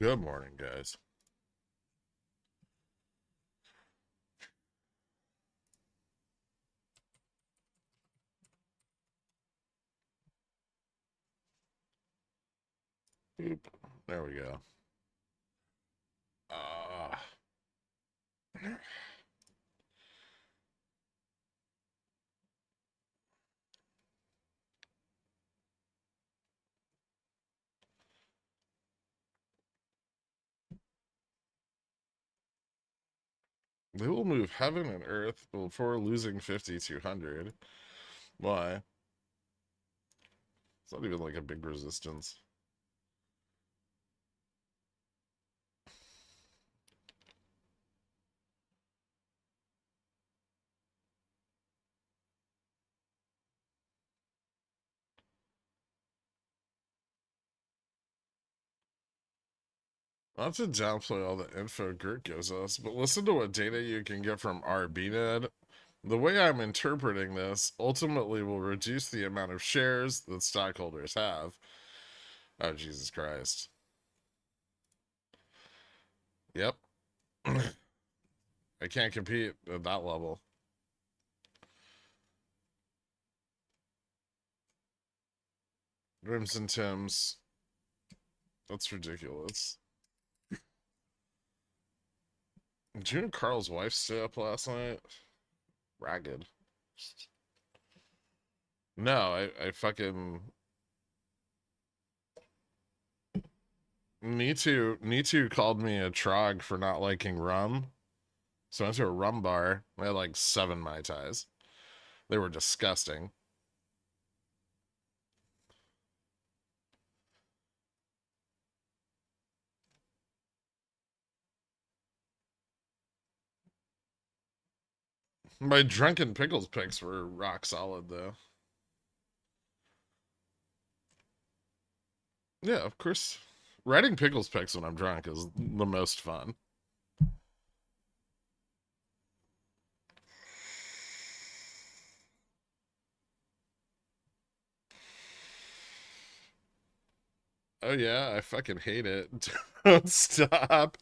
Good morning, guys. Oop. There we go. Uh, they will move heaven and earth before losing 5,200. Why? It's not even like a big resistance. Not to downplay all the info Gert gives us, but listen to what data you can get from RBNet. The way I'm interpreting this ultimately will reduce the amount of shares that stockholders have. Oh, Jesus Christ. Yep. I can't compete at that level. Rims and Tims. That's ridiculous. Did you and Carl's wife stay up last night? Ragged. No, I fucking Nitu called me a trog for not liking rum. So I went to a rum bar. I had like 7 Mai Tais. They were disgusting. My drunken pickles picks were rock solid though. Yeah, of course. Writing pickles picks when I'm drunk is the most fun. Oh yeah, I fucking hate it. Don't stop.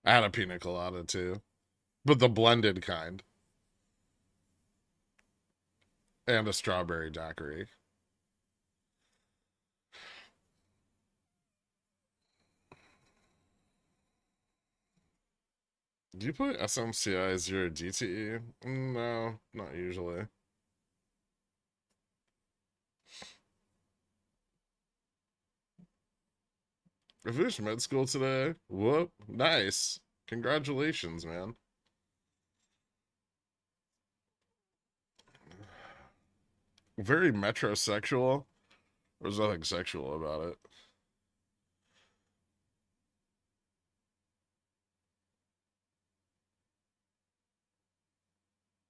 I had a pina colada too, but the blended kind, and a strawberry daiquiri. Do you play SMCI as your DTE? No, not usually. I finished med school today. Whoop, nice. Congratulations, man. Very metrosexual. There's nothing sexual about it.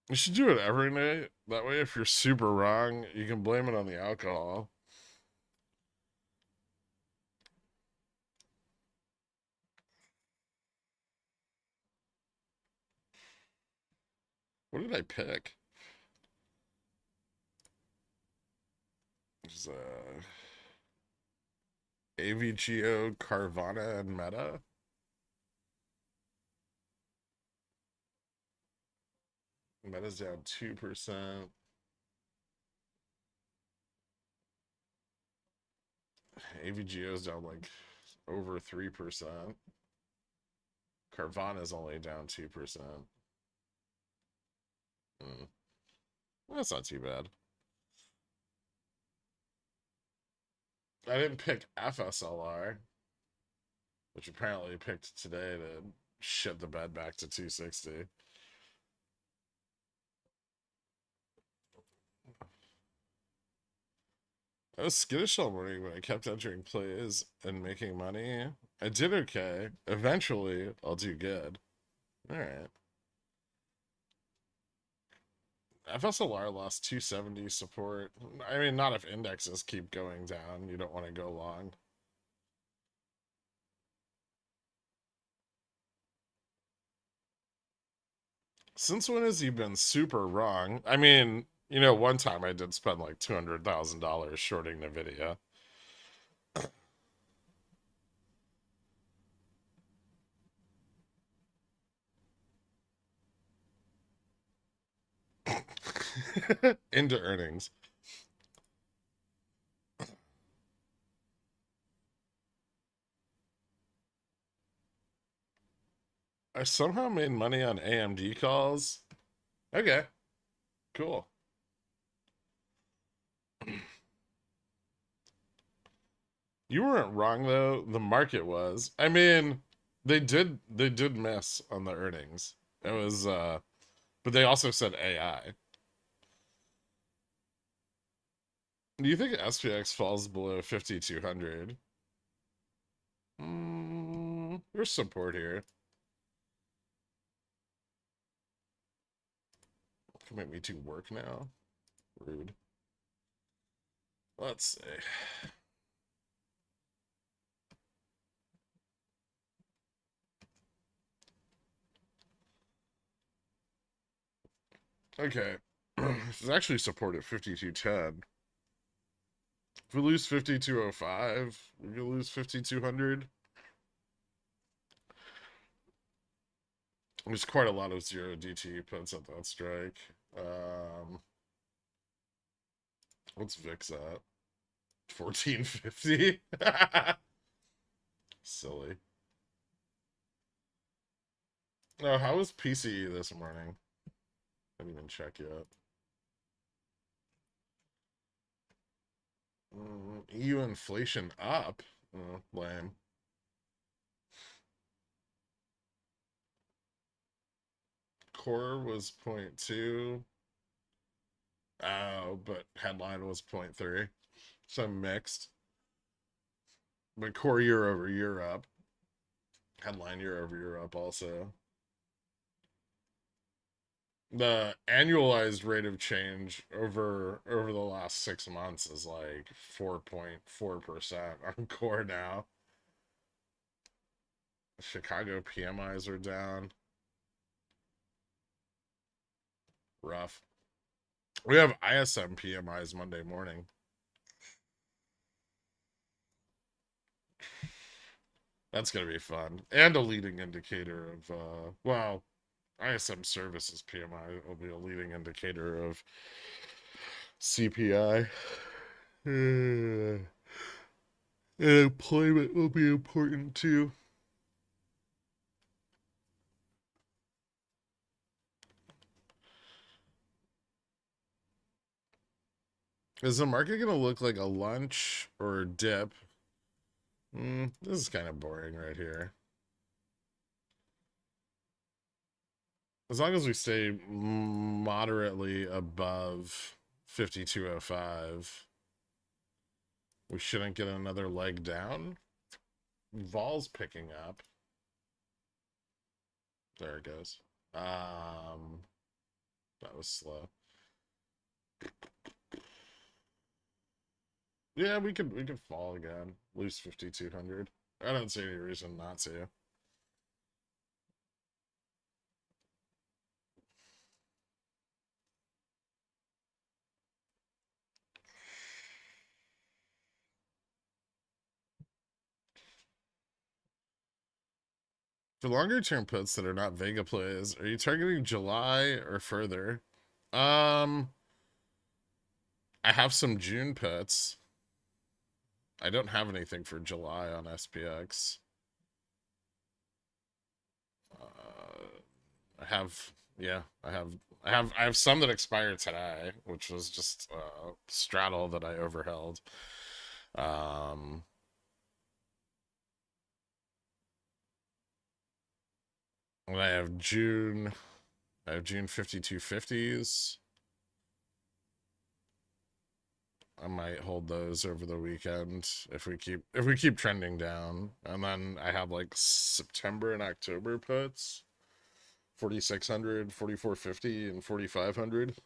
You should do it every night. That way, if you're super wrong, you can blame it on the alcohol. What did I pick? It's, AVGO, Carvana, and Meta. Meta's down 2%. AVGO's down like over 3%. Carvana's only down 2%. Mm. That's not too bad. I didn't pick FSLR, which apparently picked today to shit the bed back to 260. I was skittish all morning, but I kept entering plays and making money. I did okay. Eventually, I'll do good. All right. FSLR lost 270 support. I mean, not if indexes keep going down. You don't want to go long. Since when has he been super wrong? I mean, You know, one time I did spend like $200,000 shorting Nvidia. Into earnings. I somehow made money on AMD calls. Okay, cool. You weren't wrong though. The market was. I mean, they did miss on the earnings. It was but they also said AI. Do you think SPX falls below 5,200? There's support here. Commit me to work now. Rude. Let's see. Okay. This is actually support at 5,210. If we lose 5,205, we could lose 5,200. There's quite a lot of zero DT puts at that strike. What's VIX at? 1450? Silly. No, how was PCE this morning? I didn't even check yet. EU inflation up. Oh, lame. Core was 0.2. Oh, but headline was 0.3. So mixed. But core year over year up. Headline year over year up also. The annualized rate of change over the last 6 months is like 4.4% on core now. Chicago PMIs are down. Rough. We have ISM PMIs Monday morning. That's gonna be fun. And a leading indicator of well, ISM services PMI will be a leading indicator of CPI. And employment will be important too. Is the market gonna look like a lunch or a dip? This is kind of boring right here. As long as we stay moderately above 5,205, we shouldn't get another leg down. Vol's picking up. There it goes. That was slow. Yeah, we could fall again. Lose 5,200. I don't see any reason not to. For longer term puts that are not Vega plays, are you targeting July or further? Um, I have some June puts. I don't have anything for July on SPX. I have, yeah, I have some that expire today, which was just straddle that I overheld. Um, and I have June 5250s. I might hold those over the weekend if we keep trending down. And then I have like September and October puts. 4,600, 4,450, and 4,500.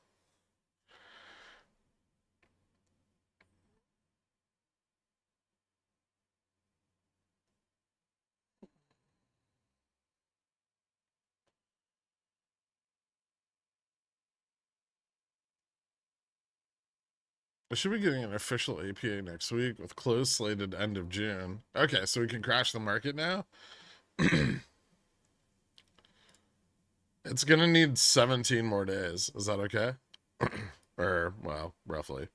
I should be getting an official APA next week with close slated end of June. Okay, so we can crash the market now? It's gonna need 17 more days. Is that okay? Or, well, roughly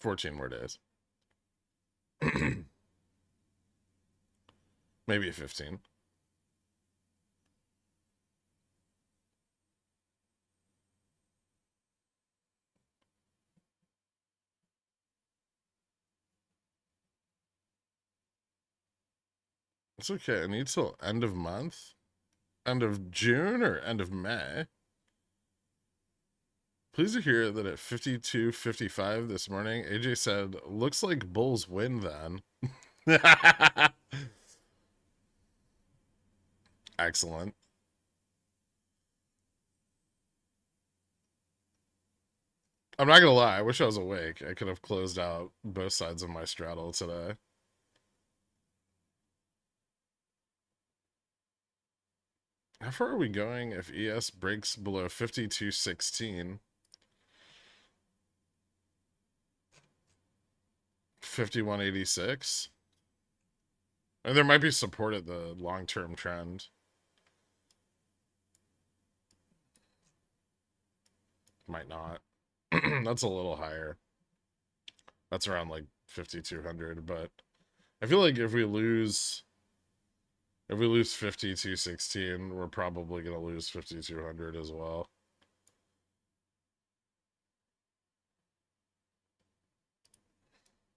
14 more days. Maybe 15. It's okay. I need till end of month? End of June or end of May? Pleased to hear that at 52:55 this morning, AJ said, looks like Bulls win then. Excellent. I'm not gonna lie, I wish I was awake. I could have closed out both sides of my straddle today. How far are we going if ES breaks below 52.16? 51.86? And there might be support at the long-term trend. Might not. That's a little higher. That's around like 5,200, but I feel like if we lose 52.16, we're probably gonna lose 5,200 as well.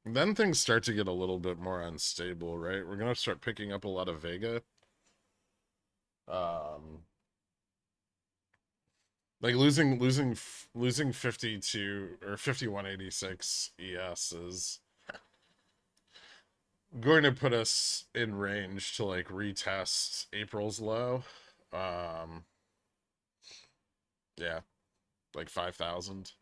Then things start to get a little bit more unstable, right? We're gonna start picking up a lot of Vega. Like losing 52 or 51.86 ES is going to put us in range to like retest April's low. Um, yeah, like 5,000.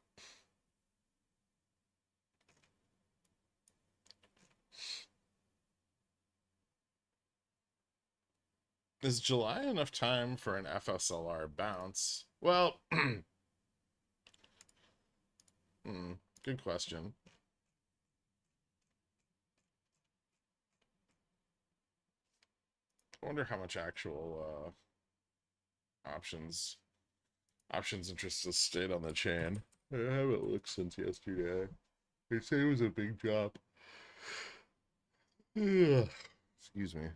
Is July enough time for an FSLR bounce? Well, good question. I wonder how much actual options interest has stayed on the chain. I haven't looked since yesterday. They say it was a big drop. Excuse me.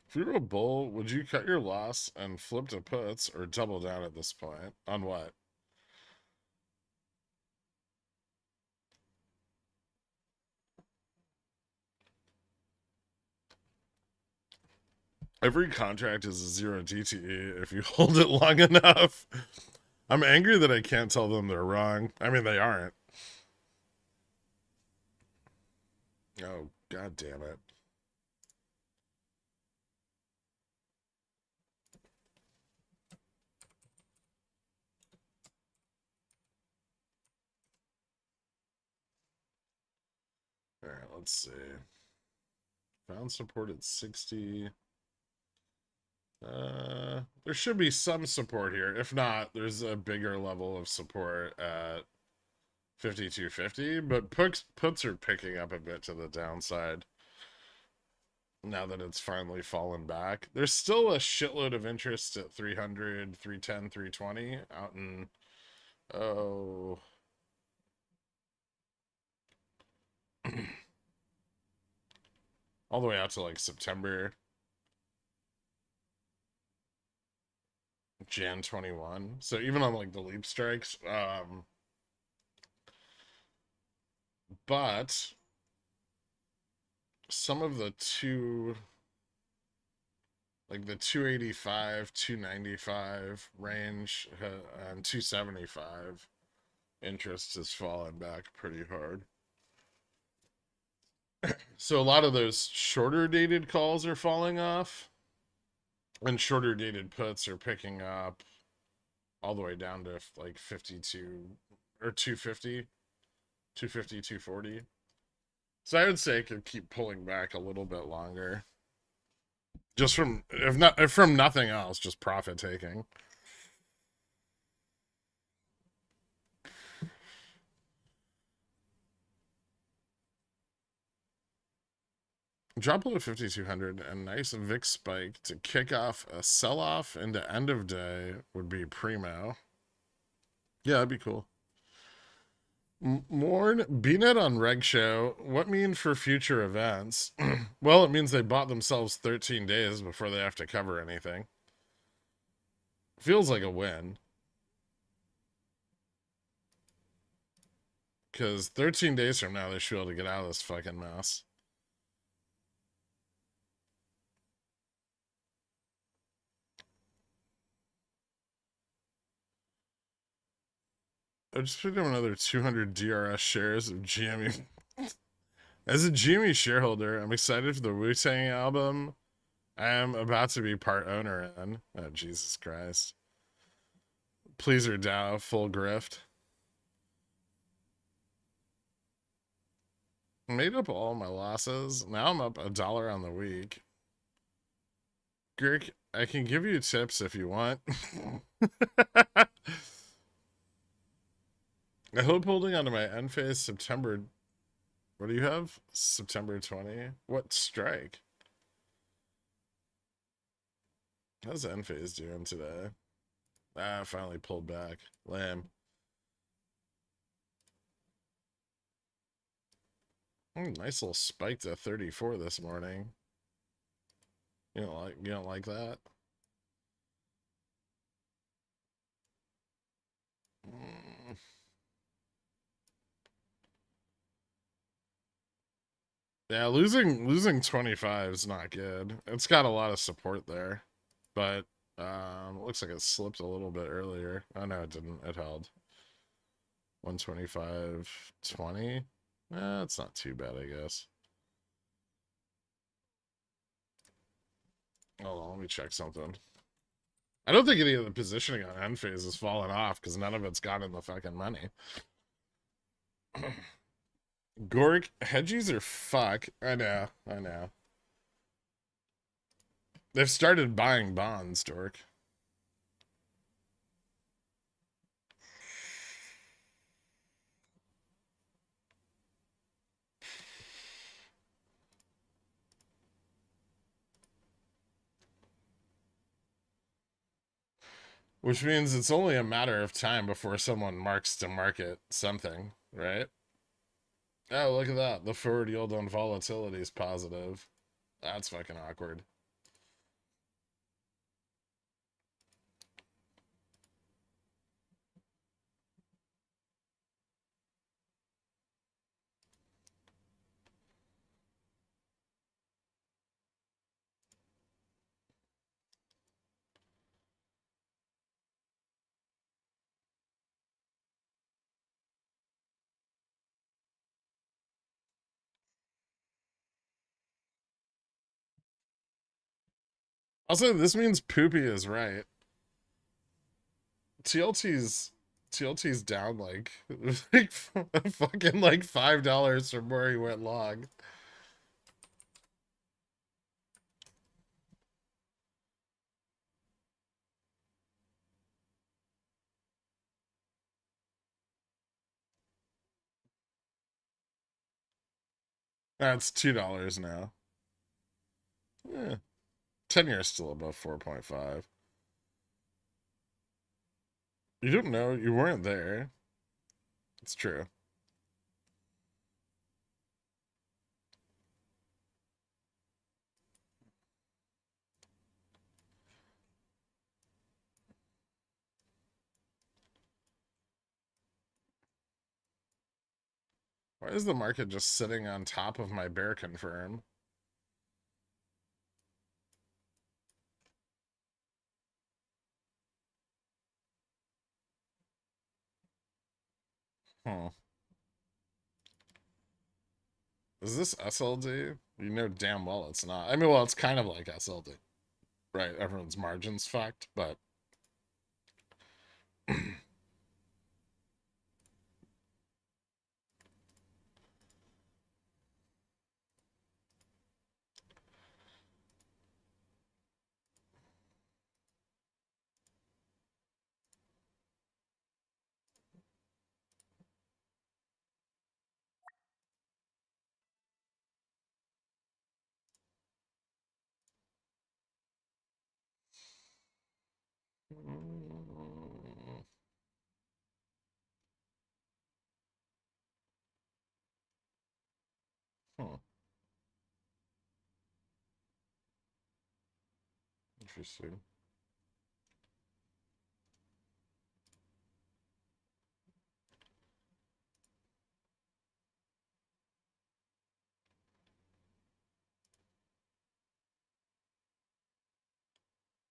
If you were a bull, would you cut your loss and flip to puts or double down at this point? On what? Every contract is a zero DTE if you hold it long enough. I'm angry that I can't tell them they're wrong. I mean, they aren't. Oh, god damn it. All right, let's see. Found support at 60. There should be some support here. If not, there's a bigger level of support at 52.50, but puts are picking up a bit to the downside now that it's finally fallen back. There's still a shitload of interest at 300, 310, 320 out in, oh, all the way out to like September, Jan 21. So even on like the leap strikes, but some of the like the 285, 295 range and 275 interest has fallen back pretty hard. So a lot of those shorter dated calls are falling off, and shorter dated puts are picking up all the way down to like 52 or 250, 250, 240. So I would say it could keep pulling back a little bit longer. Just from, if from nothing else, just profit taking. Drop below 5,200 and nice VIX spike to kick off a sell-off into end of day would be primo. Yeah, that'd be cool. Morn, BNet on Reg Show. What mean for future events? Well, it means they bought themselves 13 days before they have to cover anything. Feels like a win. Because 13 days from now, they should be able to get out of this fucking mess. I just picked up another 200 DRS shares of GME. As a GME shareholder, I'm excited for the Wu-Tang album I am about to be part owner in. Oh, Jesus Christ. Pleaser Dow, full grift. Made up all my losses. Now I'm up $1 on the week. Gherkin, I can give you tips if you want. I hope holding onto my end phase September. What do you have? September 20. What strike? How's end phase doing today? Ah, finally pulled back. Lamb. Nice little spike to 34 this morning. You don't like that? Mm. Yeah, losing 25 is not good. It's got a lot of support there, but it looks like it slipped a little bit earlier. Oh no, it didn't. It held 125.20. It's not too bad, I guess. Hold on, let me check something. I don't think any of the positioning on end phase has fallen off because none of it's got in the fucking money. Gork, hedgies are fuck. I know. They've started buying bonds, Dork. Which means it's only a matter of time before someone marks to market something, right? Oh, look at that. The forward yield on volatility is positive. That's fucking awkward. Also, this means Poopy is right. TLT's TLT's down like fucking like $5 from where he went long. That's $2 now. Yeah. 10 years still above 4.5. You don't know, you weren't there. It's true. Why is the market just sitting on top of my bear confirm? Huh. Is this SLD? You know damn well it's not. I mean, well, it's kind of like SLD. Right, everyone's margin's fucked, but Interesting.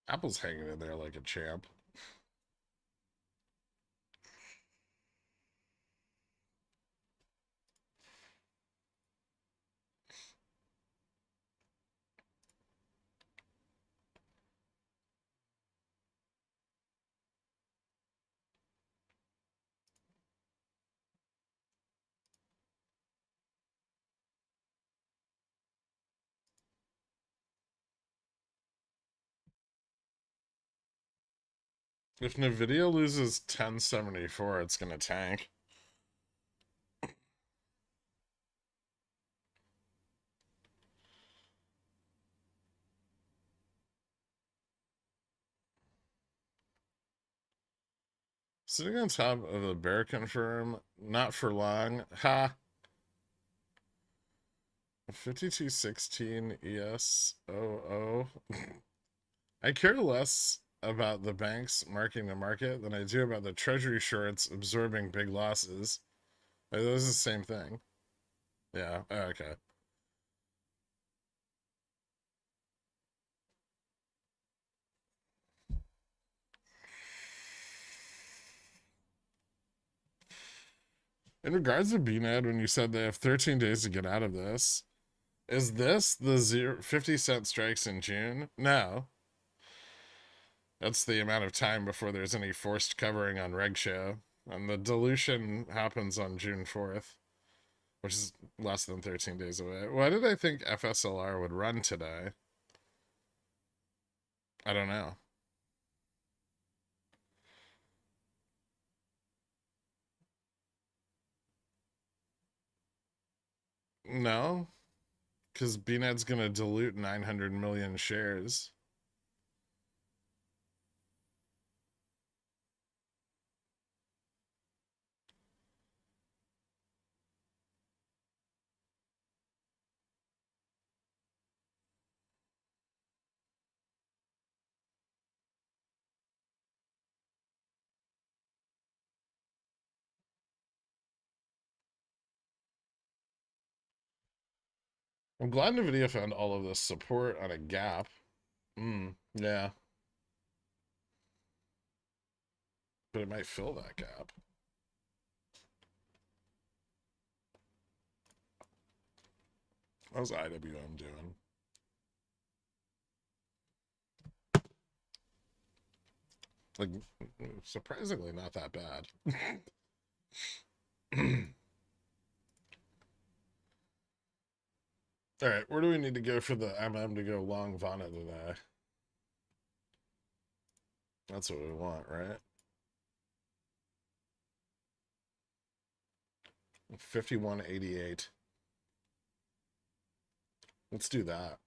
Apple's hanging in there like a champ. If Nvidia loses 1074, it's gonna tank. Sitting on top of the bear confirm, not for long. Ha! 5216 ESOO. I care less about the banks marking the market than I do about the treasury shorts absorbing big losses. This is the same thing. Yeah, okay. In regards to BNED, when you said they have 13 days to get out of this, is this the 50-cent strikes in June? No. That's the amount of time before there's any forced covering on Reg Show. And the dilution happens on June 4th, which is less than 13 days away. Why did I think FSLR would run today? I don't know. No, because BNED's going to dilute 900 million shares. I'm glad NVIDIA found all of this support on a gap. Yeah. But it might fill that gap. How's IWM doing? Like, surprisingly not that bad. All right, where do we need to go for the MM to go long Vana today? That's what we want, right? 5188. Let's do that.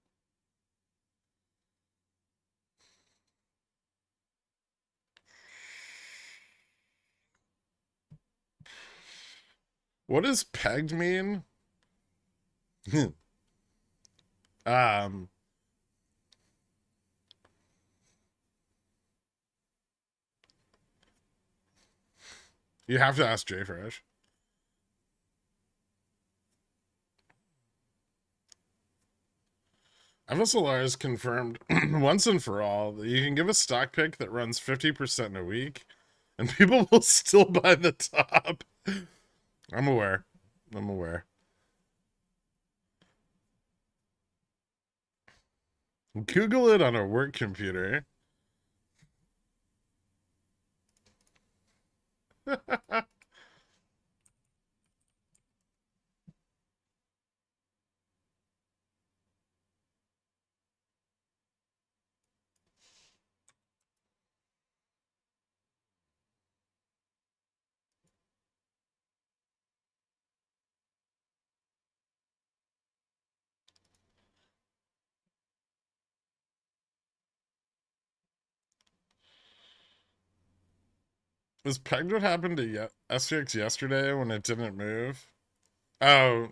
What does pegged mean? um you have to ask Jay Fresh. FSLR is confirmed once and for all that you can give a stock pick that runs 50% in a week and people will still buy the top. I'm aware. I'm aware. Google it on a work computer. Was pegged what happened to SGX yesterday when it didn't move? Oh,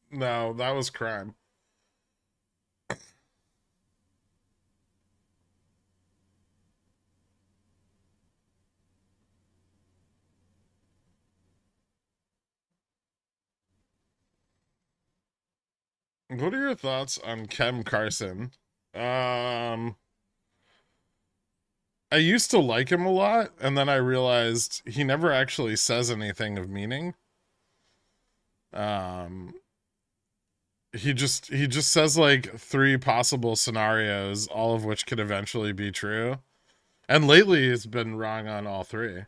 no, that was crime. What are your thoughts on Kem Carson? Um, I used to like him a lot, and then I realized he never actually says anything of meaning. Um, he just says like three possible scenarios, all of which could eventually be true. And lately, he's been wrong on all three.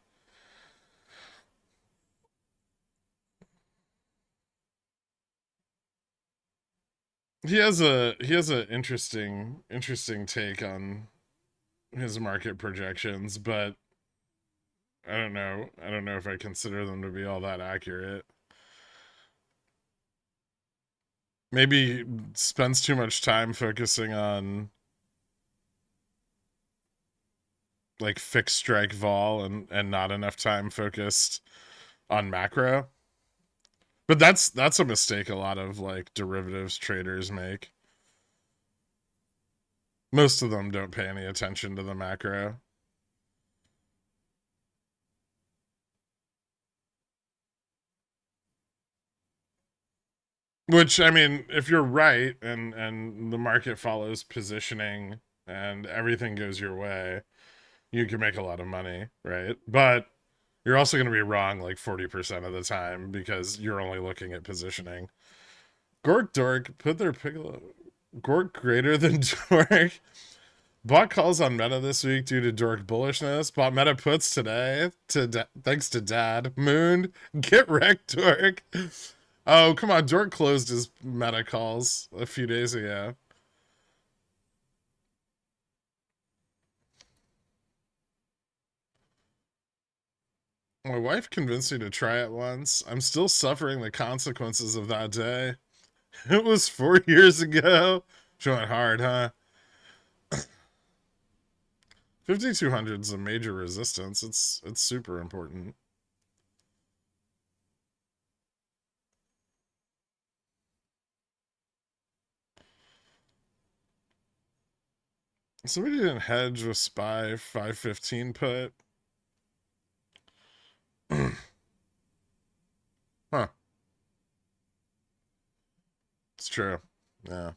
He has a interesting take on his market projections, but I don't know. I don't know if I consider them to be all that accurate. Maybe he spends too much time focusing on like fixed strike vol and not enough time focused on macro. But that's a mistake a lot of like derivatives traders make. Most of them don't pay any attention to the macro. Which I mean, if you're right and the market follows positioning and everything goes your way, you can make a lot of money, right? But you're also going to be wrong like 40% of the time because you're only looking at positioning. Gork Dork put their piccolo. Gork greater than Dork. Bought calls on Meta this week due to Dork bullishness. Bought Meta puts today thanks to Dad. Moon, get wrecked, Dork. Oh, come on. Dork closed his Meta calls a few days ago. My wife convinced me to try it once. I'm still suffering the consequences of that day. It was 4 years ago. She went hard, huh? 5200 is a major resistance. It's super important. Somebody didn't hedge with SPY 515 put. Huh. It's true. Yeah.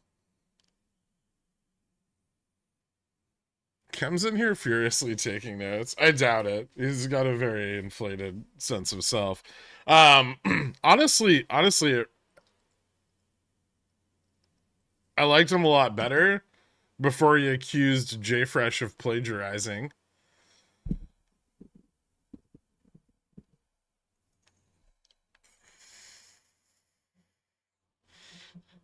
Kem's in here furiously taking notes. I doubt it. He's got a very inflated sense of self. Honestly, I liked him a lot better before he accused JFresh of plagiarizing.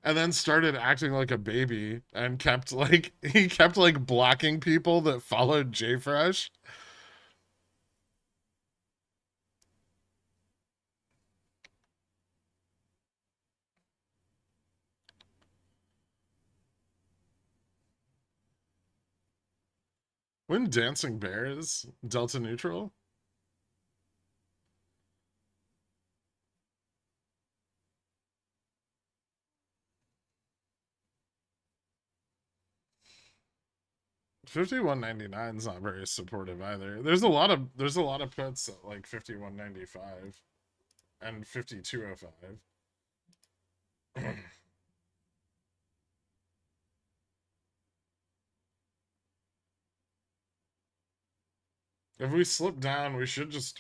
And then started acting like a baby and kept like he kept like blocking people that followed JFresh. When Dancing Bears Delta Neutral 51.99 is not very supportive either. There's a lot of puts at like 51.95 and 52.05. If we slip down, we should just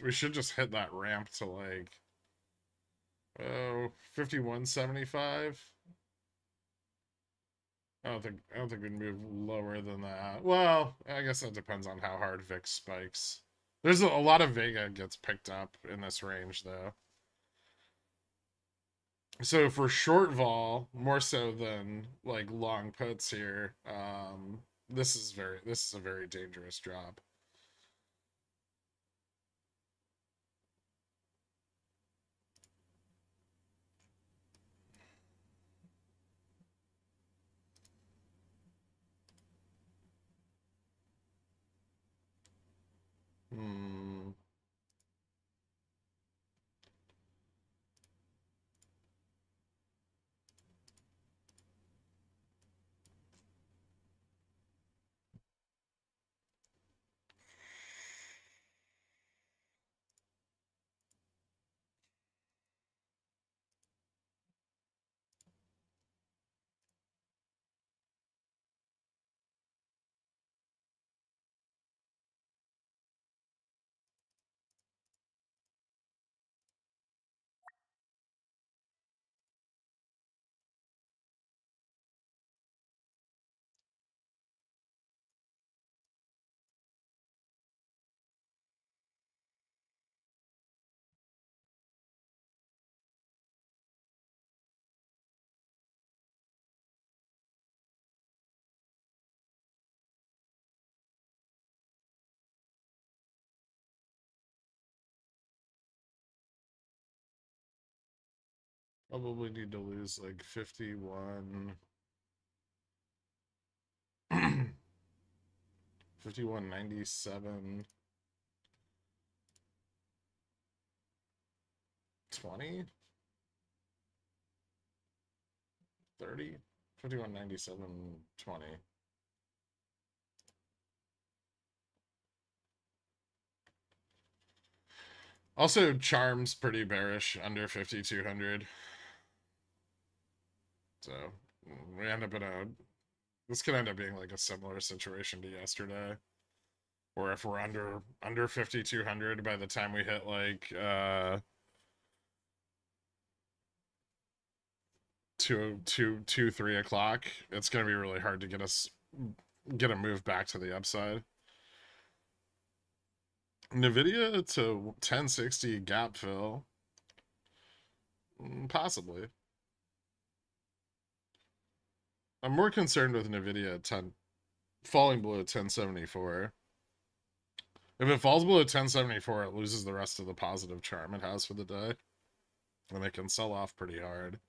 hit that ramp to like 51.75. I don't think we'd move lower than that. Well, I guess that depends on how hard VIX spikes. There's a lot of Vega gets picked up in this range though. So for short vol, more so than like long puts here, this is a very dangerous drop. Hmm. Probably need to lose like 51, 51.97, 20, 30, 51.97, 20. Also, Charm's pretty bearish under 5,200. So we end up in a. This could end up being like a similar situation to yesterday, where if we're under 5,200 by the time we hit like 3 o'clock, it's gonna be really hard to get a move back to the upside. Nvidia to 1060 gap fill, possibly. I'm more concerned with Nvidia at 10 falling below 1074. If it falls below 1074, it loses the rest of the positive charm it has for the day, and it can sell off pretty hard.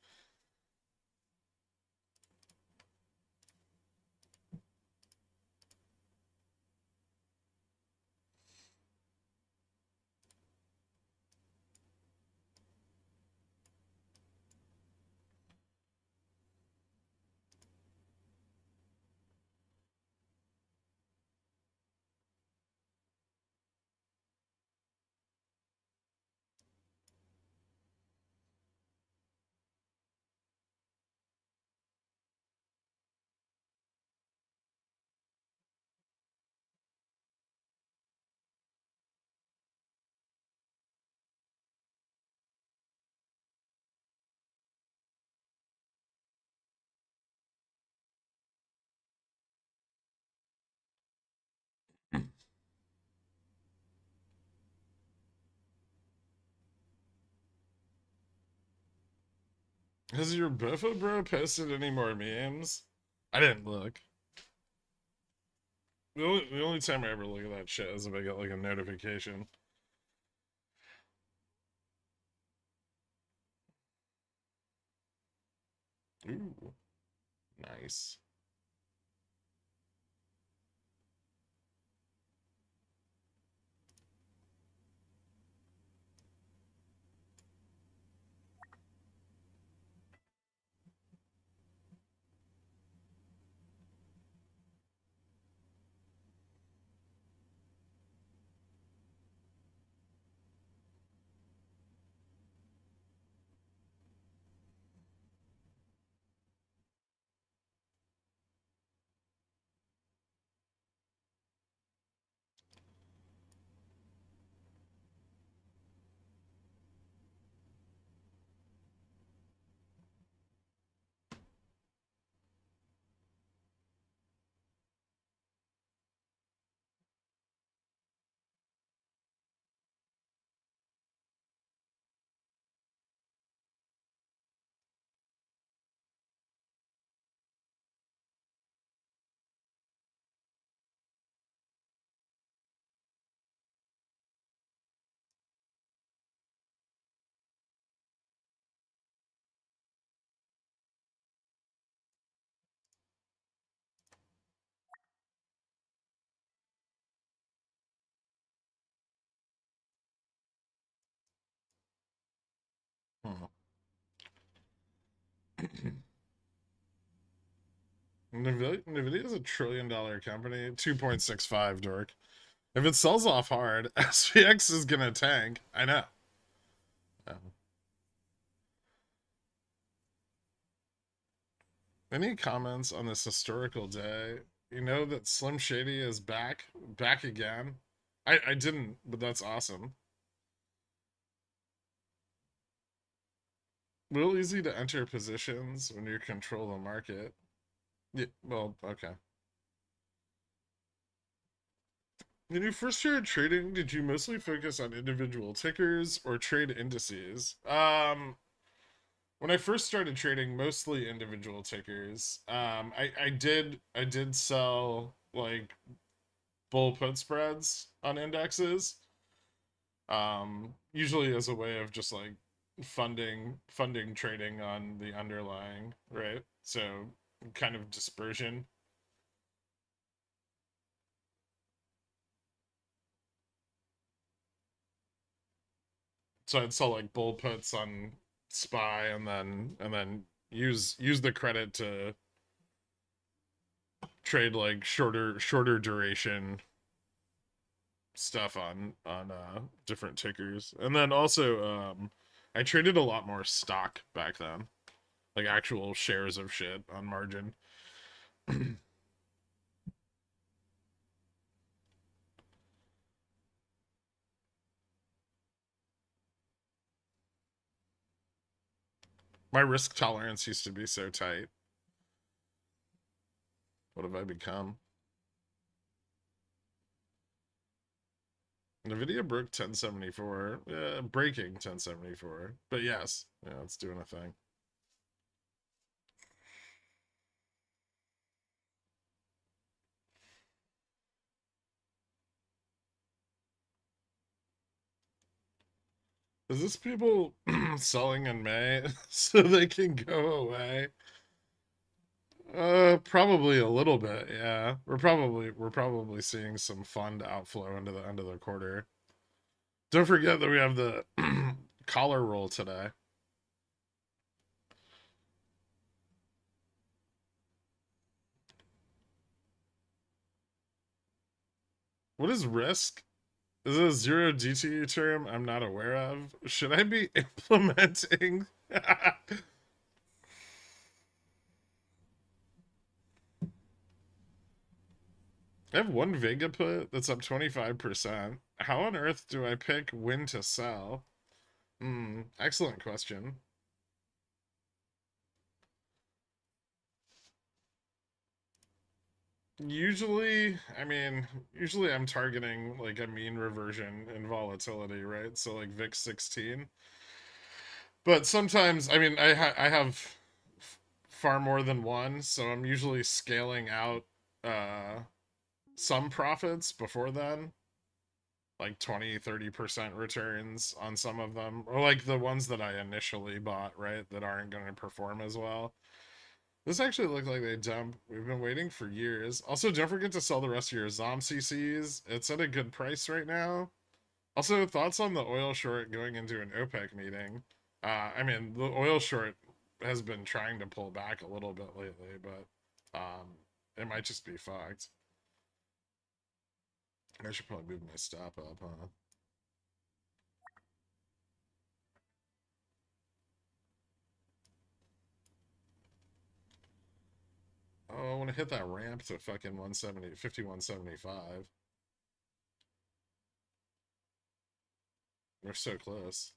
Has your Buffa bro posted any more memes? I didn't look. The only time I ever look at that shit is if I get like a notification. Ooh, nice. Hmm. Nvidia is a $1 trillion company. 2.65, dork. If it sells off hard, SPX is gonna tank. I know. Any comments on this historical day? You know that Slim Shady is back again. I didn't, but that's awesome. Real easy to enter positions when you control the market. Yeah, well, okay. When you first started trading, did you mostly focus on individual tickers or trade indices? When I first started trading, mostly individual tickers. I did sell like bull put spreads on indexes. Usually as a way of just like funding trading on the underlying, right? So kind of dispersion. So I'd sell like bull puts on SPY and then use the credit to trade like shorter duration stuff on different tickers. And then also I traded a lot more stock back then. Like actual shares of shit on margin. My risk tolerance used to be so tight. What have I become? Nvidia broke 1074. Breaking 1074. But yes, yeah, it's doing a thing. Is this people selling in May so they can go away? Probably a little bit, yeah. We're probably seeing some fund outflow into the end of the quarter. Don't forget that we have the collar roll today. What is risk? Is it a zero DTE term I'm not aware of? Should I be implementing? I have one Vega put that's up 25%. How on earth do I pick when to sell? Excellent question. Usually I'm targeting like a mean reversion in volatility, right? So like VIX 16. But sometimes, I have far more than one, so I'm usually scaling out uh some profits before then, like 20-30% returns on some of them, or like the ones that I initially bought, right, that aren't going to perform as well. This actually looked like they dump. We've been waiting for years. Also, don't forget to sell the rest of your ZOM CCs. It's at a good price right now. Also, thoughts on the oil short going into an OPEC meeting? The oil short has been trying to pull back a little bit lately, but it might just be fucked. I should probably move my stop up, huh? Oh, I want to hit that ramp to fucking 170, 5175. We're so close.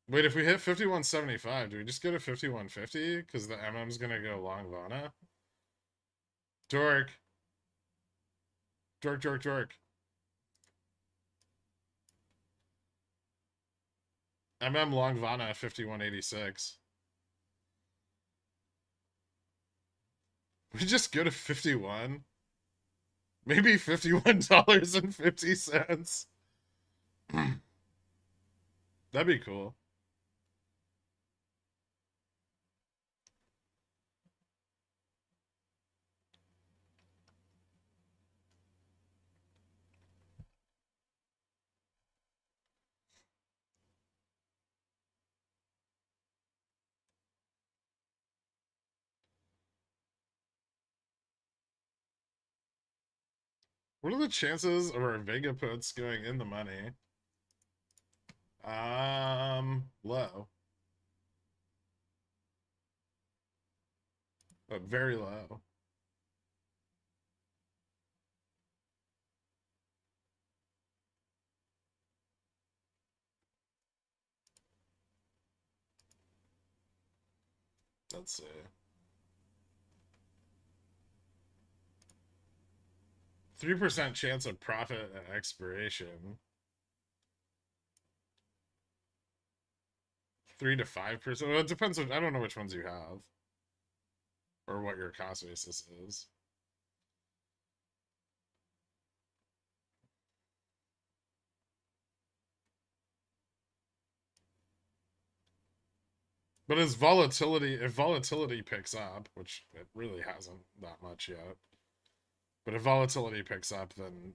Wait, if we hit 5175, do we just go to 5150? Because the MM's gonna go long Vana? Dork. Dork, dork, dork. MM long Vana 5186. We just go to 51? Maybe $51.50. That'd be cool. What are the chances of our Vega puts going in the money? Low. But very low. Let's see. 3% chance of profit at expiration. 3 to 5%. Well, it depends on, I don't know which ones you have. Or what your cost basis is. But as volatility, if volatility picks up, which it really hasn't that much yet, but if volatility picks up, then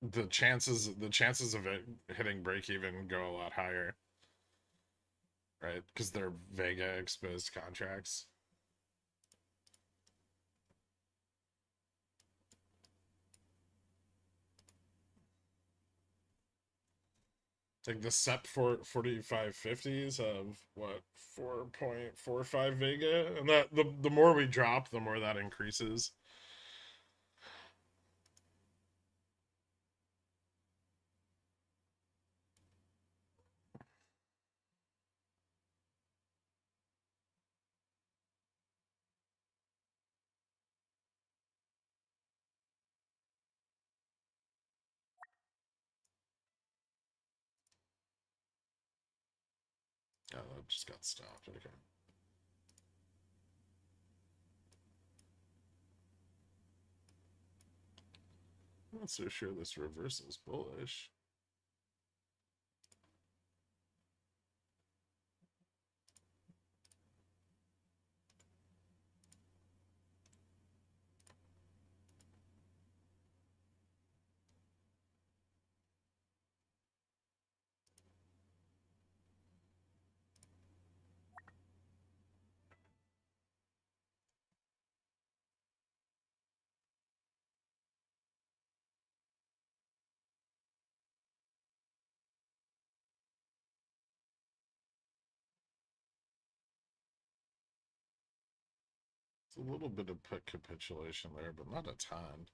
the chances of it hitting break even go a lot higher, right? Because they're Vega exposed contracts. Like the SEP for 4550s have what 4.45 Vega, and that the more we drop, the more that increases. Oh, that just got stopped. Okay. I'm not so sure this reversal's bullish. It's a little bit of put capitulation there, but not a ton.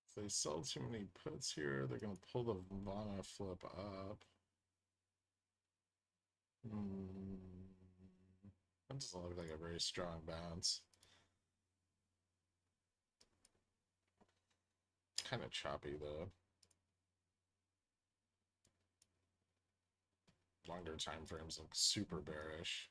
If they sell too many puts here, they're going to pull the Vana flip up. That doesn't look like a very strong bounce. Kind of choppy though. Longer time frames look super bearish.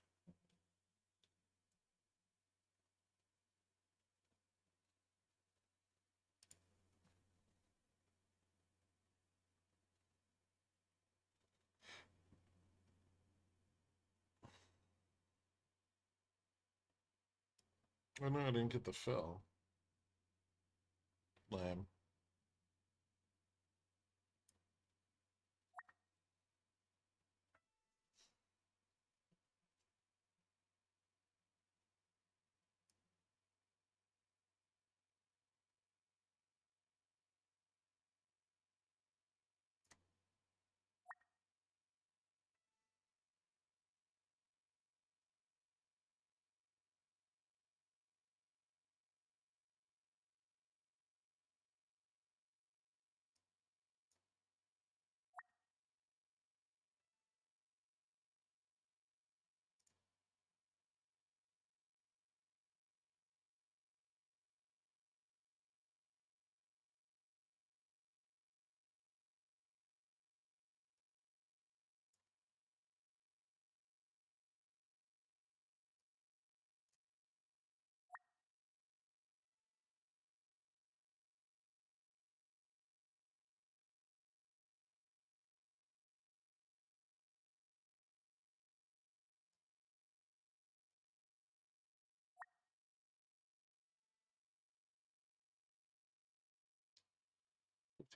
Oh no, I didn't get the fill. Lame.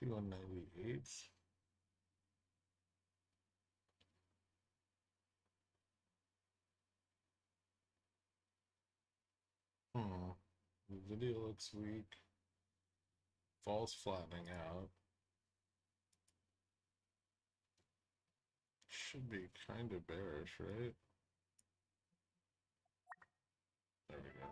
$51.98. The video looks weak. Falls flattening out. Should be kind of bearish, right? There we go.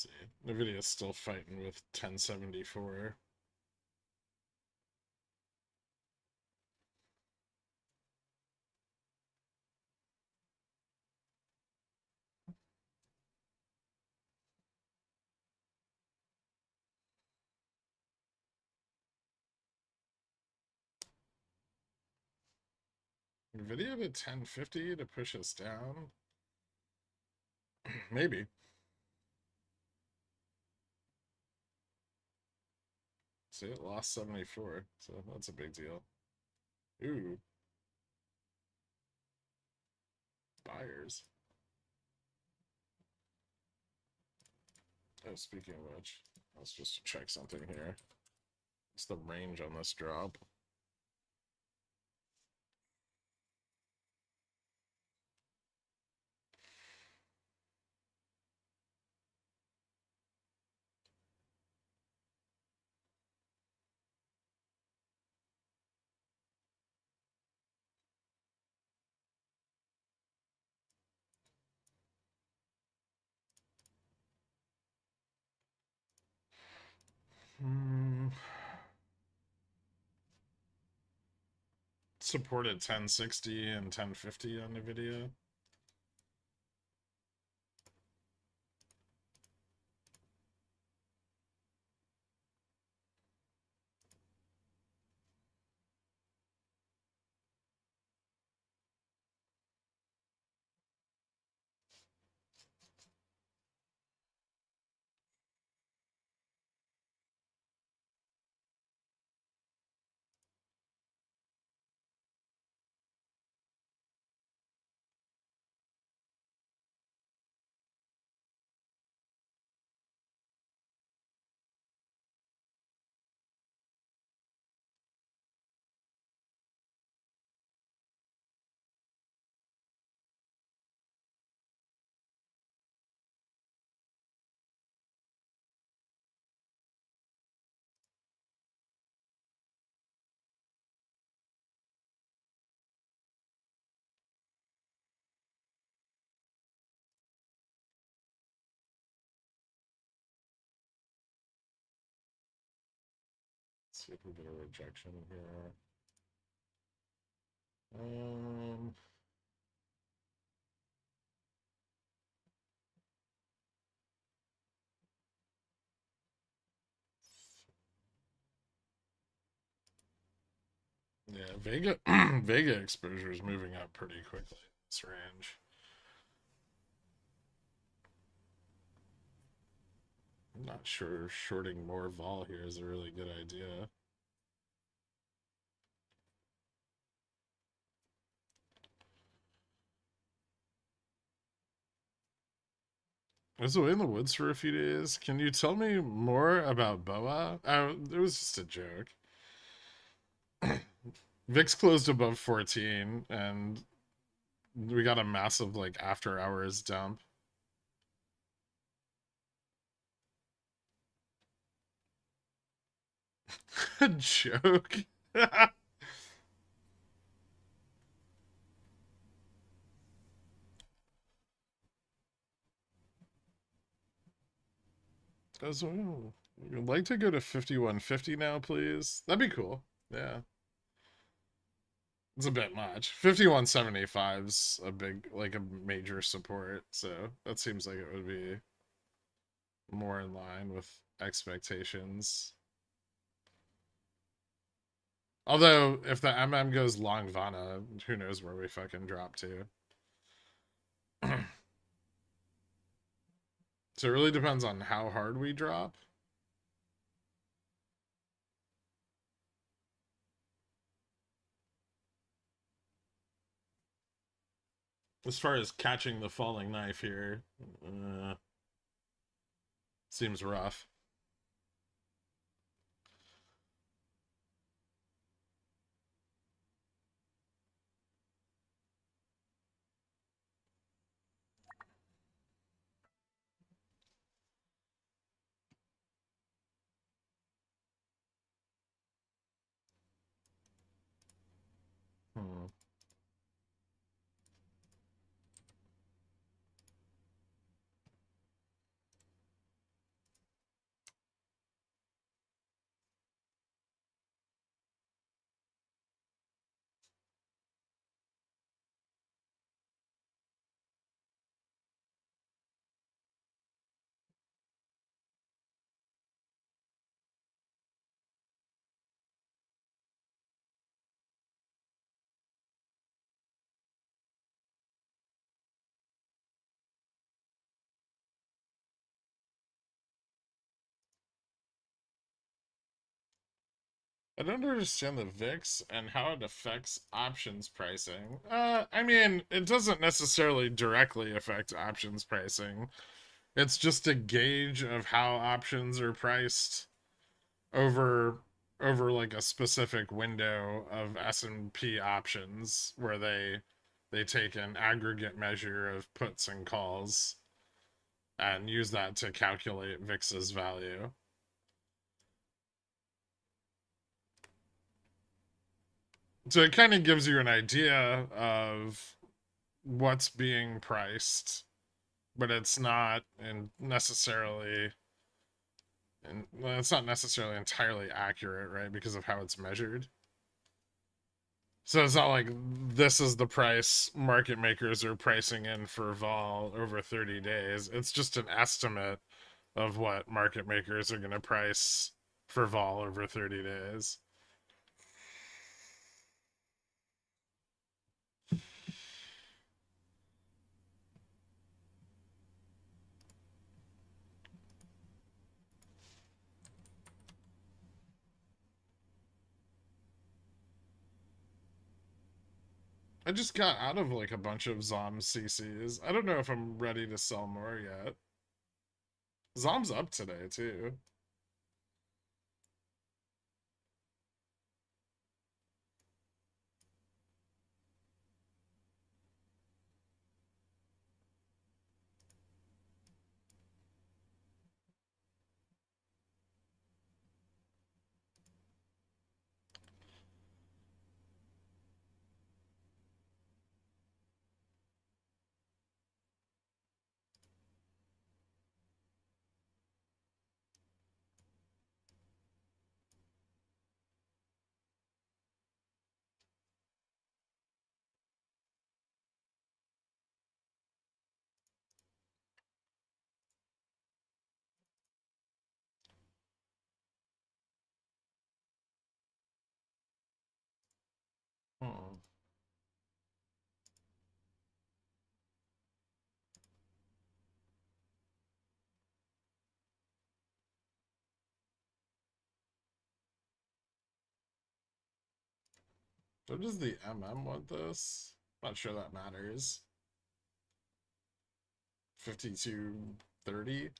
see. Nvidia's still fighting with 1074. Nvidia to 1050 to push us down? Maybe. See, it lost 74, so that's a big deal. Ooh. Buyers. Oh, speaking of which, let's just check something here. What's the range on this drop? Supported 1060 and 1050 on NVIDIA. Let's see if we get a rejection here. Yeah, Vega Vega exposure is moving up pretty quickly in this range. I'm not sure shorting more vol here is a really good idea. I was away in the woods for a few days. Can you tell me more about BOA? It was just a joke. VIX closed above 14, and we got a massive like after hours dump. A joke. As well. I'd like to go to 5150 now, please. That'd be cool. Yeah. It's a bit much. 5175's a big, like a major support, so that seems like it would be more in line with expectations. Although, if the MM goes long Vana, who knows where we fucking drop to. So it really depends on how hard we drop. As far as catching the falling knife here, seems rough. Hmm. I don't understand the VIX and how it affects options pricing. I mean, it doesn't necessarily directly affect options pricing. It's just a gauge of how options are priced over like a specific window of S&P options where they take an aggregate measure of puts and calls and use that to calculate VIX's value. So it kind of gives you an idea of what's being priced, but it's not necessarily, and well, it's not necessarily entirely accurate, right? Because of how it's measured. So it's not like this is the price market makers are pricing in for vol over 30 days. It's just an estimate of what market makers are going to price for vol over 30 days. I just got out of like a bunch of Zom CCs. I don't know if I'm ready to sell more yet. Zom's up today too. Hmm. What does the MM want this? Not sure that matters. 5230.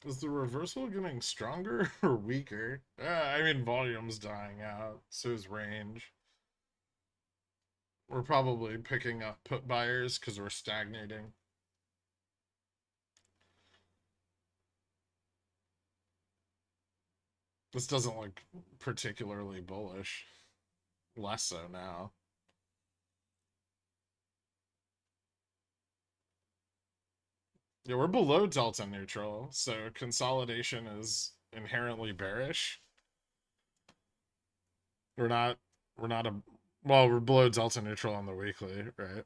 Is the reversal getting stronger or weaker? I mean, volume's dying out, so is range. We're probably picking up put buyers because we're stagnating. This doesn't look particularly bullish. Less so now. Yeah, we're below delta neutral, so consolidation is inherently bearish. We're not we're not a well, we're below delta neutral on the weekly, right?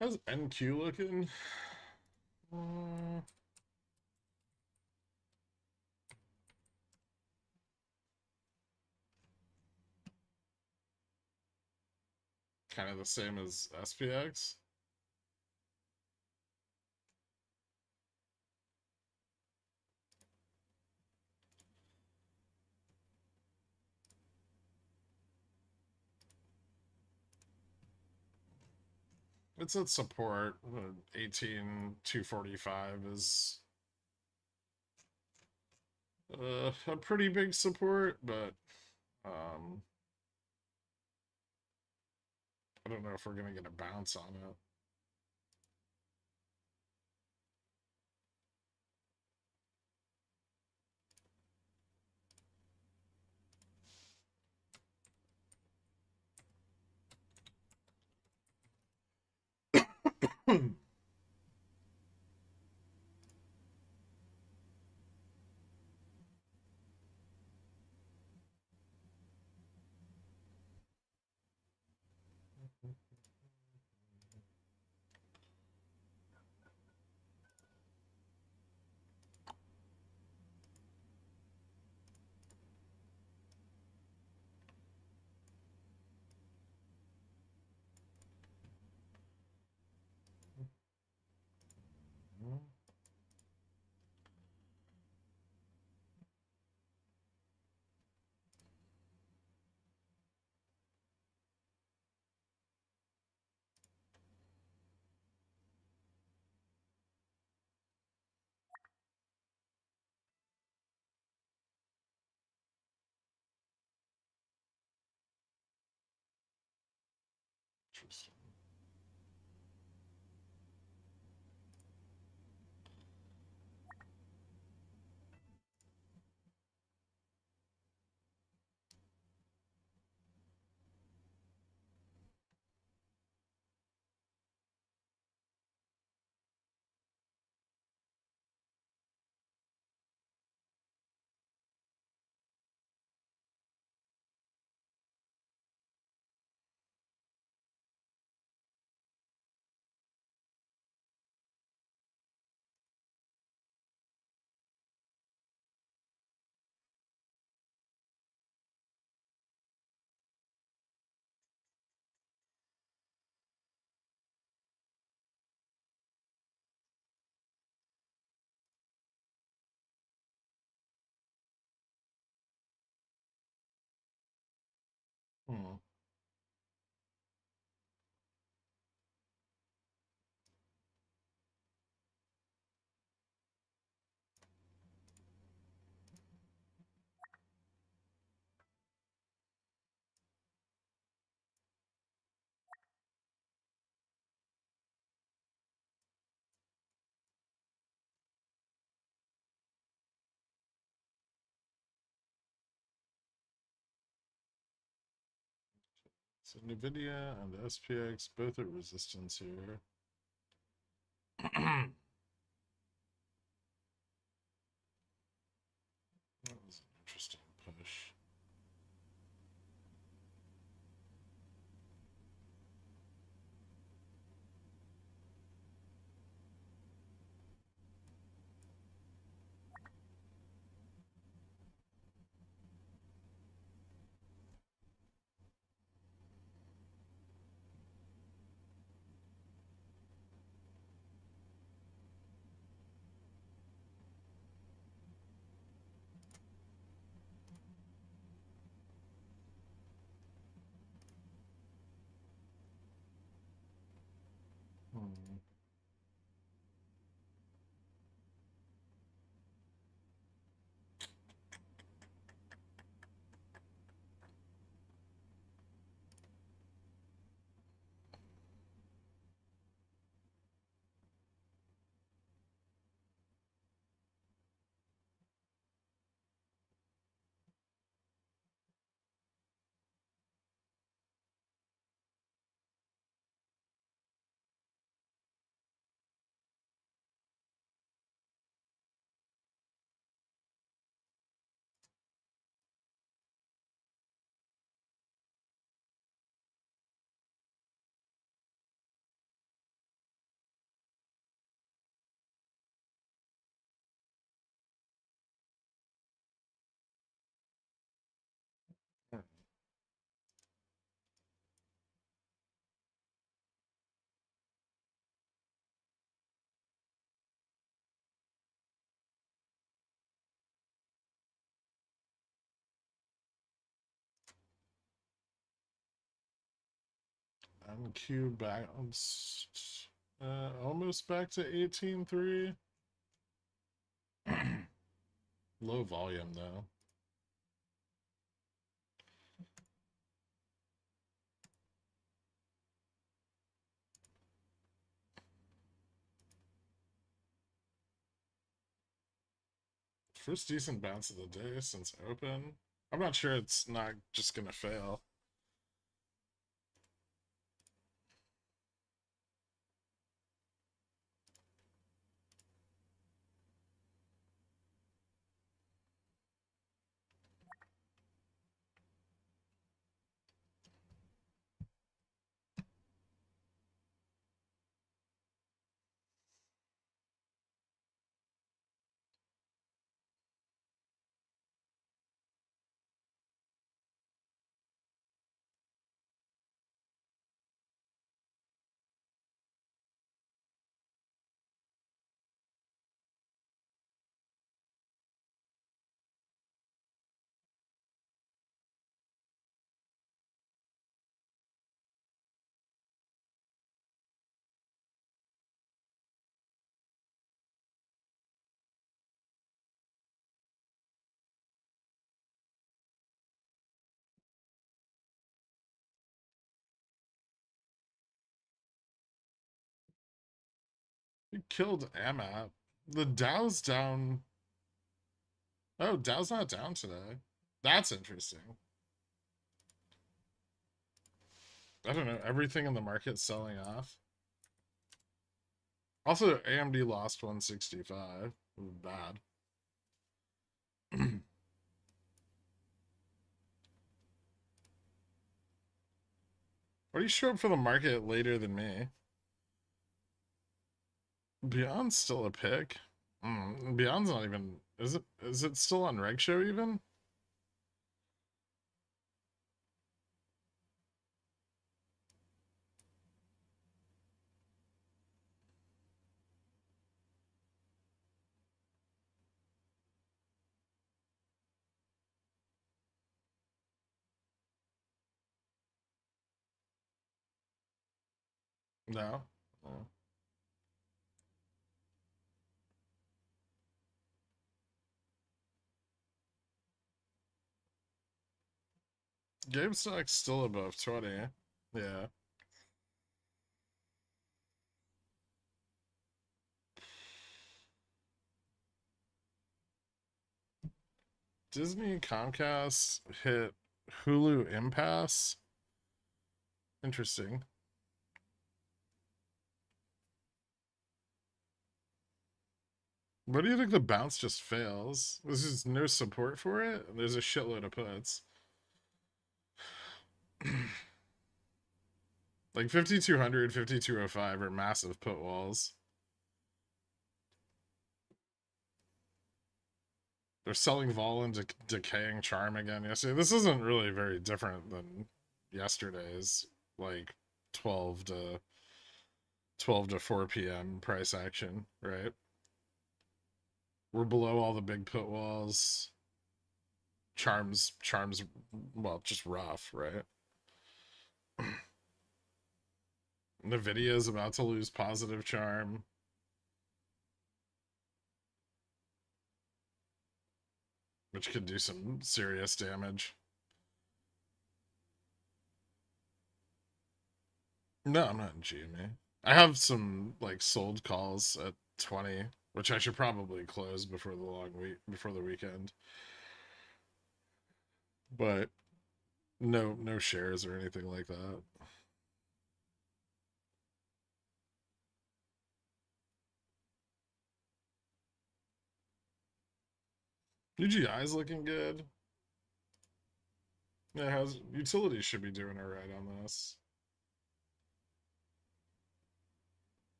How's NQ looking? Kind of the same as SPX. It's at support. 18,245 is a pretty big support, but um, I don't know if we're gonna get a bounce on it. Interesting. Hmm. So NVIDIA and the SPX both at resistance here. That was an interesting push. Hmm. MQ bounced almost back to 18.3. Low volume though. First decent bounce of the day since open. I'm not sure it's not just gonna fail. He killed Amat. The Dow's down. Oh, Dow's not down today. That's interesting. I don't know. Everything in the market's selling off. Also, AMD lost 165. Bad. Why do you show up for the market later than me? Beyond's still a pick. Beyond's not even. Is it still on Reg Show even? No. Oh. GameStock's still above 20. Yeah. Disney Comcast hit Hulu impasse. Interesting. What do you think the bounce just fails? This is no support for it? There's a shitload of puts. Like 5200, 5205 are massive put walls. They're selling vol and decaying charm again yesterday. This isn't really very different than yesterday's, like 12 to 4 p.m. price action, right? We're below all the big put walls. Charms, well, just rough, right? Nvidia is about to lose positive charm. Which could do some serious damage. No, I'm not in GME. I have some like sold calls at 20, which I should probably close before the before the weekend. But no shares or anything like that. UGI is looking good. Yeah, how's utilities should be doing all right on this.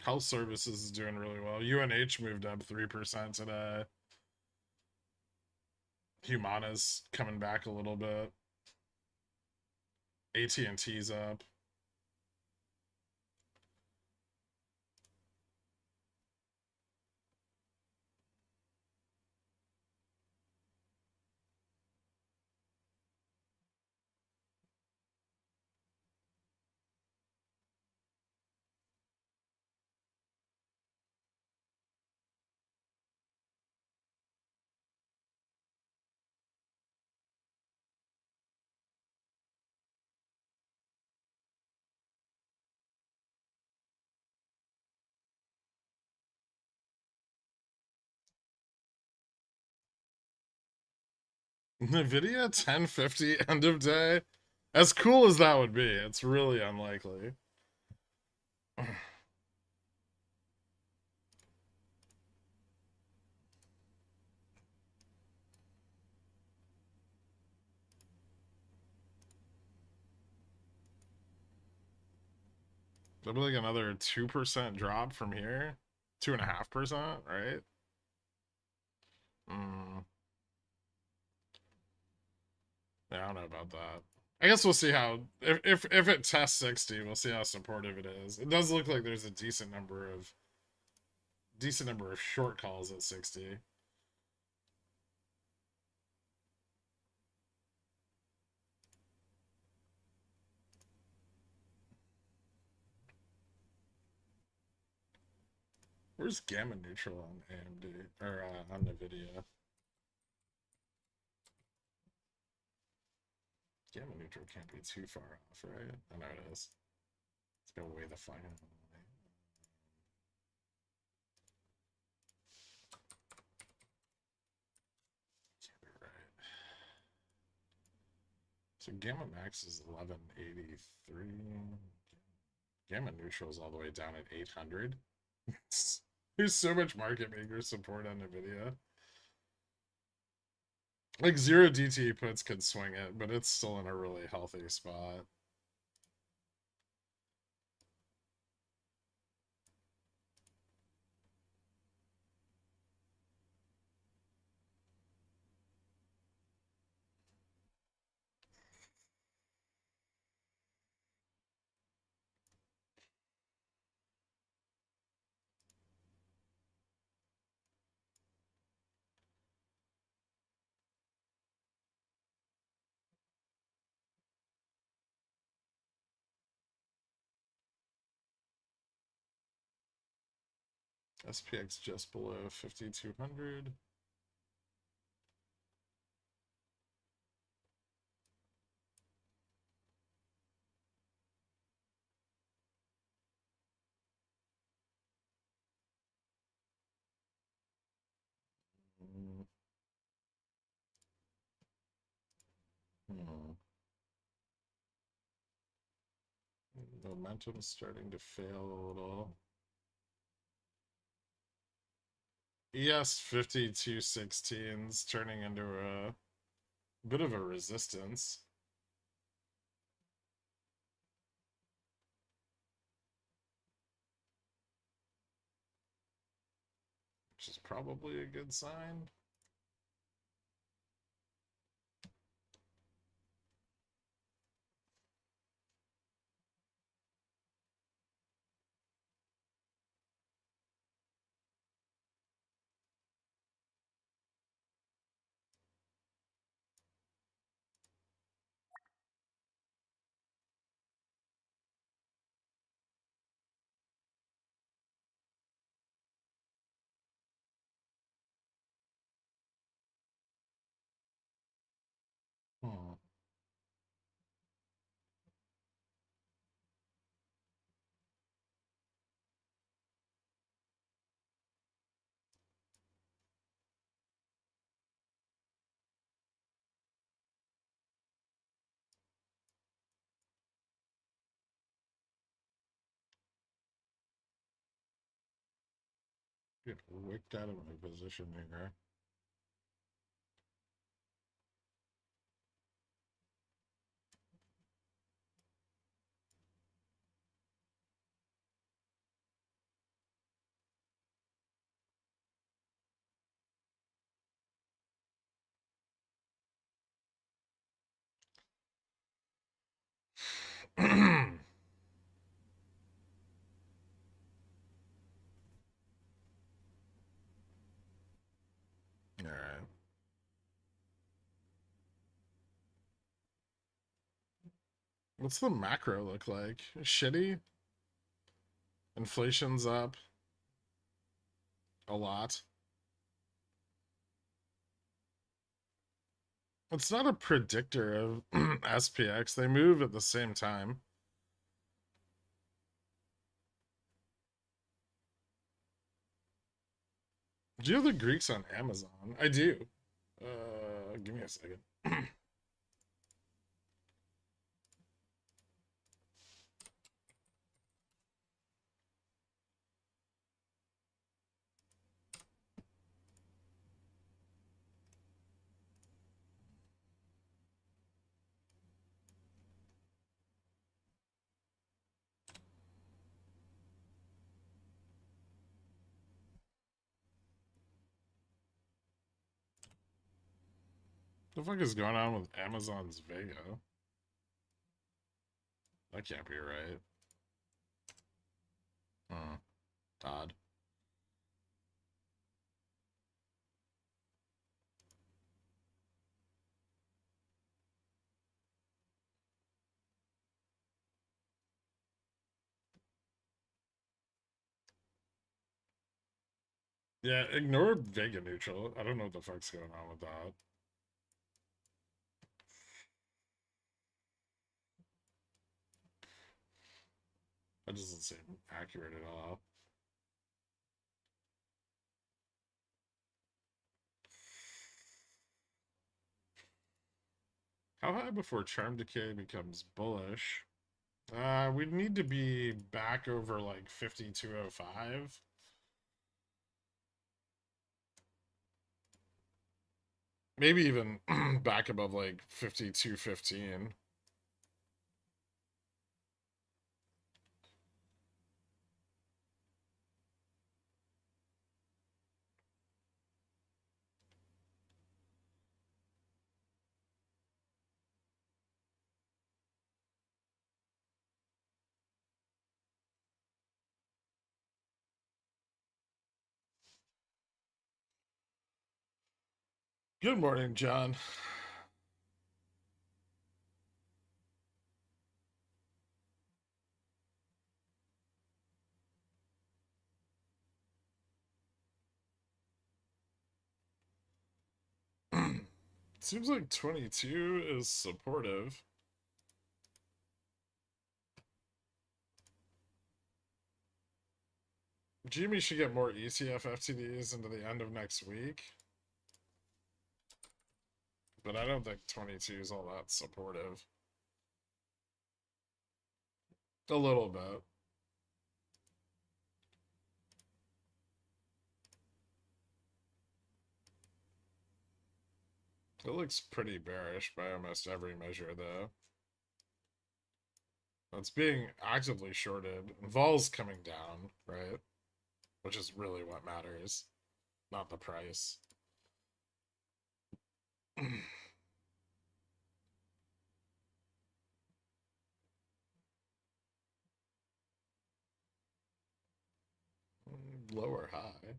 Health services is doing really well. UNH moved up 3% today. Humana's coming back a little bit. AT&T's up. Nvidia 1050 end of day. As cool as that would be, it's really unlikely. That'd be like another 2% drop from here. 2.5%, right? Mm, yeah, I don't know about that. I guess we'll see how if it tests 60, we'll see how supportive it is. It does look like there's a decent number of short calls at 60. Where's gamma neutral on AMD or on NVIDIA? Gamma neutral can't be too far off, right? I know it is. It's gonna weigh the final. Can't be right. So gamma max is 1183. Gamma neutral is all the way down at 800. There's so much market maker support on NVIDIA. Like 0 DTE puts could swing it, but it's still in a really healthy spot. SPX just below 5,200. Momentum's starting to fail a little. ES 5216's turning into a bit of a resistance. Which is probably a good sign. Hmm. Get wicked out of my position here. All right. What's the macro look like? Shitty? Inflation's up a lot. It's not a predictor of SPX. They move at the same time. Do you have the Greeks on Amazon? I do. Give me a second. The fuck is going on with Amazon's Vega? That can't be right. Odd. Yeah, ignore Vega neutral. I don't know what the fuck's going on with that. That doesn't seem accurate at all. How high before Charm Decay becomes bullish? We need to be back over like 5205. Maybe even back above like 5215. Good morning, John. Seems like 22 is supportive. Jimmy should get more ETF FTDs into the end of next week. But I don't think 22 is all that supportive. A little bit. It looks pretty bearish by almost every measure, though. It's being actively shorted. Vol's coming down, right? Which is really what matters, not the price. Lower high.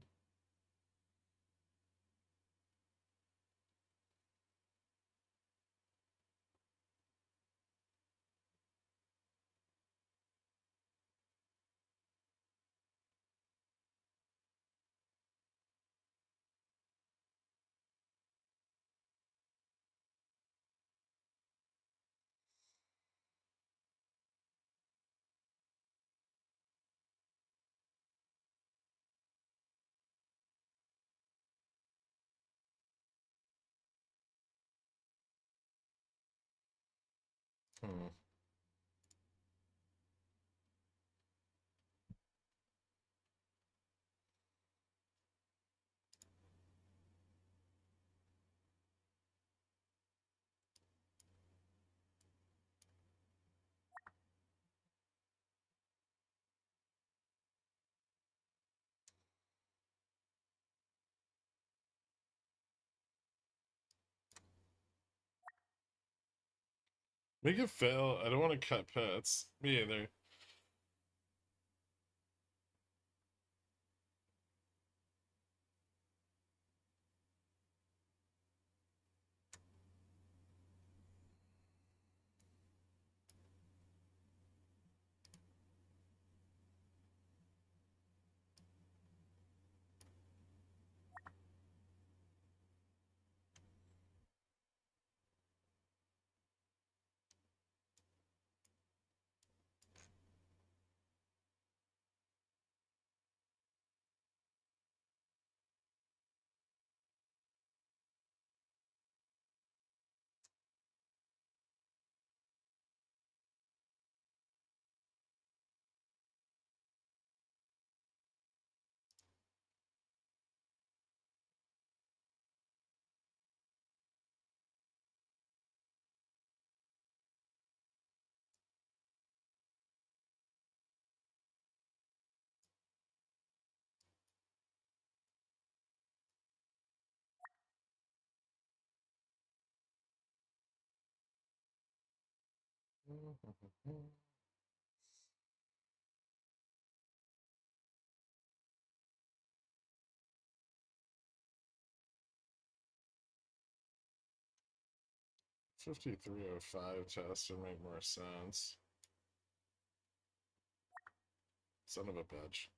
Hmm. Make it fail. I don't want to cut pits. Me either. Mm-hmm. 5305 test would make more sense. Son of a bitch.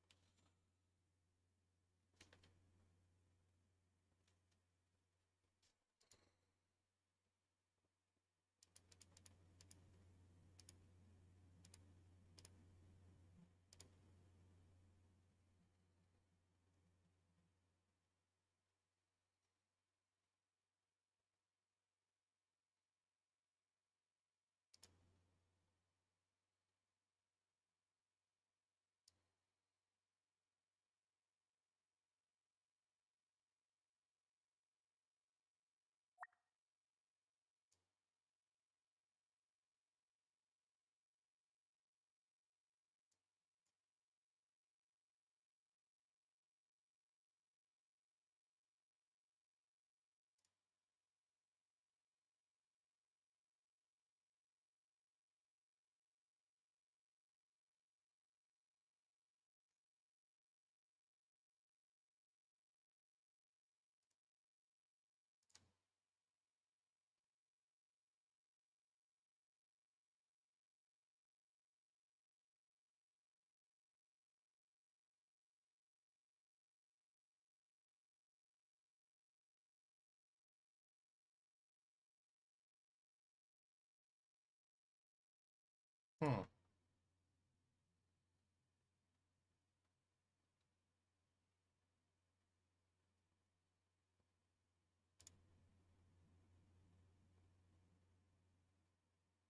Hmm.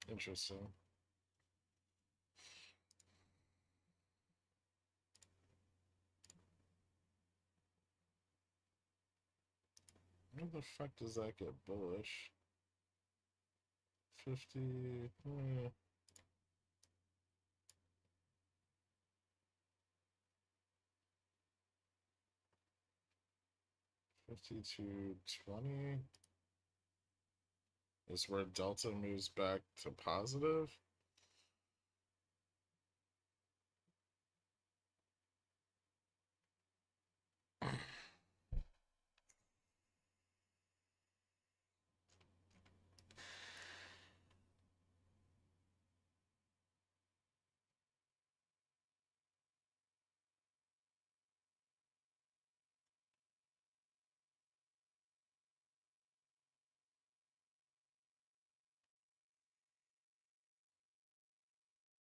Interesting. How the fuck does that get bullish? 50. 52.20 is where delta moves back to positive.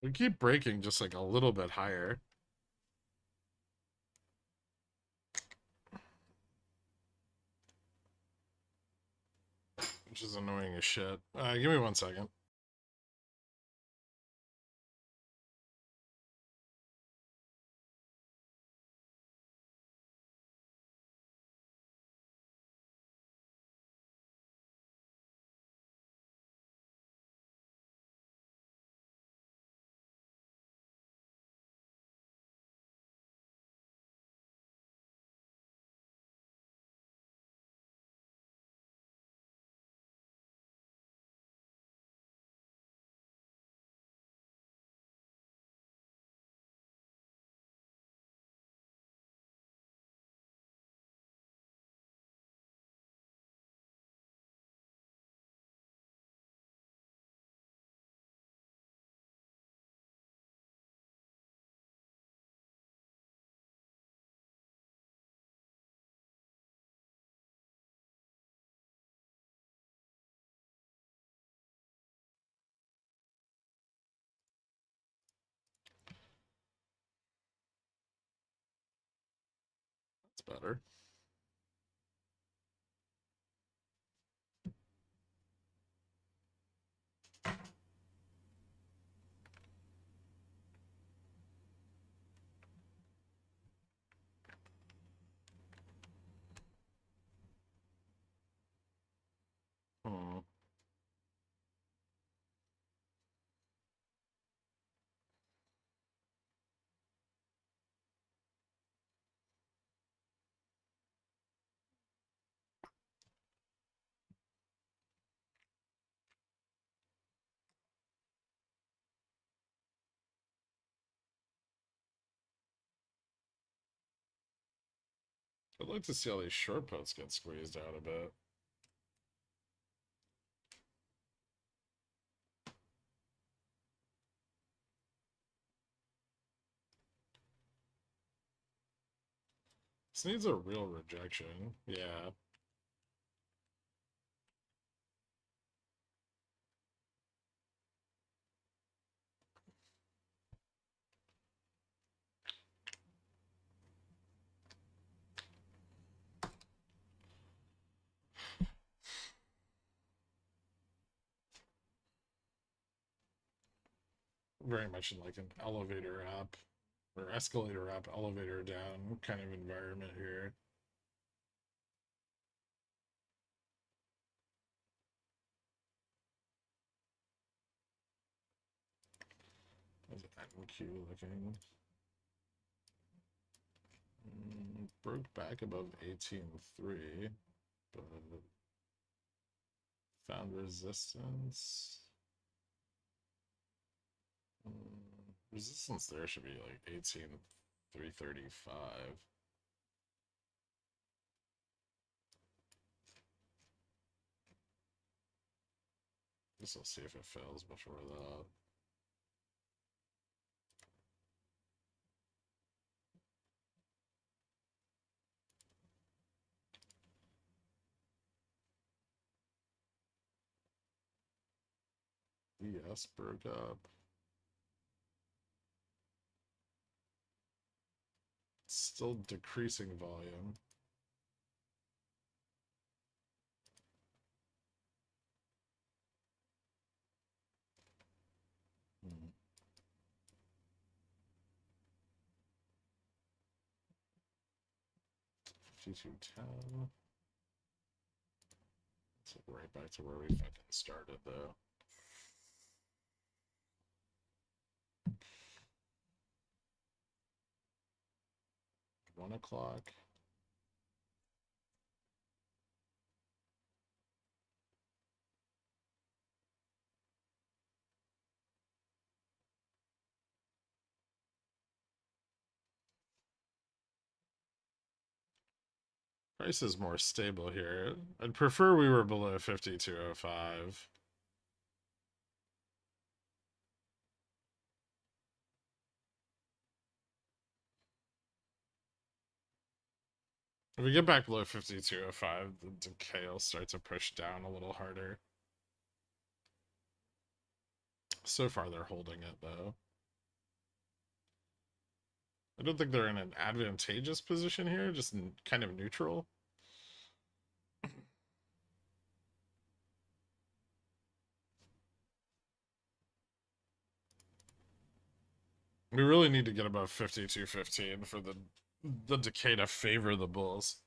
We keep breaking just like a little bit higher, which is annoying as shit. Give me 1 second. That's better. Hmm. I'd like to see all these short puts get squeezed out a bit. This needs a real rejection. Yeah. Very much in like an elevator up or escalator up, elevator down kind of environment here. How's NQ looking? Broke back above 18.3, but found resistance. Resistance there should be like 18.335. Guess I'll see if it fails before that. Yes, broke up. Still decreasing volume. Hmm. 5210. So right back to where we fucking started, though. One o'clock. Price is more stable here. I'd prefer we were below 5205. If we get back below 5205, the decay will start to push down a little harder. So far, they're holding it, though. I don't think they're in an advantageous position here, just kind of neutral. We really need to get above 5215 for the decay to favor the bulls.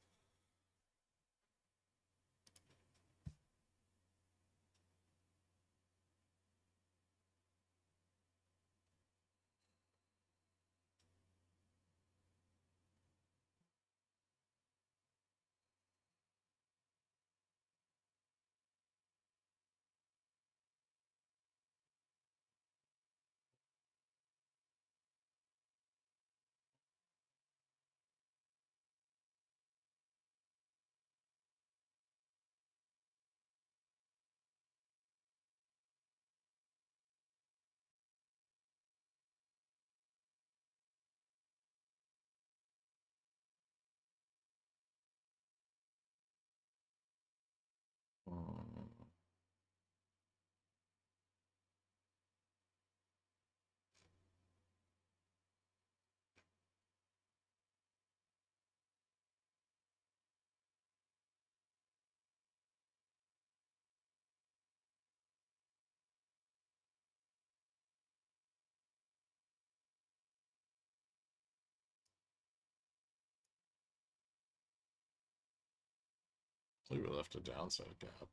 We left a downside gap.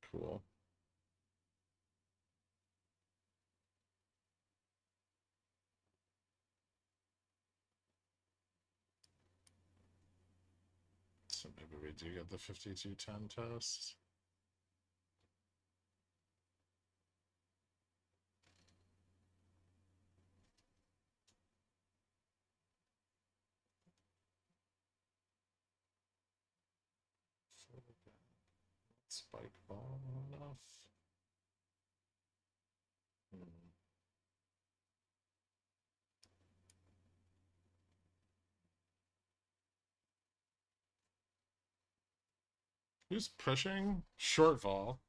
Cool. So maybe we do get the 5210 test. Spike ball enough. Who's pushing? Short vol.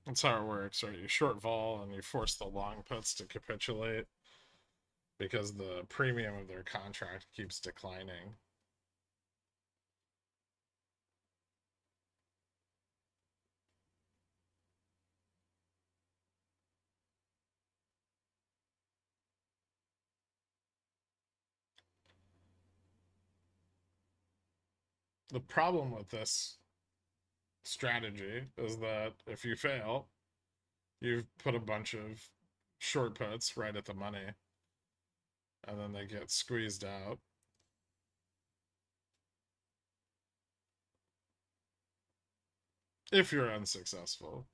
That's how it works, right? You short vol and you force the long puts to capitulate because the premium of their contract keeps declining. The problem with this strategy is that if you fail, you've put a bunch of short puts right at the money, and then they get squeezed out. If you're unsuccessful.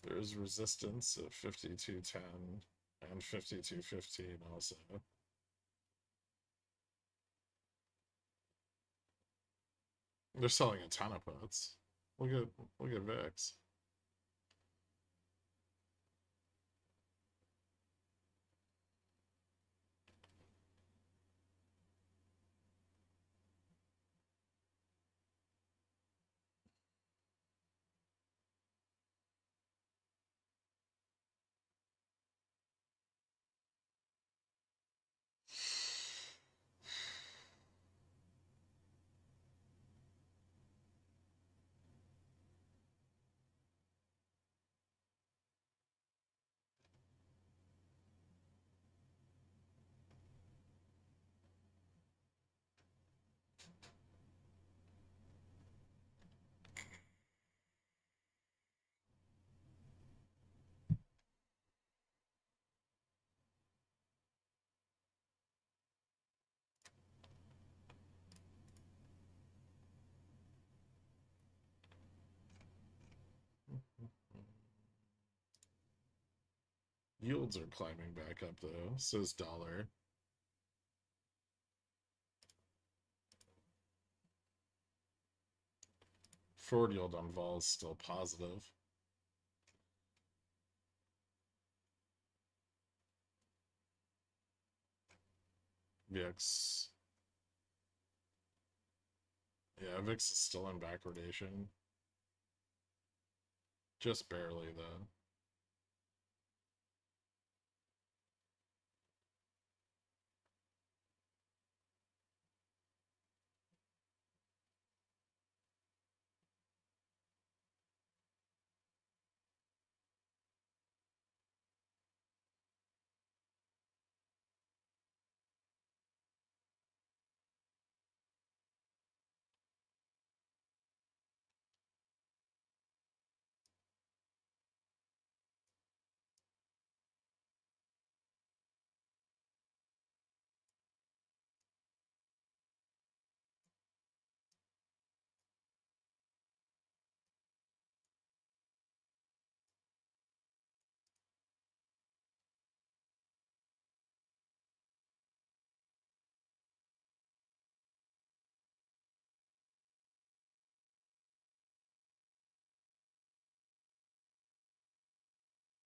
There's resistance at 5210 and 5215 also. They're selling a ton of puts. Look at VIX. Yields are climbing back up though, says dollar. Forward yield on vol is still positive. VIX. Yeah, VIX is still in backwardation. Just barely though.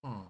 Hmm.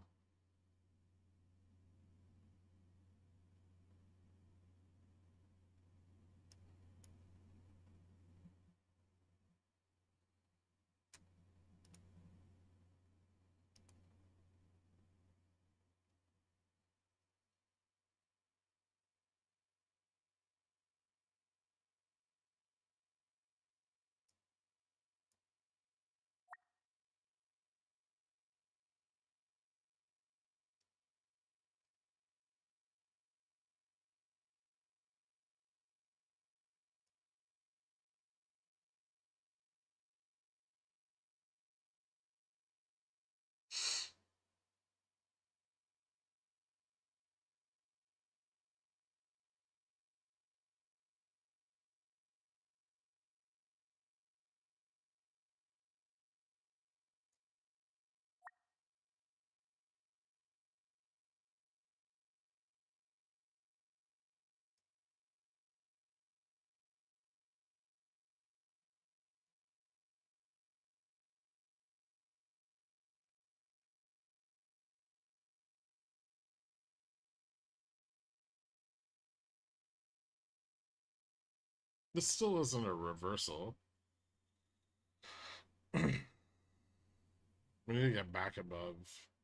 This still isn't a reversal. We need to get back above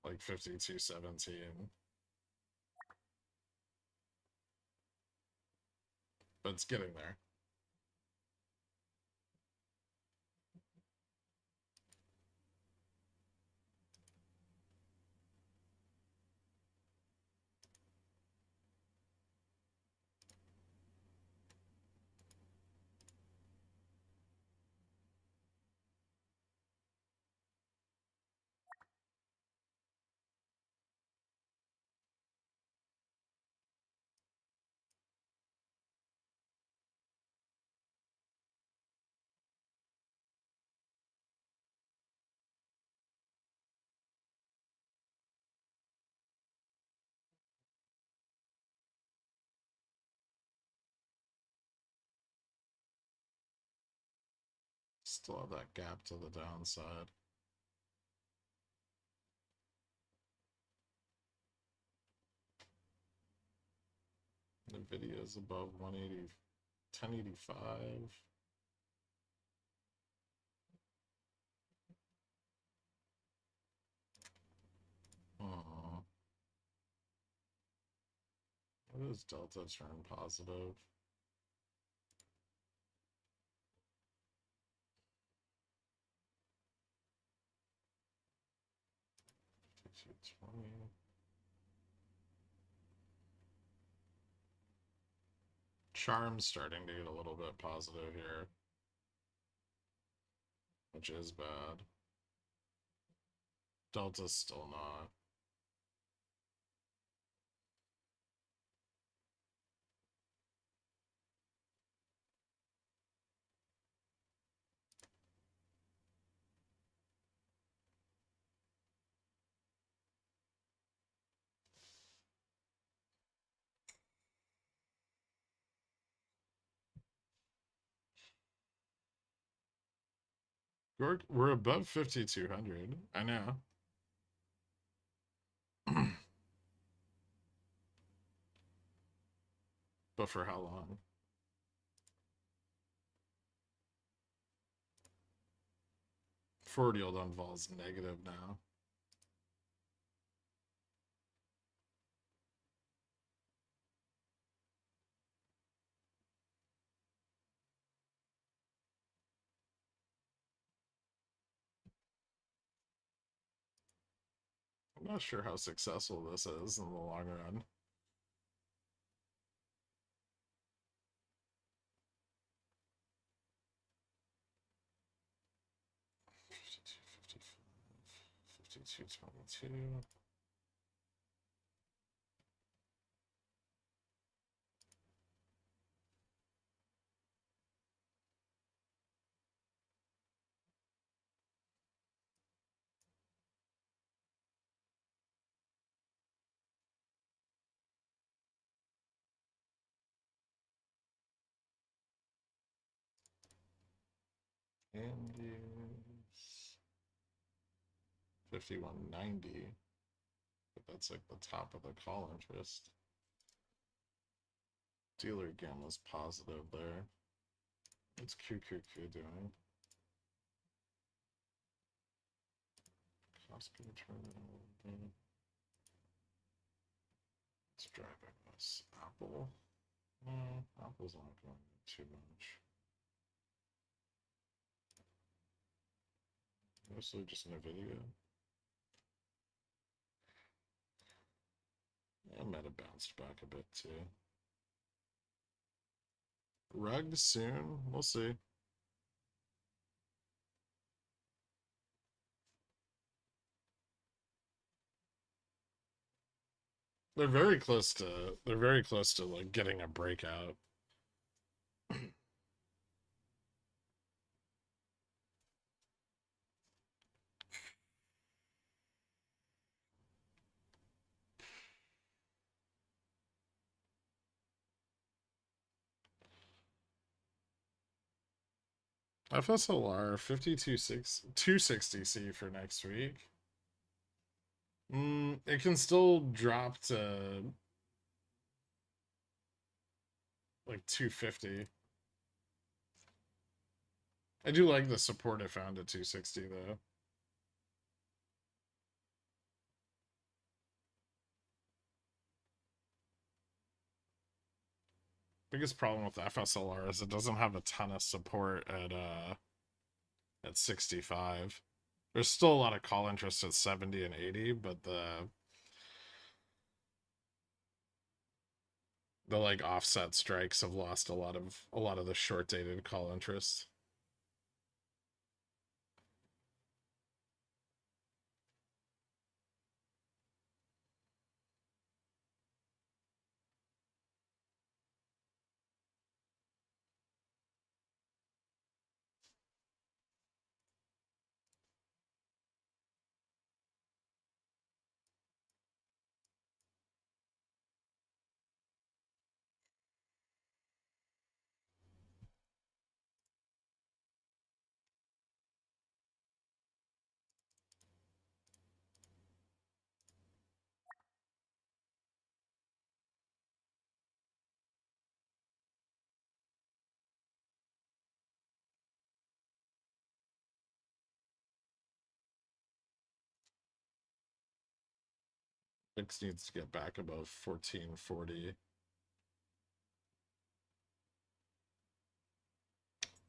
like 52.17. But it's getting there. Still have that gap to the downside. Nvidia is above 180, 1085. What is Delta turn positive? Charm's starting to get a little bit positive here, which is bad. Delta's still not. We're above 5,200. I know. But for how long? Forward yield on vol's negative now. I'm not sure how successful this is in the long run. $52.22. Indies 51.90, but that's like the top of the call interest. Dealer again was positive there. What's QQQ doing? Cost per terminal. It's driving us. Apple. No, Apple's not going too much. Mostly just Nvidia. I might have bounced back a bit too. Rug soon. We'll see. They're very close to like getting a breakout. FSLR 260C for next week. It can still drop to like 250. I do like the support I found at 260 though. Biggest problem with FSLR is it doesn't have a ton of support at 65. There's still a lot of call interest at 70 and 80, but the like offset strikes have lost a lot of the short dated call interest. X needs to get back above 1440.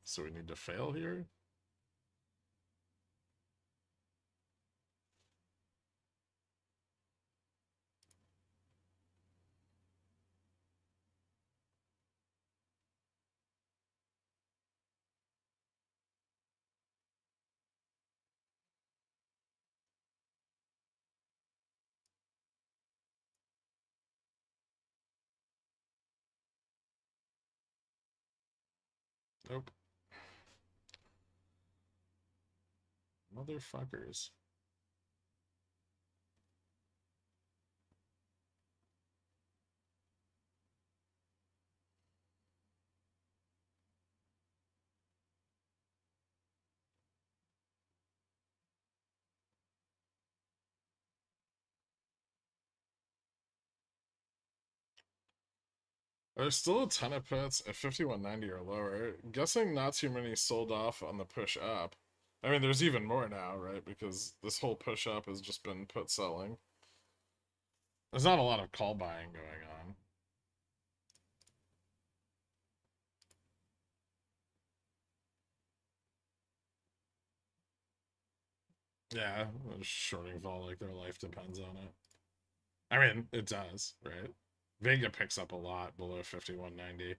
So we need to fail here. Nope. Motherfuckers. There's still a ton of puts at 5190 or lower. Guessing not too many sold off on the push up. I mean, there's even more now, right? Because this whole push up has just been put selling. There's not a lot of call buying going on. Yeah, shorting vol like their life depends on it. I mean, it does, right? Vega picks up a lot below 5190.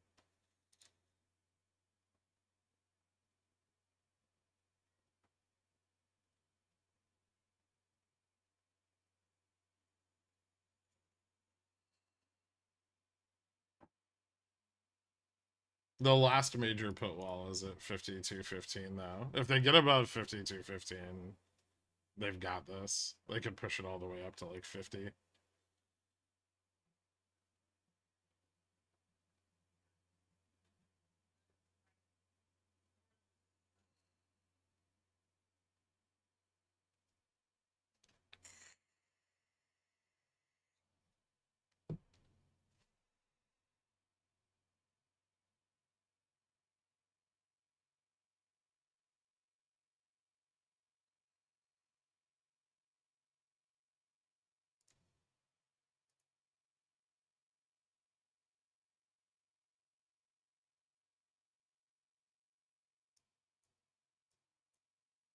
The last major put wall is at 5215 though. If they get above 5215, they've got this. They could push it all the way up to like 50.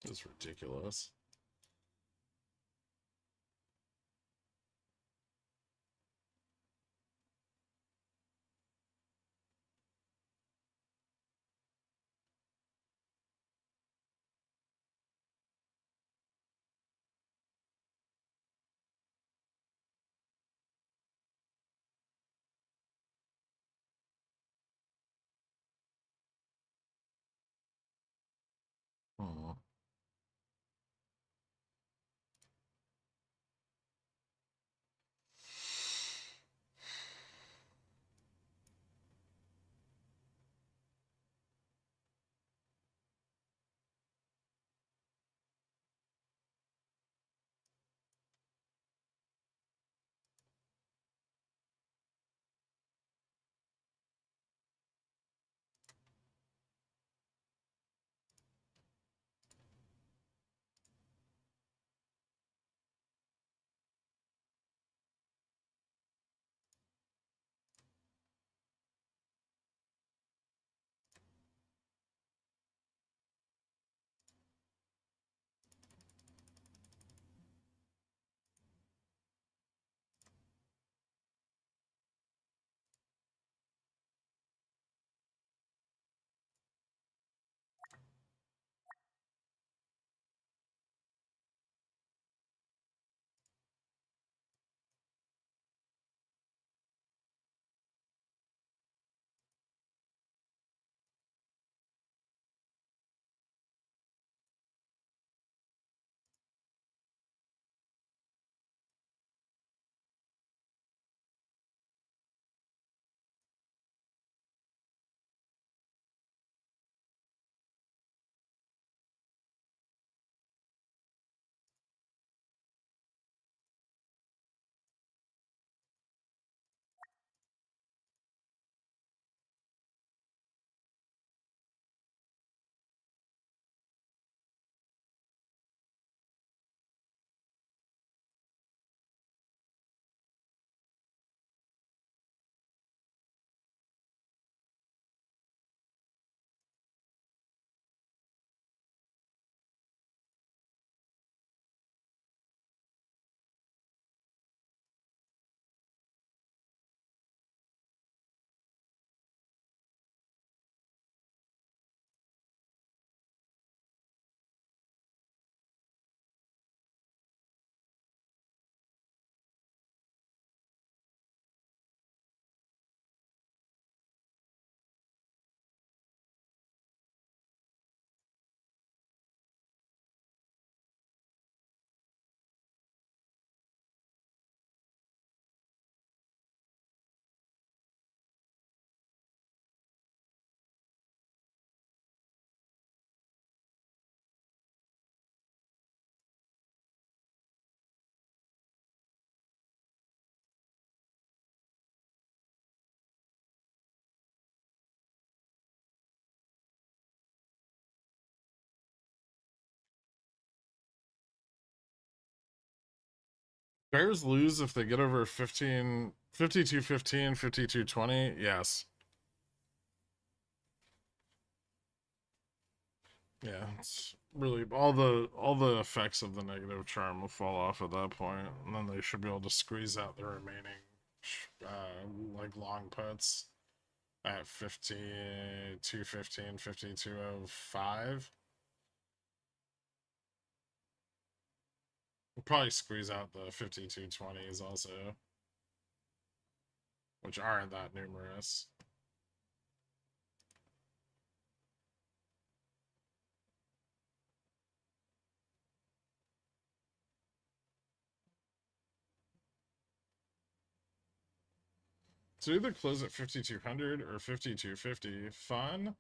It's ridiculous. Hmm. Bears lose if they get over 15, 52-15, 52-20. Yes. Yeah, it's really all the effects of the negative charm will fall off at that point, and then they should be able to squeeze out the remaining like long puts at 52-15, 52-05. We'll probably squeeze out the 52-20s also, which aren't that numerous. So either close at 5200 or 5250. Fun.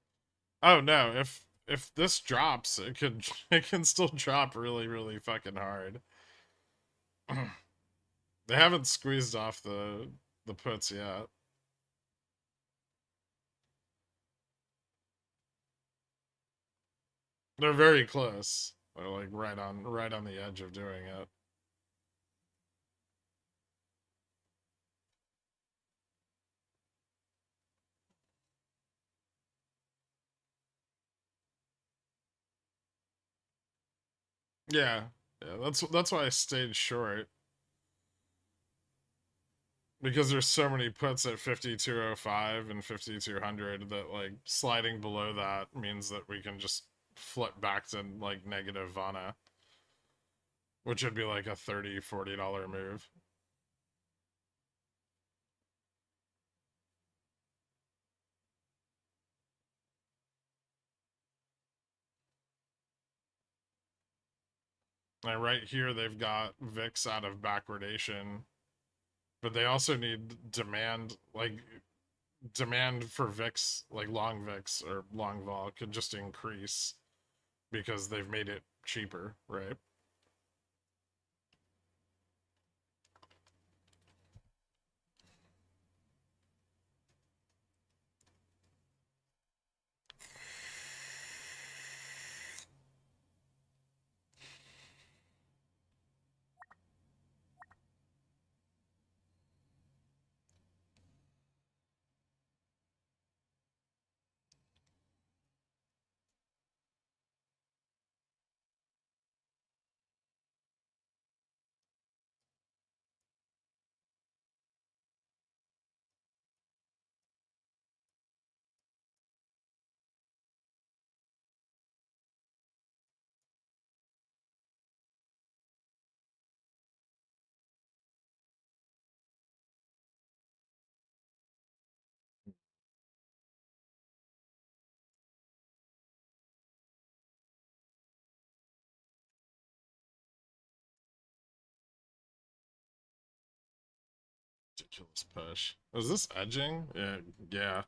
Oh no, if this drops, it could it can still drop really really fucking hard. They haven't squeezed off the puts yet. They're very close. They're like right on the edge of doing it. Yeah. Yeah, that's why I stayed short. Because there's so many puts at 5205 and 5200 that like sliding below that means that we can just flip back to like negative Vana, which would be like a $30-$40 move. And right here they've got VIX out of backwardation, but they also need demand for VIX, like long VIX or long vol could just increase because they've made it cheaper, right? Ridiculous push. Is this edging? Yeah, yeah.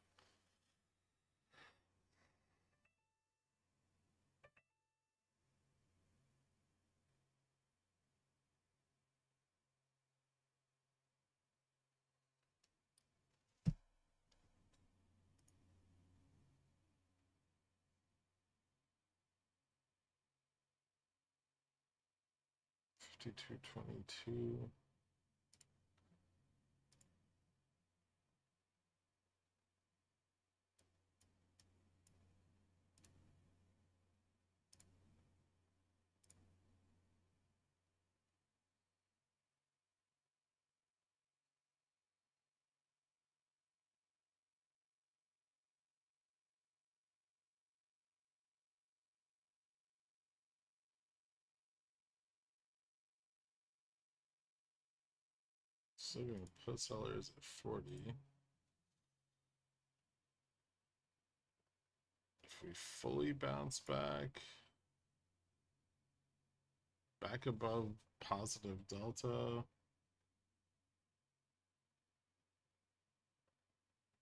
Fifty-two 22. Still gonna put sellers at 40. If we fully bounce back above positive delta,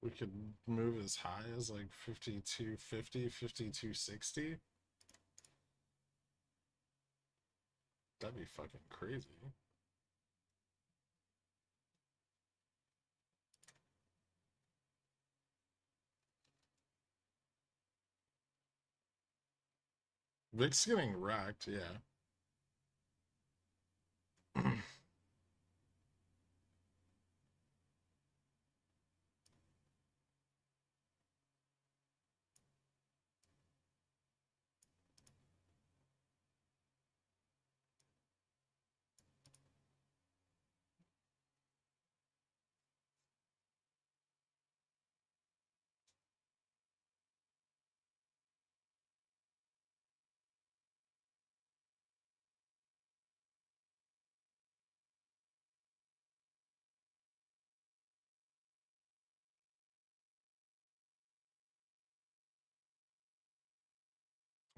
we could move as high as like 5250, 5260. That'd be fucking crazy. Vic's getting wrecked, yeah.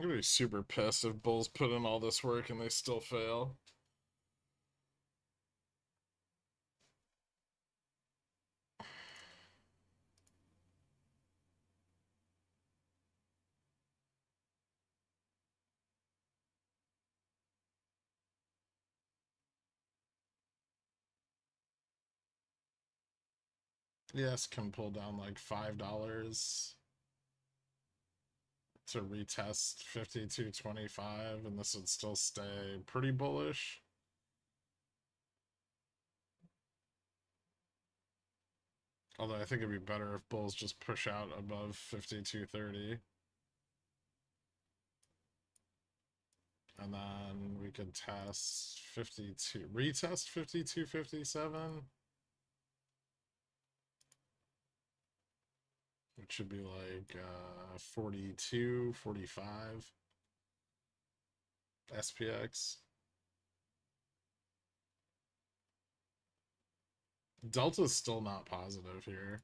I'm gonna be super pissed if bulls put in all this work and they still fail. Yes, can pull down like $5 to retest 52.25, and this would still stay pretty bullish. Although I think it'd be better if bulls just push out above 52.30. And then we could test 52, retest 52.57. Which should be like 42, 45 SPX. Delta's still not positive here.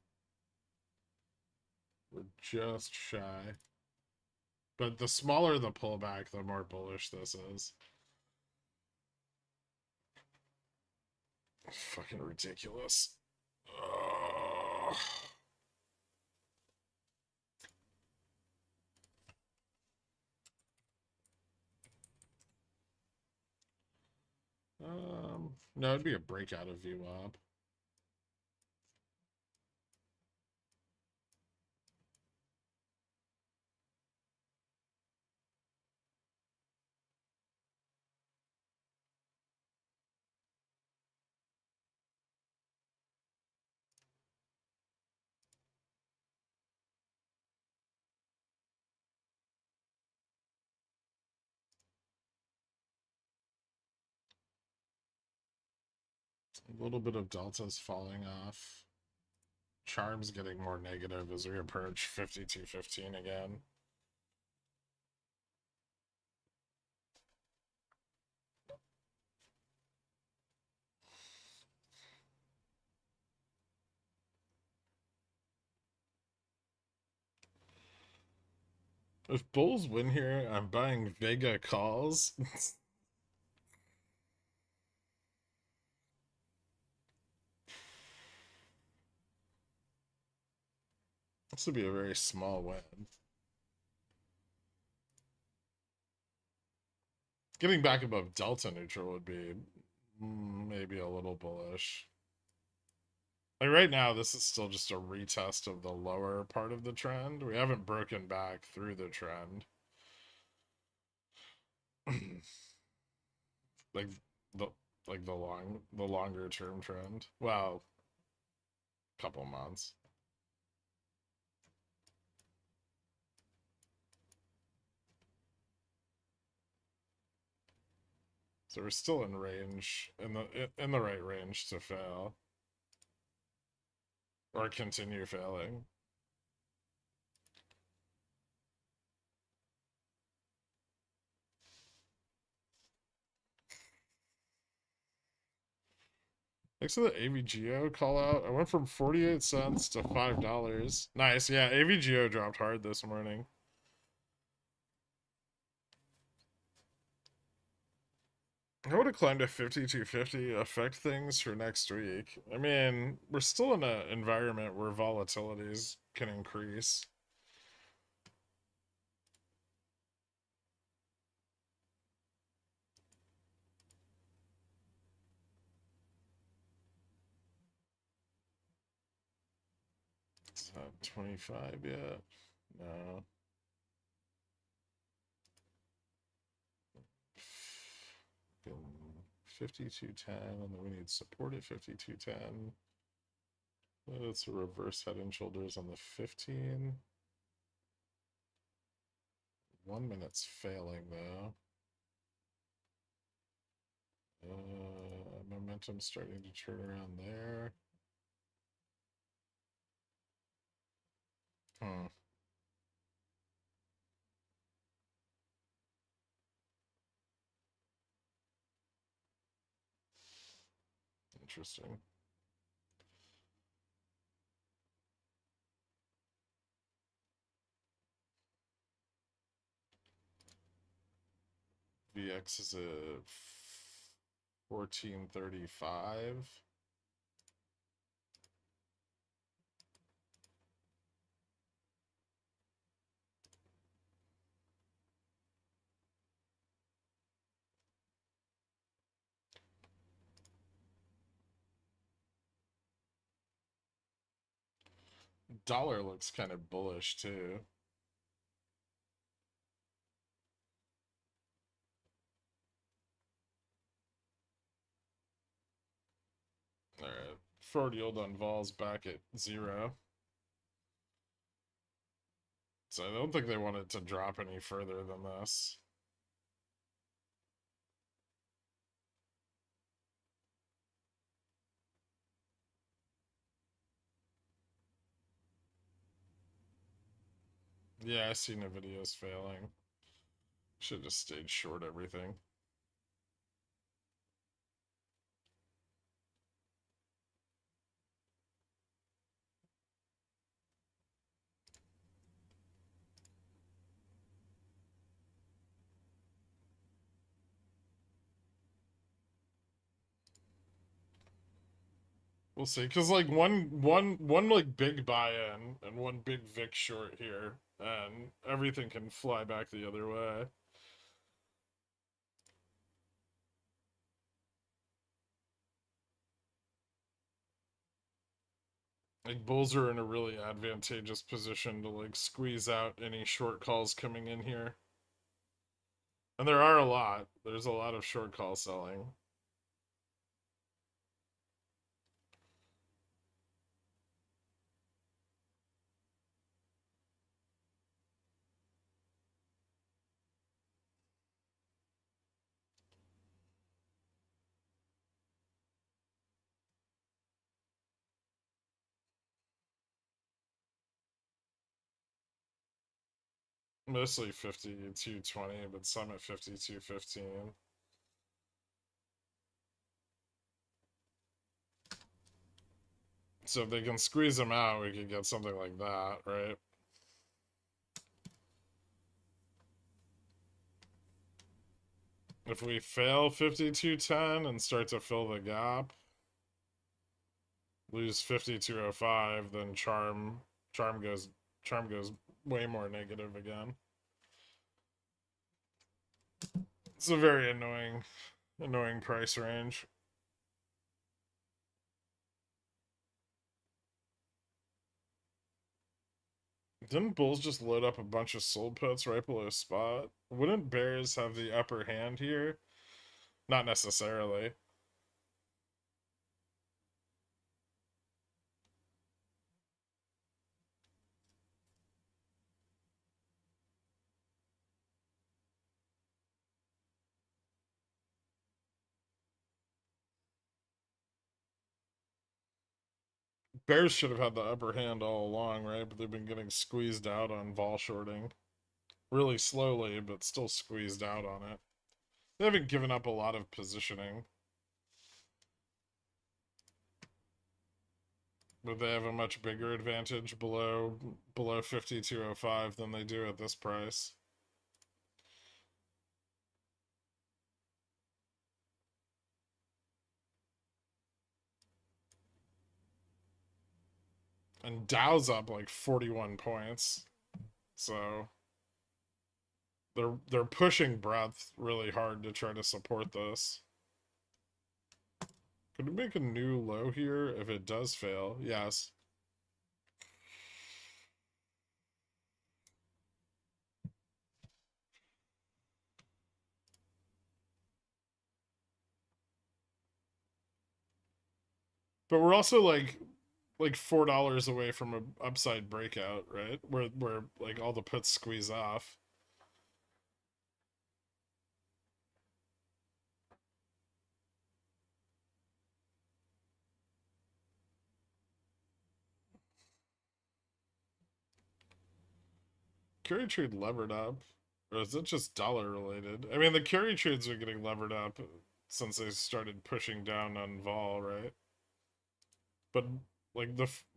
We're just shy. But the smaller the pullback, the more bullish this is. Fucking ridiculous. Ugh. No, it'd be a breakout of VWAP. A little bit of delta's falling off. Charm's getting more negative as we approach 52.15 again. If bulls win here, I'm buying Vega calls. This would be a very small win. Getting back above delta neutral would be maybe a little bullish. Like right now, this is still just a retest of the lower part of the trend. We haven't broken back through the trend. like the the longer term trend. Well, couple months. So we're still in range, in the right range to fail or continue failing. Thanks to the AVGO call out. I went from 48 cents to $5. Nice. Yeah, AVGO dropped hard this morning. How would a climb to 52.50 affect things for next week? I mean, we're still in an environment where volatilities can increase. It's not 25 yet. No. Fucking 52.10, and then we need support at 52.10. It's a reverse head and shoulders on the 15. 1 minute's failing though. Momentum starting to turn around there. Interesting. SPX is at 1435. Dollar looks kind of bullish too. All right, forward yield on vols back at 0. So I don't think they want it to drop any further than this. Yeah, I see no videos failing. Should have just stayed short everything. We'll see, because like one like big buy-in and one big VIX short here, and everything can fly back the other way. Like bulls are in a really advantageous position to like squeeze out any short calls coming in here. And there are a lot. There's a lot of short call selling. Mostly 52.20, but some at 52.15. So if they can squeeze them out, we could get something like that, right? If we fail 52.10 and start to fill the gap, lose 52.05, then charm goes way more negative again. It's a very annoying price range. Didn't bulls just load up a bunch of sold puts right below spot? Wouldn't bears have the upper hand here? Not necessarily. Bears should have had the upper hand all along, right? But they've been getting squeezed out on vol shorting. Really slowly, but still squeezed out on it. They haven't given up a lot of positioning. But they have a much bigger advantage below 52.05 than they do at this price. And Dow's up like 41 points. So they're pushing breadth really hard to try to support this. Could we make a new low here if it does fail? Yes. But we're also like $4 away from a upside breakout, right? Where like all the puts squeeze off. Carry trade levered up, or is it just dollar related? I mean, the carry trades are getting levered up since they started pushing down on vol, right? But like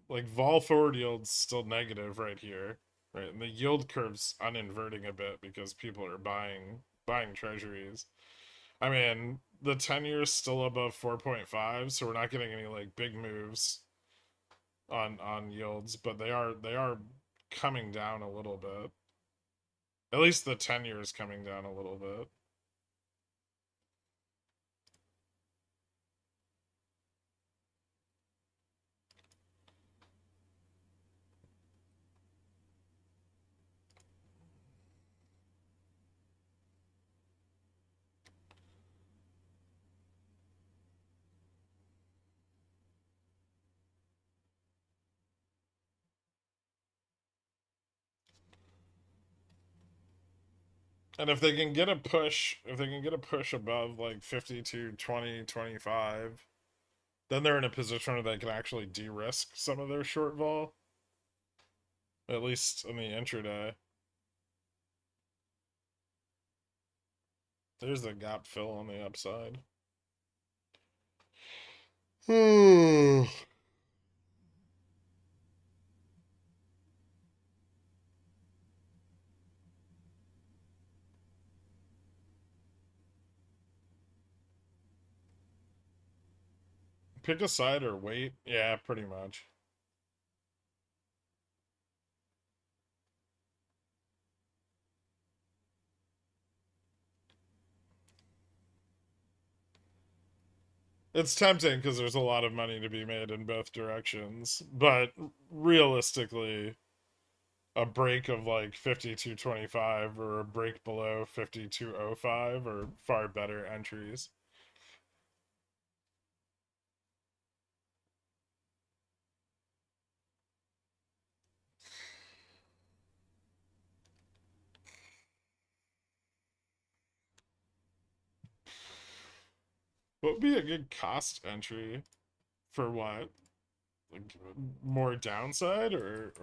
like vol forward yield's still negative right here, right? And the yield curve's uninverting a bit because people are buying buying treasuries. I mean, the 10 years still above 4.5, so we're not getting any like big moves on yields, but they are coming down a little bit. At least the 10 years coming down a little bit. And if they can get a push, if they can get a push above like 52, 20, 25, then they're in a position where they can actually de-risk some of their short vol, at least in the intraday. There's the gap fill on the upside. Pick a side or wait. Yeah, pretty much. It's tempting because there's a lot of money to be made in both directions, but realistically, a break of like 52.25 or a break below 52.05 are far better entries. What would be a good cost entry for what? Like more downside or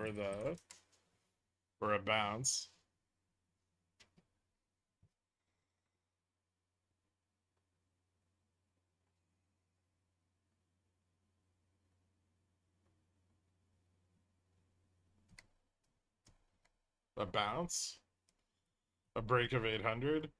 a bounce? A bounce? A break of 800?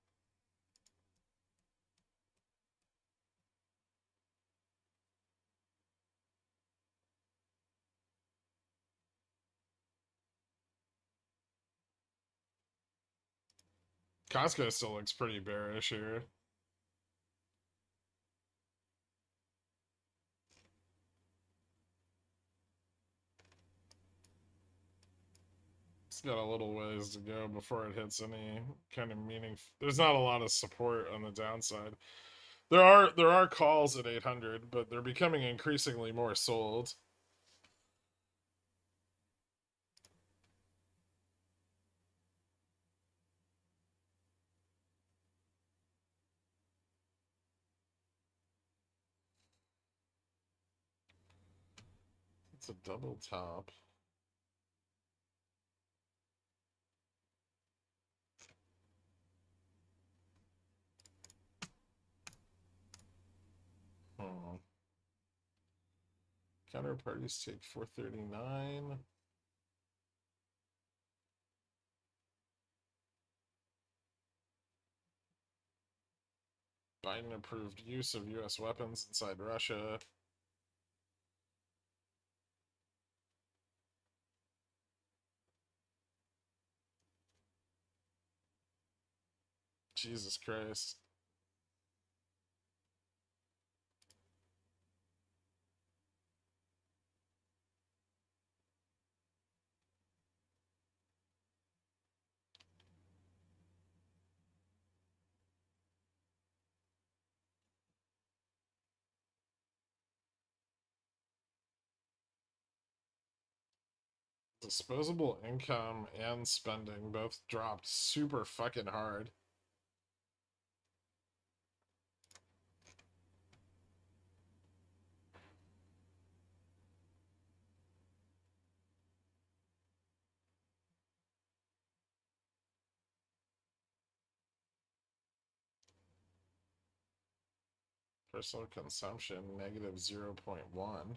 Costco still looks pretty bearish here. It's got a little ways to go before it hits any kind of meaning. There's not a lot of support on the downside. There are calls at 800, but they're becoming increasingly more sold. It's a double top. Hmm. Counterparties take 439. Biden approved use of U.S. weapons inside Russia. Jesus Christ. Disposable income and spending both dropped super fucking hard. Personal consumption negative 0.1.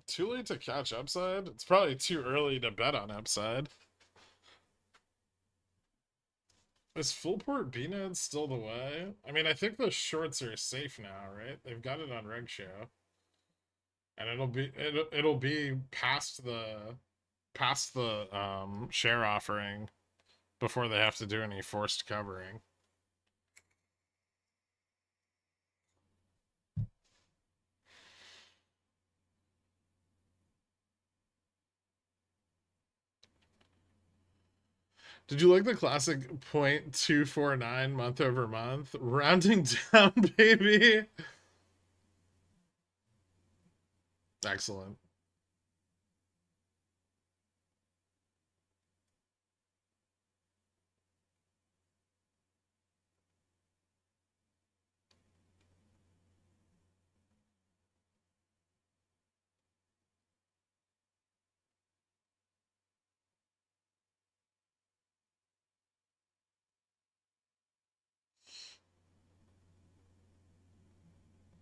Too late to catch upside? It's probably too early to bet on upside. Is full port BNED still the way? I mean, I think the shorts are safe now, right? They've got it on reg show. And it'll be past the share offering before they have to do any forced covering. Did you like the classic 0.249 month over month? Rounding down, baby. Excellent.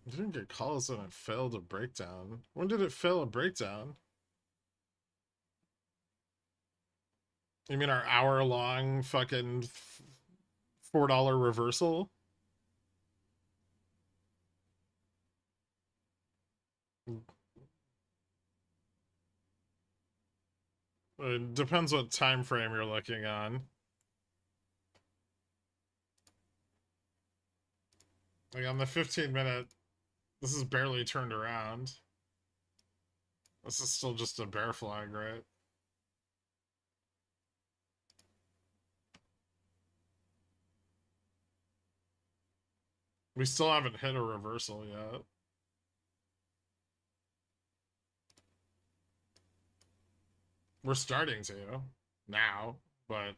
You didn't get calls when it failed a breakdown. When did it fail a breakdown? You mean our hour-long fucking $4 reversal? It depends what time frame you're looking on. Like on the 15-minute, this is barely turned around. This is still just a bear flag, right? We still haven't hit a reversal yet. We're starting to now, but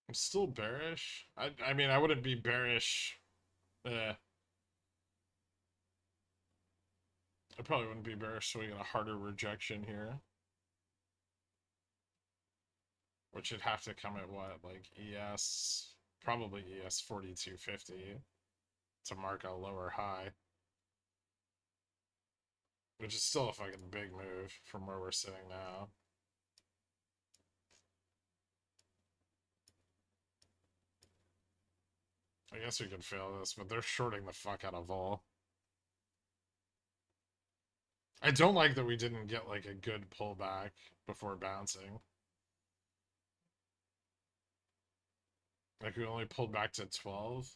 I'm still bearish. I mean, I wouldn't be bearish. I probably wouldn't be bearish, so we get a harder rejection here. Which would have to come at what? Like ES, probably ES 4250 to mark a lower high. Which is still a fucking big move from where we're sitting now. I guess we could fail this, but they're shorting the fuck out of vol. I don't like that we didn't get like a good pullback before bouncing. Like we only pulled back to 12.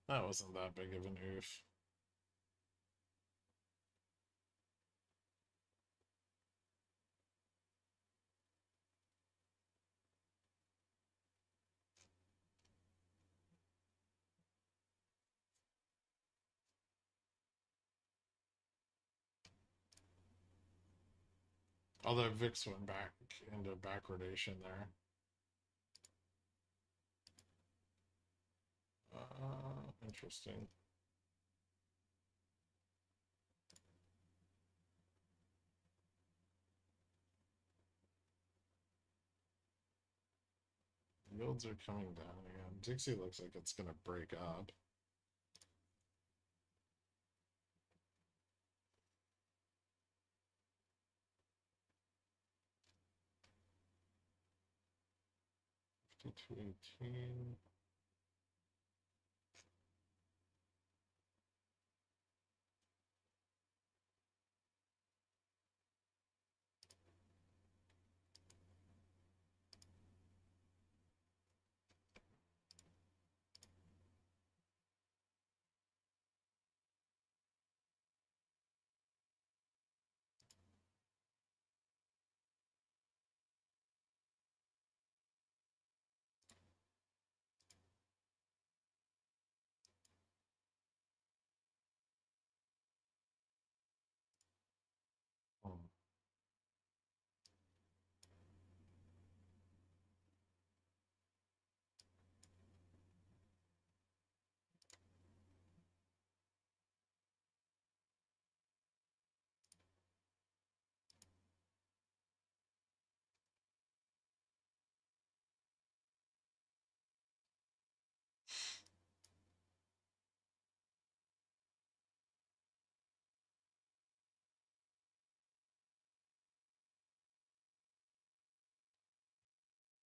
That wasn't that big of an oof. Although VIX went back into backwardation there. Interesting. Yields are coming down again. Dixie looks like it's gonna break up. $52.18.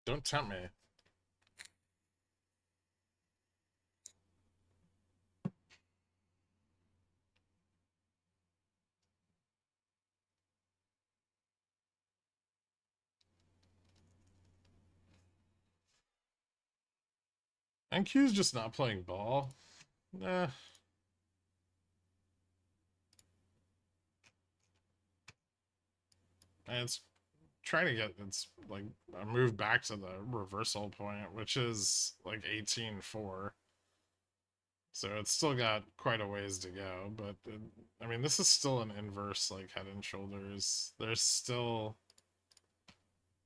Don't tempt me. NQ's just not playing ball. Nah. And it's trying to get its like a move back to the reversal point, which is like 18.4. So it's still got quite a ways to go, but I mean, this is still an inverse like head and shoulders. There's still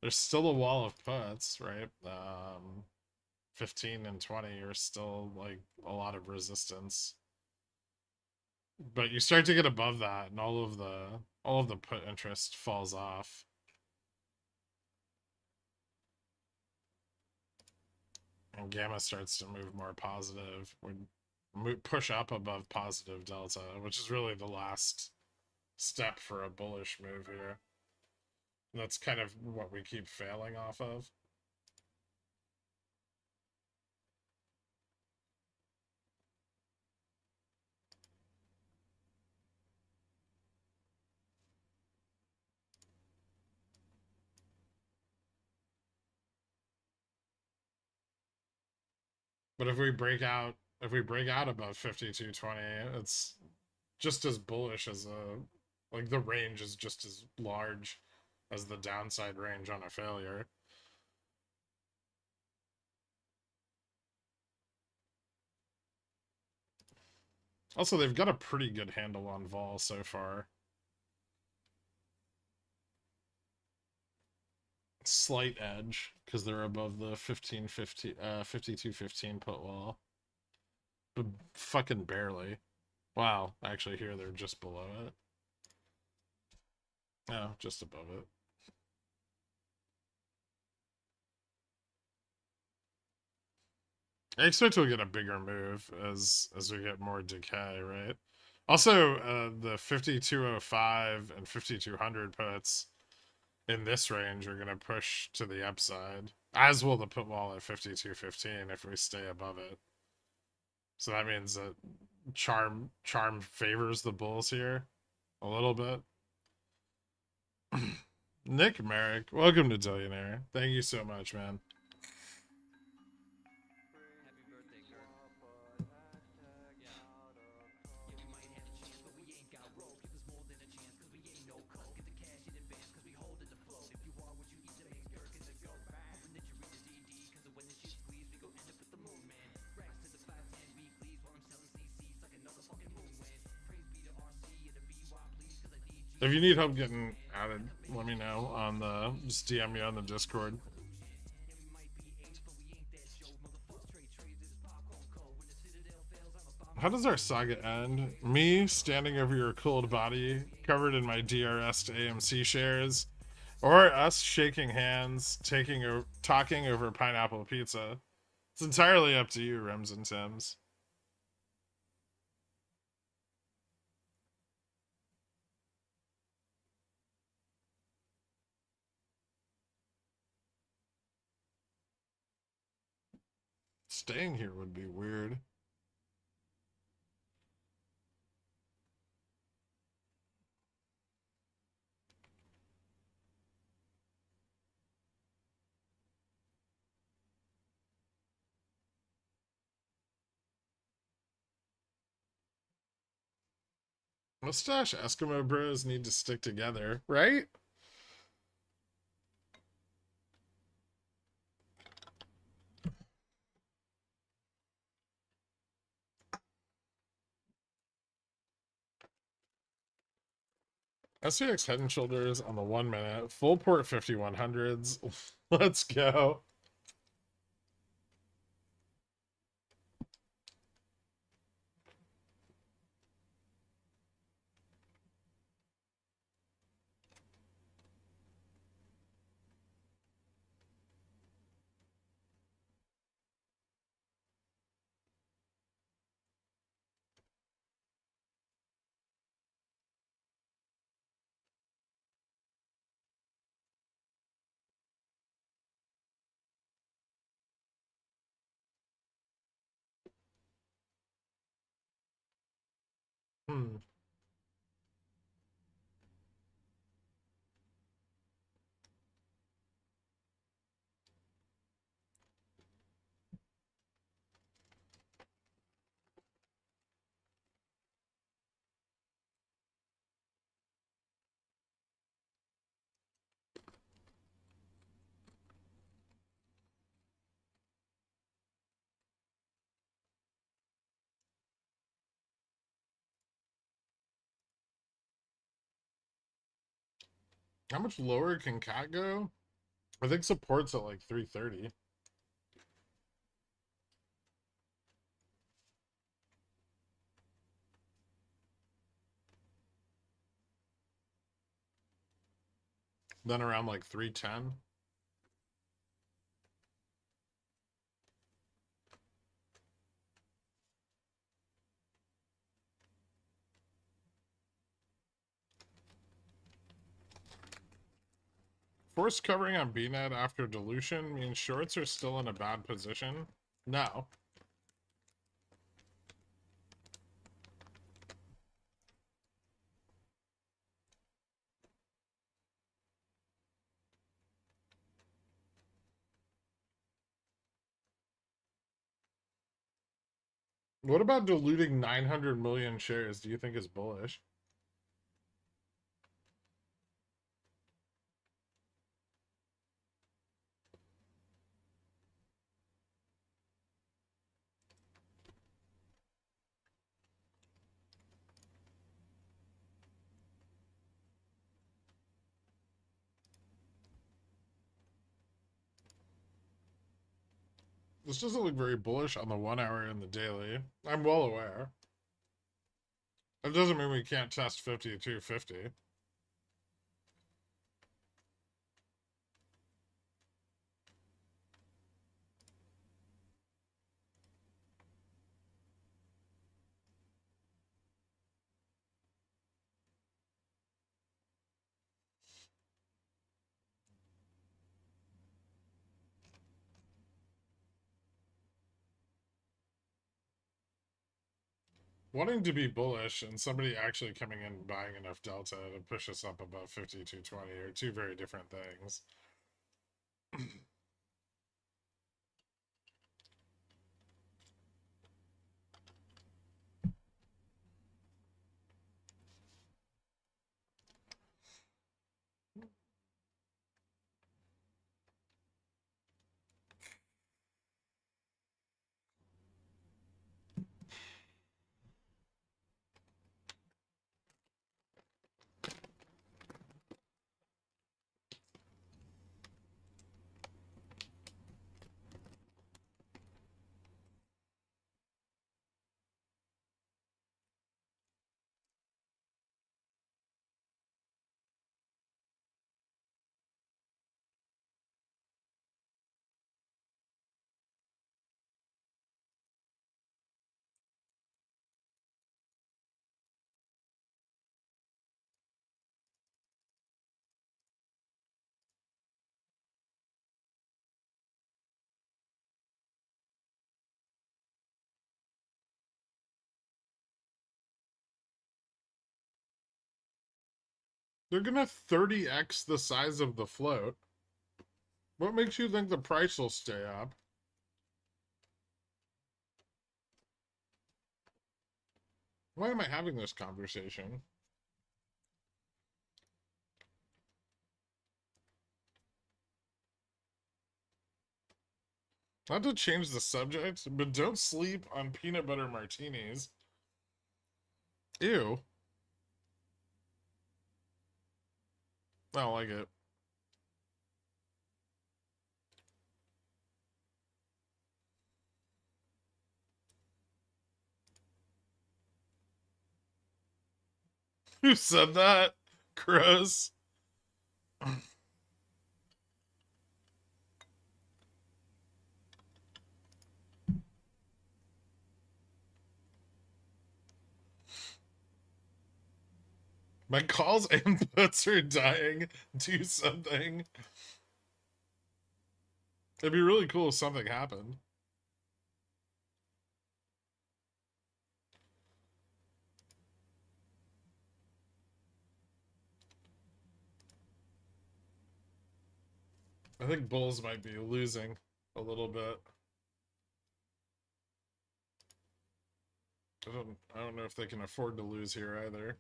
a wall of puts, right? 15 and 20 are still like a lot of resistance. But you start to get above that and all of the put interest falls off. And gamma starts to move more positive. We push up above positive delta, which is really the last step for a bullish move here. And that's kind of what we keep failing off of. But if we break out above 52.20, it's just as bullish as like the range is just as large as the downside range on a failure. Also, they've got a pretty good handle on vol so far. Slight edge because they're above the 52.15 put wall. But fucking barely. Wow, actually here they're just below it. No, just above it. I expect we'll get a bigger move as we get more decay, right? Also, the 5205 and 5200 puts in this range are going to push to the upside, as will the put wall at 5215 if we stay above it. So that means that charm favors the bulls here a little bit. Nick Merrick, welcome to Billionaire. Thank you so much, man. If you need help getting added, let me know on the just DM me on the Discord. How does our saga end? Me standing over your cold body, covered in my DRS to AMC shares, or us shaking hands, talking over pineapple pizza? It's entirely up to you, Rems and Tims. Staying here would be weird. Mustache Eskimo bros need to stick together, right? SPX Head and Shoulders on the 1 minute, full port 5100s. Let's go. How much lower can cat go? I think support's at like 330. Then around like 310. Forced covering on BNet after dilution means shorts are still in a bad position. No. What about diluting 900 million shares? Do you think is bullish? This doesn't look very bullish on the 1 hour and the daily. I'm well aware. That doesn't mean we can't test 5250. Wanting to be bullish and somebody actually coming in and buying enough delta to push us up above 5220 are two very different things. They're gonna 30x the size of the float. What makes you think the price will stay up? Why am I having this conversation? Not to change the subject, but don't sleep on peanut butter martinis. Ew. I don't like it. Who said that? Gross. My calls and puts are dying. Do something. It'd be really cool if something happened. I think Bulls might be losing a little bit. I don't know if they can afford to lose here either.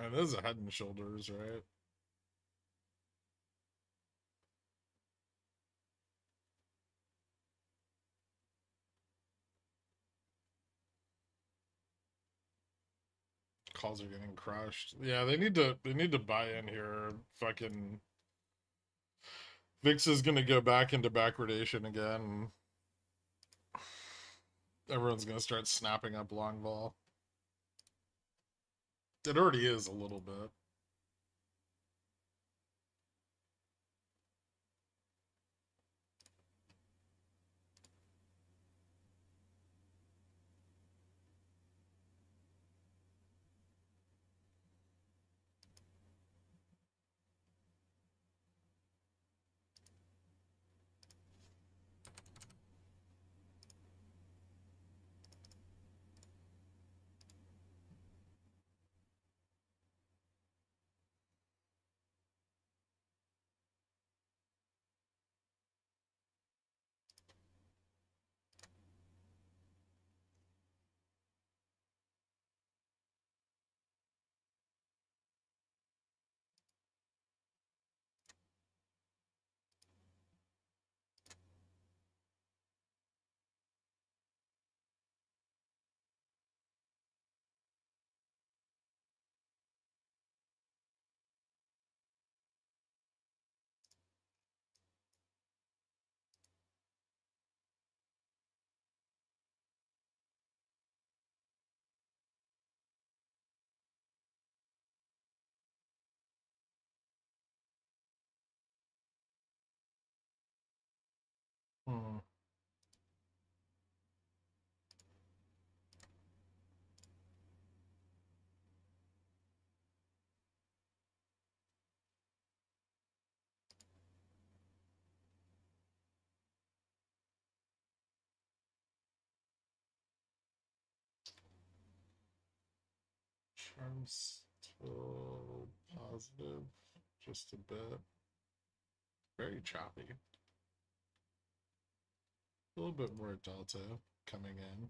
And this is a Head and Shoulders, right? Calls are getting crushed. Yeah, they need to buy in here. Fucking VIX is gonna go back into backwardation again. Everyone's gonna start snapping up long vol. It already is a little bit. Hmm. Charms still positive, just a bit. Very choppy. A little bit more delta coming in.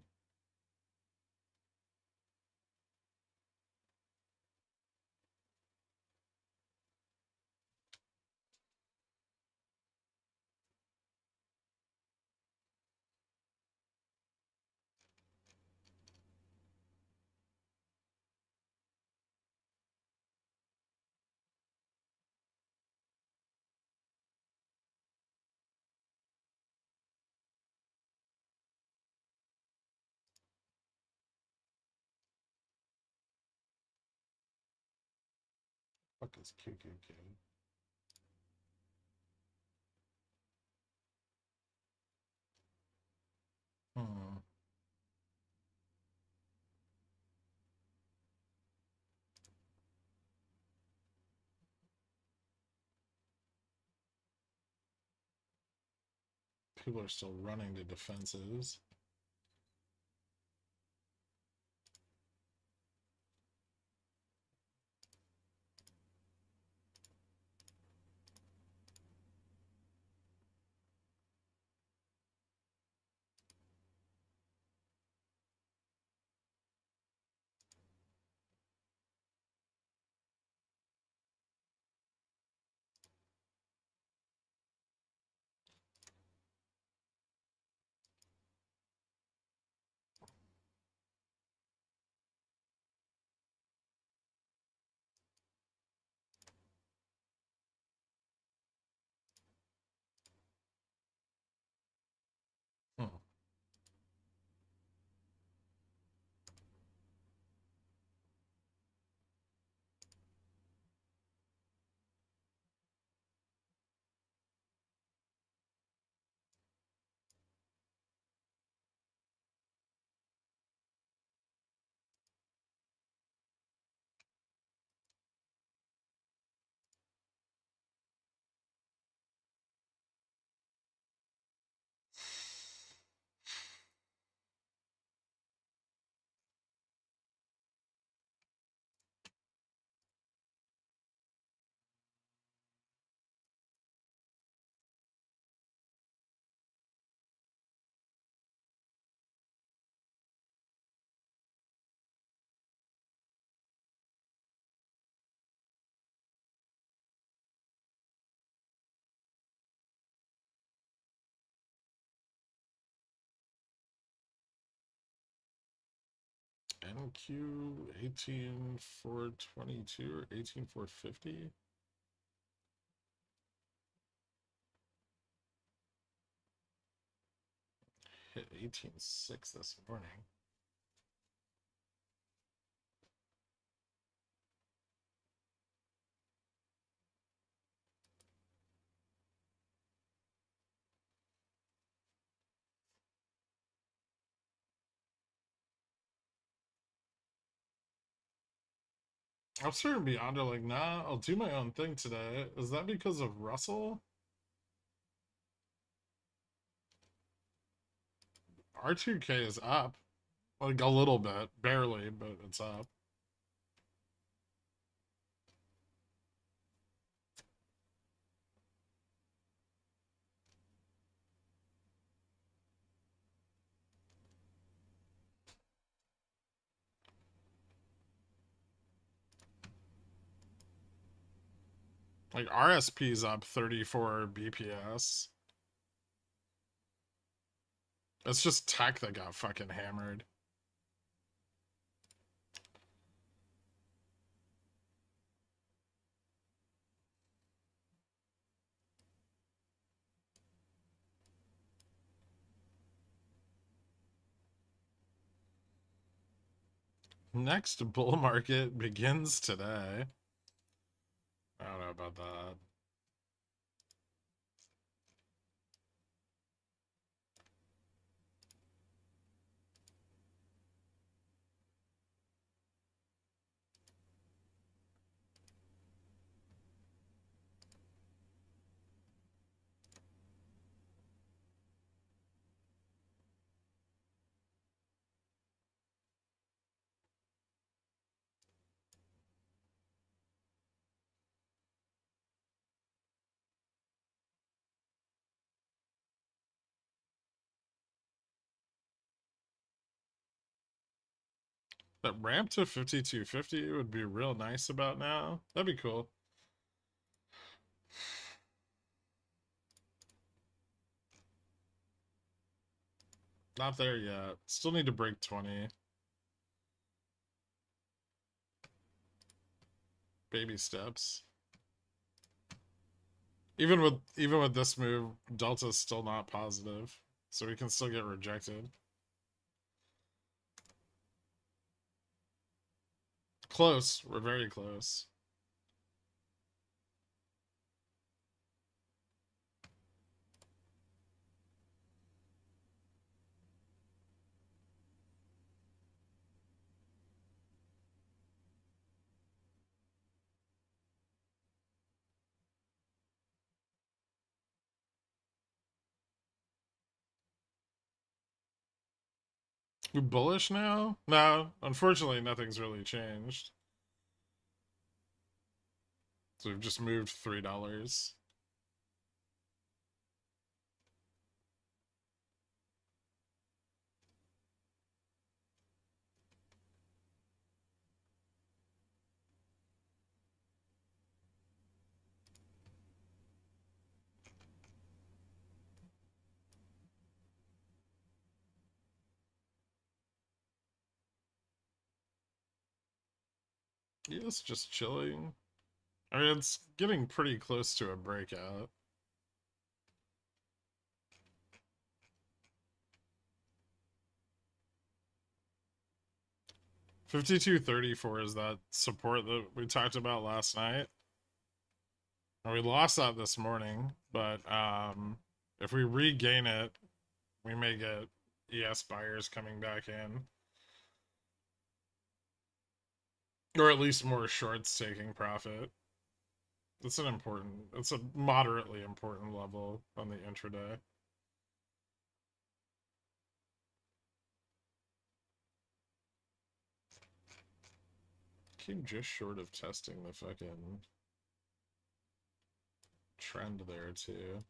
Fuck is QQQ? Hmm. People are still running to defensives. NQ 18422 or 18450. Hit 186 this morning. I'm starting to be onto like, nah, I'll do my own thing today. Is that because of Russell? R2K is up. Like a little bit. Barely, but it's up. Like RSP's up 34 BPS. It's just tech that got fucking hammered. Next bull market begins today. I don't know about that. That ramp to 5250 would be real nice about now. That'd be cool. Not there yet. Still need to break 20. Baby steps. Even with this move, Delta's still not positive. So we can still get rejected. Close. We're very close. We bullish now? No, unfortunately nothing's really changed. So we've just moved $3. Yes, just chilling. I mean, it's getting pretty close to a breakout. $52.34 is that support that we talked about last night. And we lost that this morning, but if we regain it, we may get ES buyers coming back in. Or at least more shorts taking profit. It's a moderately important level on the intraday. Came just short of testing the fucking trend there too.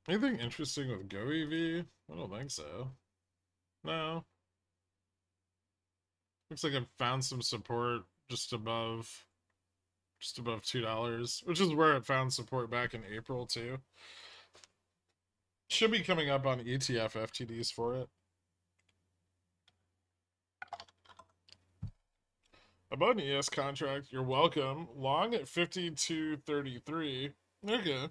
Anything interesting with GoEV? I don't think so. No. Looks like it found some support just above $2, which is where it found support back in April too. Should be coming up on ETF FTDs for it. About an ES contract, you're welcome. Long at 52.33. Okay.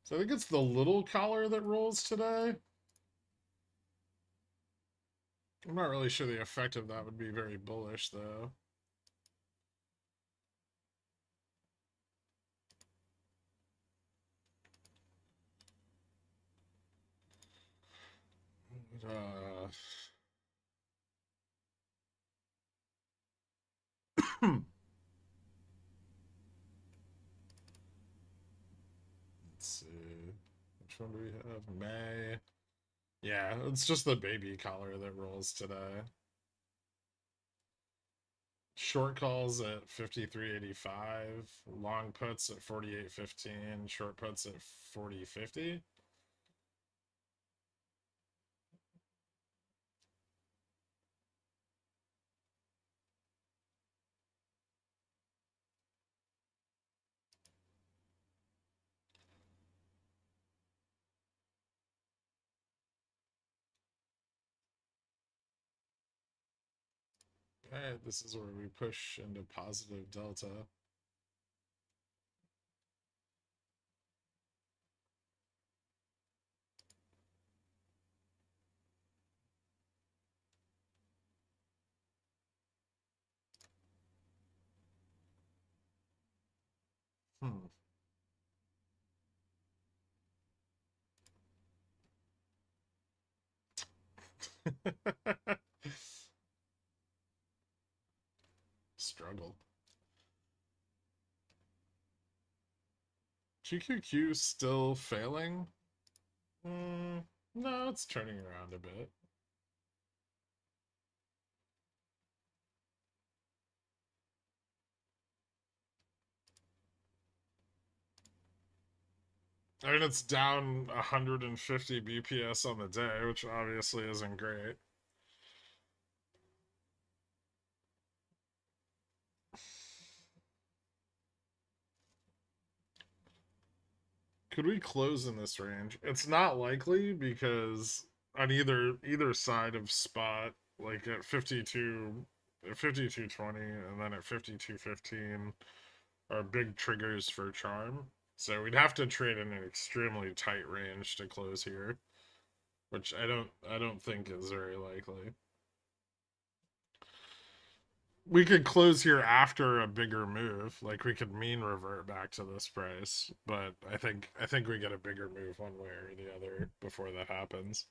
So I think it's the little collar that rolls today. I'm not really sure the effect of that would be very bullish, though. Let's see. Which one do we have? May. Yeah, it's just the baby collar that rolls today. Short calls at 53.85, long puts at 48.15, short puts at 40.50. Alright, this is where we push into positive delta. Hmm. Struggle. QQQ still failing? No, it's turning around a bit. I mean, it's down 150 BPS on the day, which obviously isn't great. Could we close in this range? It's not likely because on either side of spot, like at 52.20 and then at 52.15 are big triggers for charm. So we'd have to trade in an extremely tight range to close here, which I don't think is very likely. We could close here after a bigger move, like we could mean revert back to this price, but I think we get a bigger move one way or the other before that happens.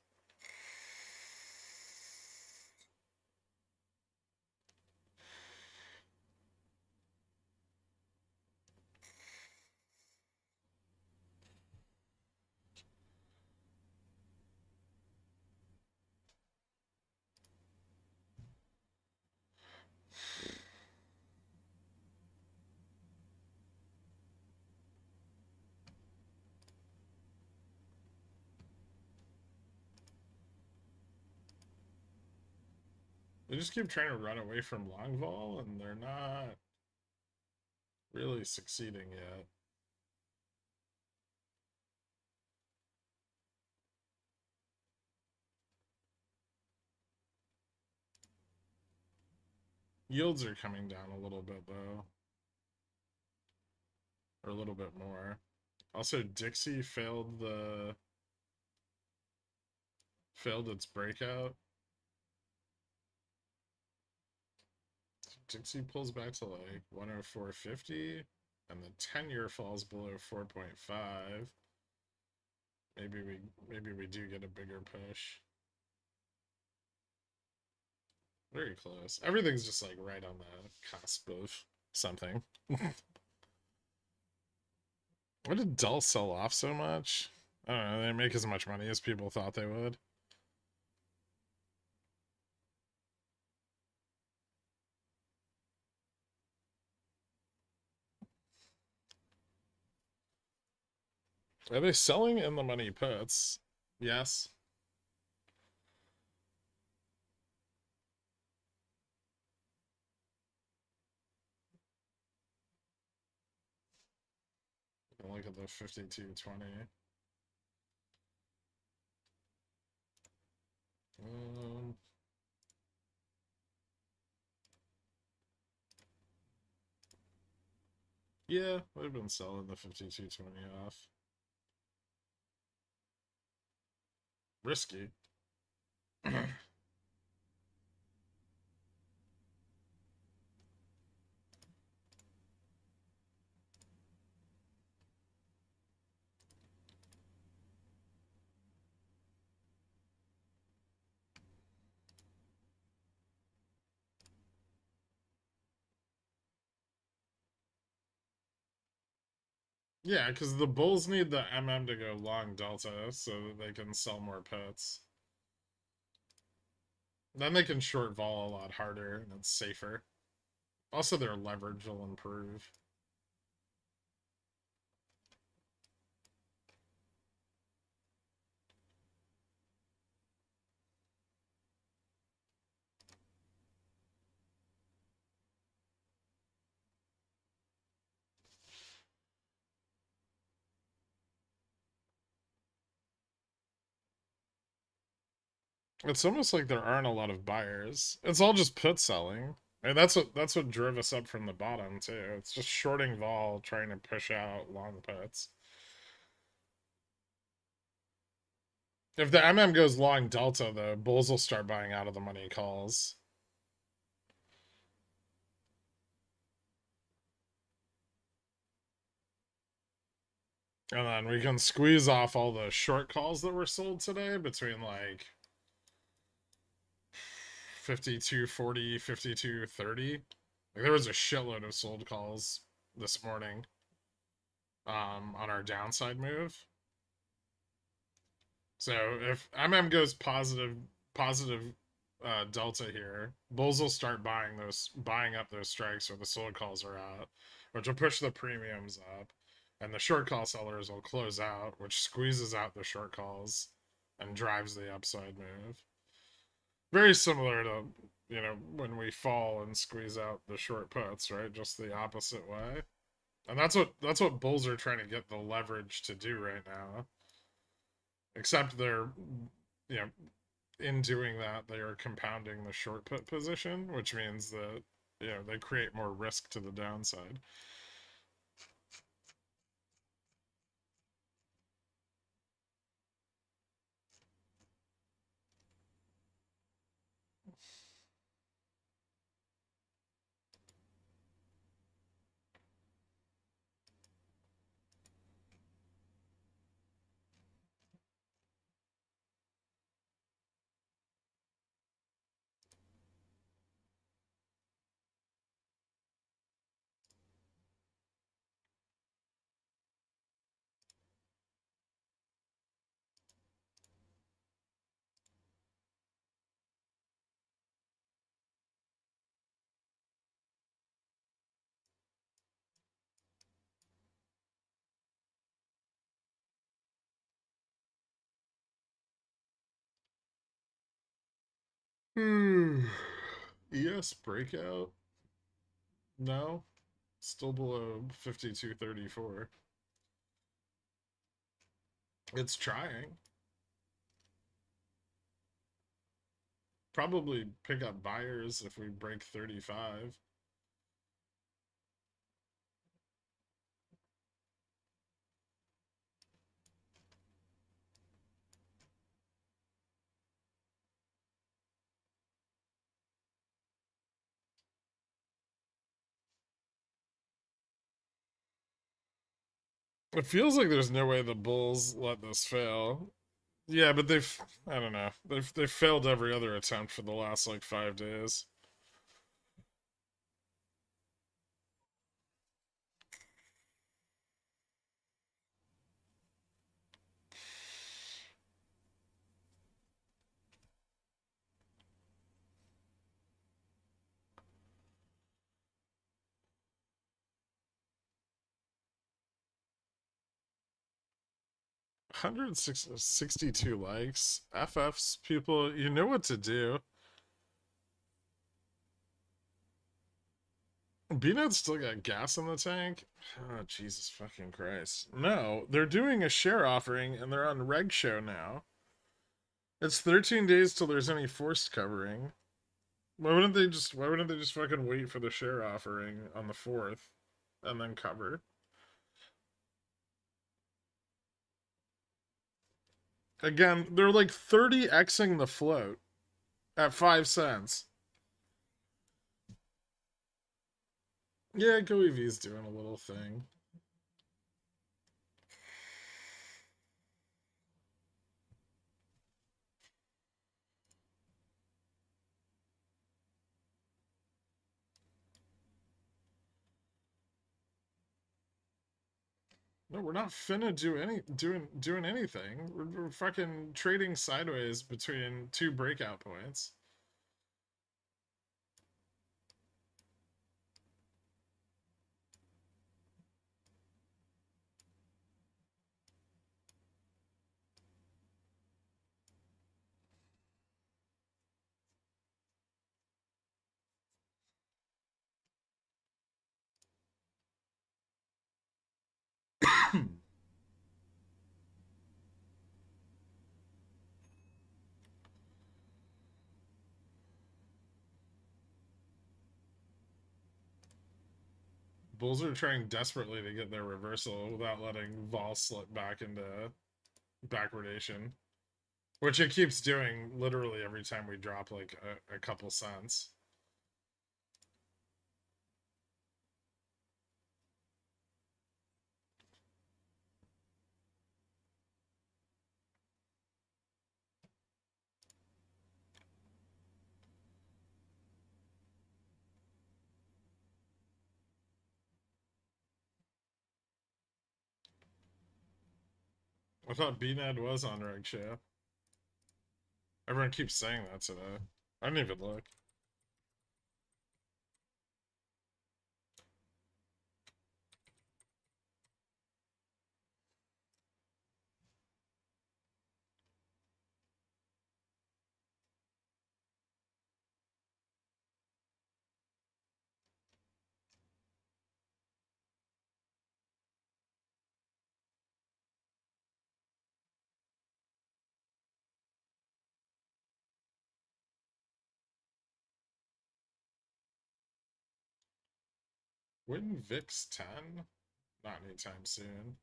They just keep trying to run away from long vol, and they're not really succeeding yet. Yields are coming down a little bit though, or a little bit more. Also, Dixie failed its breakout. Dixie pulls back to like 104.50, and the 10-year falls below 4.5. Maybe we do get a bigger push. Very close. Everything's just like right on the cusp of something. Why did Dull sell off so much? I don't know. They make as much money as people thought they would. Are they selling in the money puts? Yes. Look at the 52.20. Um, yeah, they've been selling the 52.20 off. Risky. Yeah, because the Bulls need the MM to go long delta so that they can sell more puts. Then they can short vol a lot harder and it's safer. Also, their leverage will improve. It's almost like there aren't a lot of buyers. It's all just put selling. And that's what drove us up from the bottom too. It's just shorting vol, trying to push out long puts. If the MM goes long delta, the bulls will start buying out of the money calls. And then we can squeeze off all the short calls that were sold today between like 52.40, 52.30. Like there was a shitload of sold calls this morning on our downside move. So if MM goes positive delta here, bulls will start buying up those strikes where the sold calls are at, which will push the premiums up, and the short call sellers will close out, which squeezes out the short calls and drives the upside move. Very similar to when we fall and squeeze out the short puts, right? Just the opposite way. And that's what bulls are trying to get the leverage to do right now. Except they're you know in doing that they are compounding the short put position, which means that they create more risk to the downside. Yes, breakout. No, still below 52.34. It's trying. Probably pick up buyers if we break 35. It feels like there's no way the bulls let this fail. Yeah, but I don't know. They've failed every other attempt for the last like 5 days. 162 likes. FFs, people, you know what to do. B-Net's still got gas in the tank? Oh, Jesus fucking Christ. No, they're doing a share offering and they're on Reg Show now. It's 13 days till there's any forced covering. Why wouldn't they just fucking wait for the share offering on the 4th and then cover? Again, they're like 30xing the float at 5 cents. Yeah, GoEV's doing a little thing. No, we're not finna doing anything. We're fucking trading sideways between two breakout points. Bulls are trying desperately to get their reversal without letting vol slip back into backwardation, which it keeps doing literally every time we drop like a couple cents. I thought BNAD was on Reg Show. Everyone keeps saying that today. I didn't even look. Wouldn't VIX 10? Not anytime soon.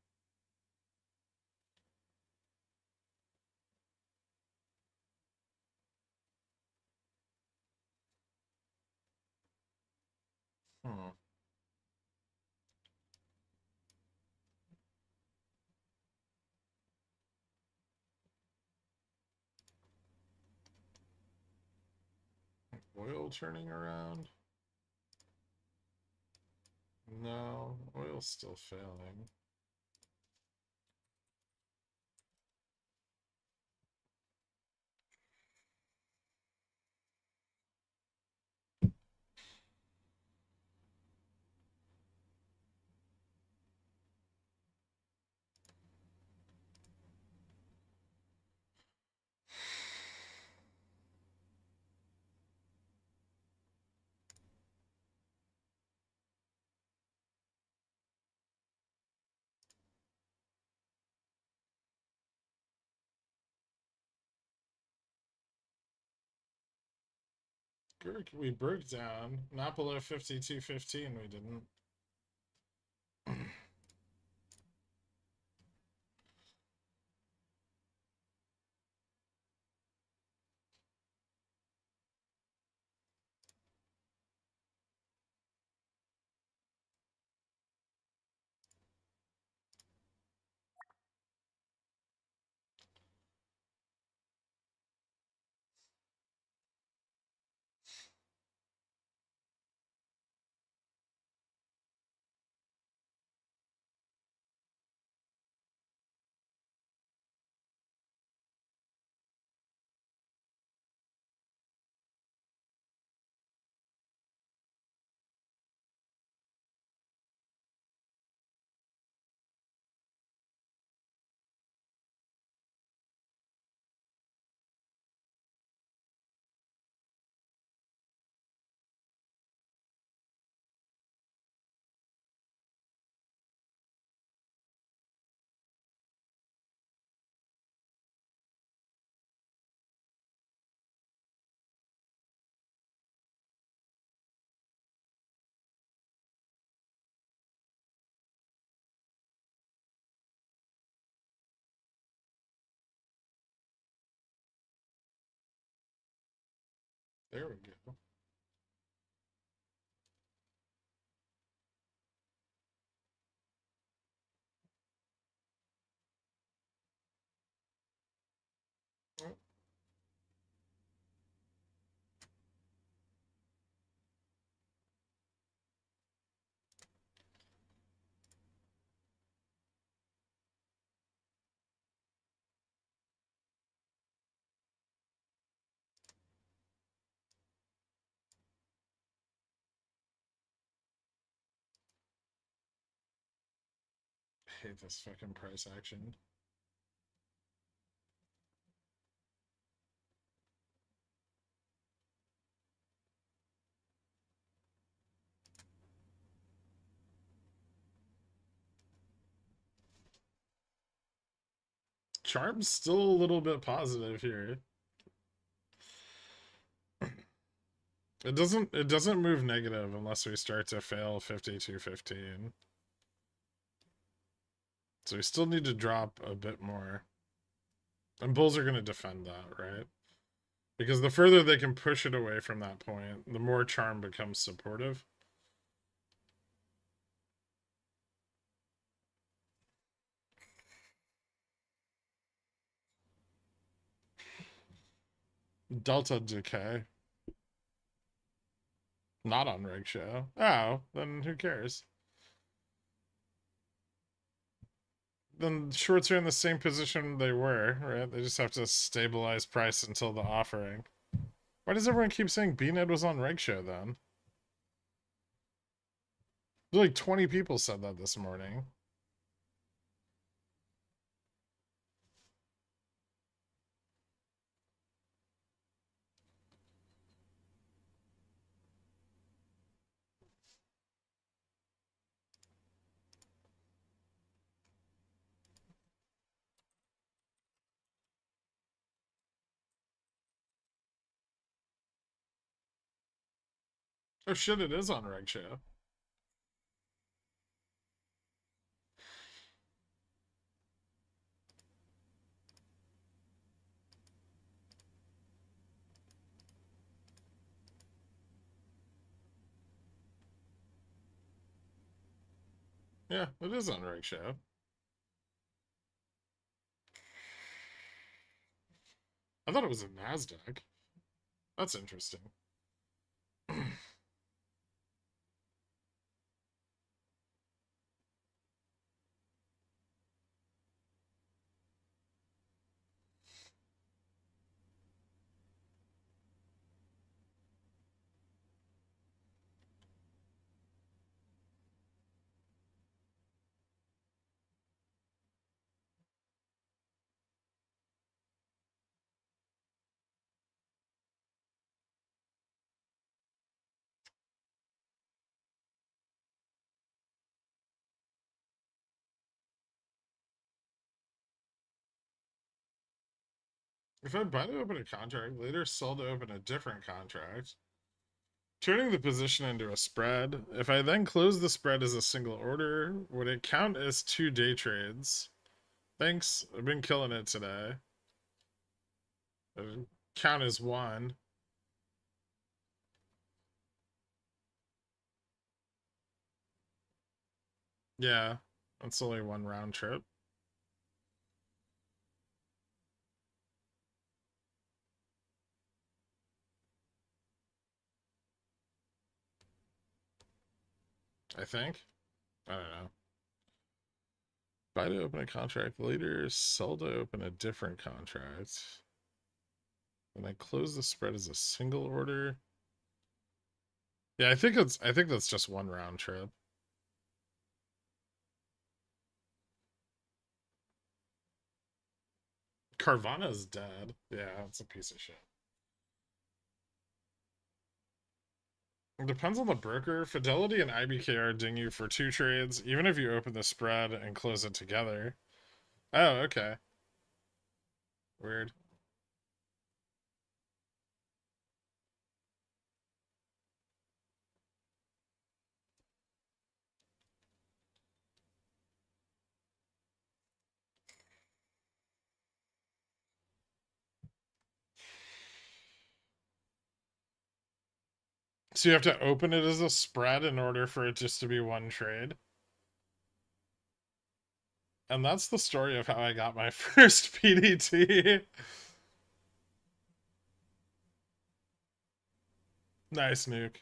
Hmm. Oil turning around? No, oil's still failing. Gherkin, we broke down. Not below 52.15, we didn't. There we go. I hate this fucking price action. Charm's still a little bit positive here. It doesn't move negative unless we start to fail 52.15. So we still need to drop a bit more. And bulls are going to defend that, right? Because the further they can push it away from that point, the more charm becomes supportive. Delta decay. Not on reg show. Oh, then who cares? Then shorts are in the same position they were, right? They just have to stabilize price until the offering. Why does everyone keep saying BNED was on reg show then? Like 20 people said that this morning. Oh shit, it is on reg show. Yeah, it is on reg show. I thought it was a NASDAQ. That's interesting. If I buy to open a contract, later sell to open a different contract, turning the position into a spread, if I then close the spread as a single order, would it count as 2 day trades? Thanks, I've been killing it today. It would count as 1. Yeah, that's only 1 round trip. I think. I don't know. Buy to open a contract later, sell to open a different contract. And I close the spread as a single order. Yeah, I think that's just 1 round trip. Carvana's dead. Yeah, it's a piece of shit. It depends on the broker. Fidelity and IBK are ding you for 2 trades, even if you open the spread and close it together. Oh, okay. Weird. So you have to open it as a spread in order for it just to be one trade. And that's the story of how I got my first PDT. Nice, Nuke.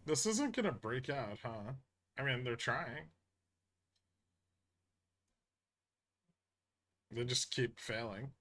This isn't gonna break out, huh? I mean, they're trying. They just keep failing.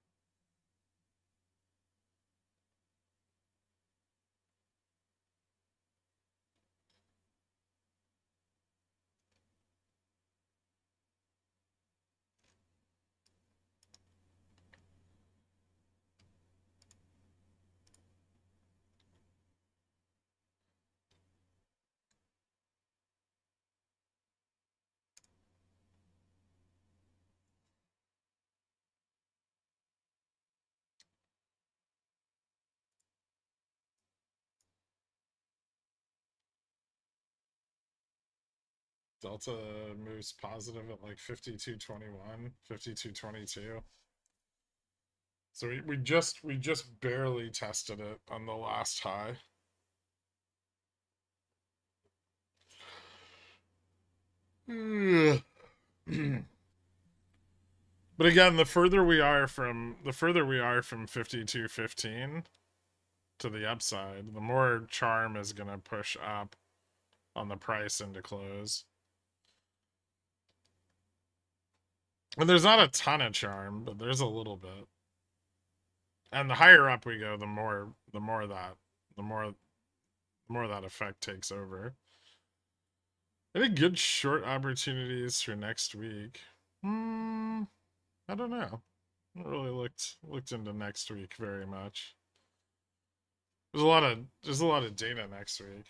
Delta moves positive at like 52.21, 52.22. So we just barely tested it on the last high. But again, the further we are from 52.15 to the upside, the more charm is gonna push up on the price into close. And there's not a ton of charm, but there's a little bit. And the higher up we go, the more that effect takes over. Any good short opportunities for next week? I don't know. I haven't really looked into next week very much. There's a lot of data next week.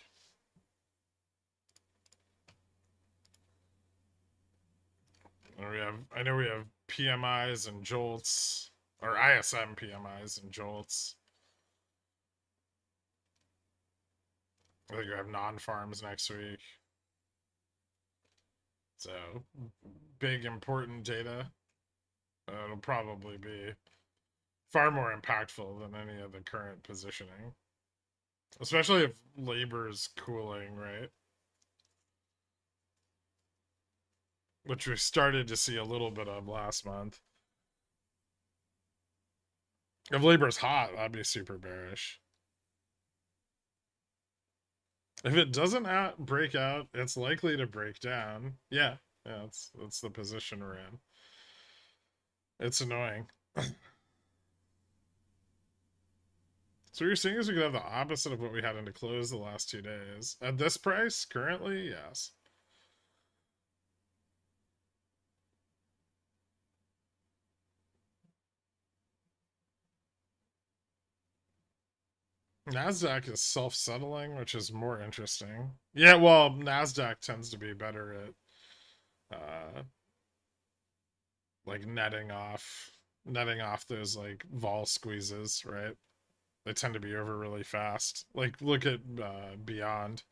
I know we have PMIs and jolts, or ISM PMIs and jolts. I think we have non-farms next week. So big important data. It'll probably be far more impactful than any of the current positioning. Especially if labor's cooling, right? Which we started to see a little bit of last month. If labor's hot, that'd be super bearish. If it doesn't break out, it's likely to break down. Yeah, that's the position we're in. It's annoying. So what you're saying is we could have the opposite of what we had into close the last 2 days. At this price, currently, yes. NASDAQ is self-settling, which is more interesting. Yeah, well, NASDAQ tends to be better at like netting off those like vol squeezes, right? They tend to be over really fast. Like look at Beyond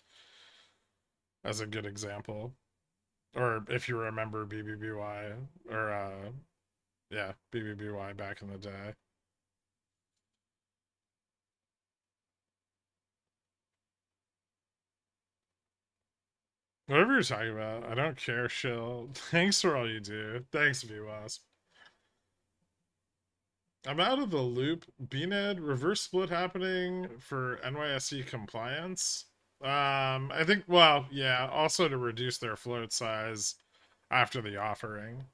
as a good example. Or if you remember BBBY or yeah, BBBY back in the day. Whatever you're talking about, I don't care, Shill. Thanks for all you do. Thanks, VWASP. I'm out of the loop. BNED reverse split happening for NYSE compliance. I think, well, yeah, also to reduce their float size after the offering.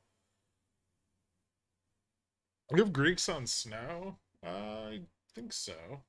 We have Greeks on snow? I think so.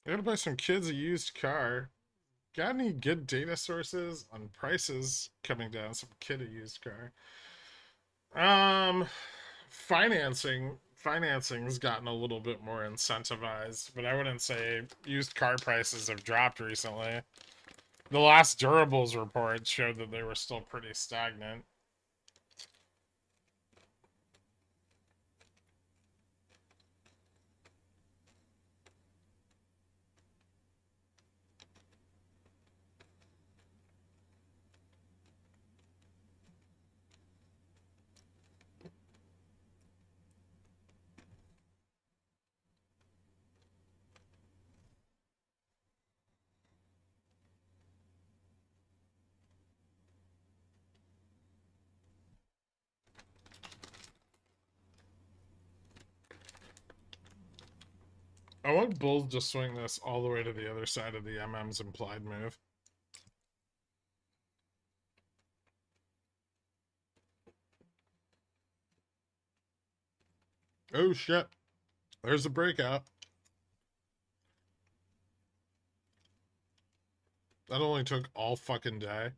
I gotta buy some kids a used car. Got any good data sources on prices coming down? Some kid a used car. Um, financing's gotten a little bit more incentivized, but I wouldn't say used car prices have dropped recently. The last durables report showed that they were still pretty stagnant. I want bulls to swing this all the way to the other side of the MM's implied move. Oh shit. There's a breakout. That only took all fucking day.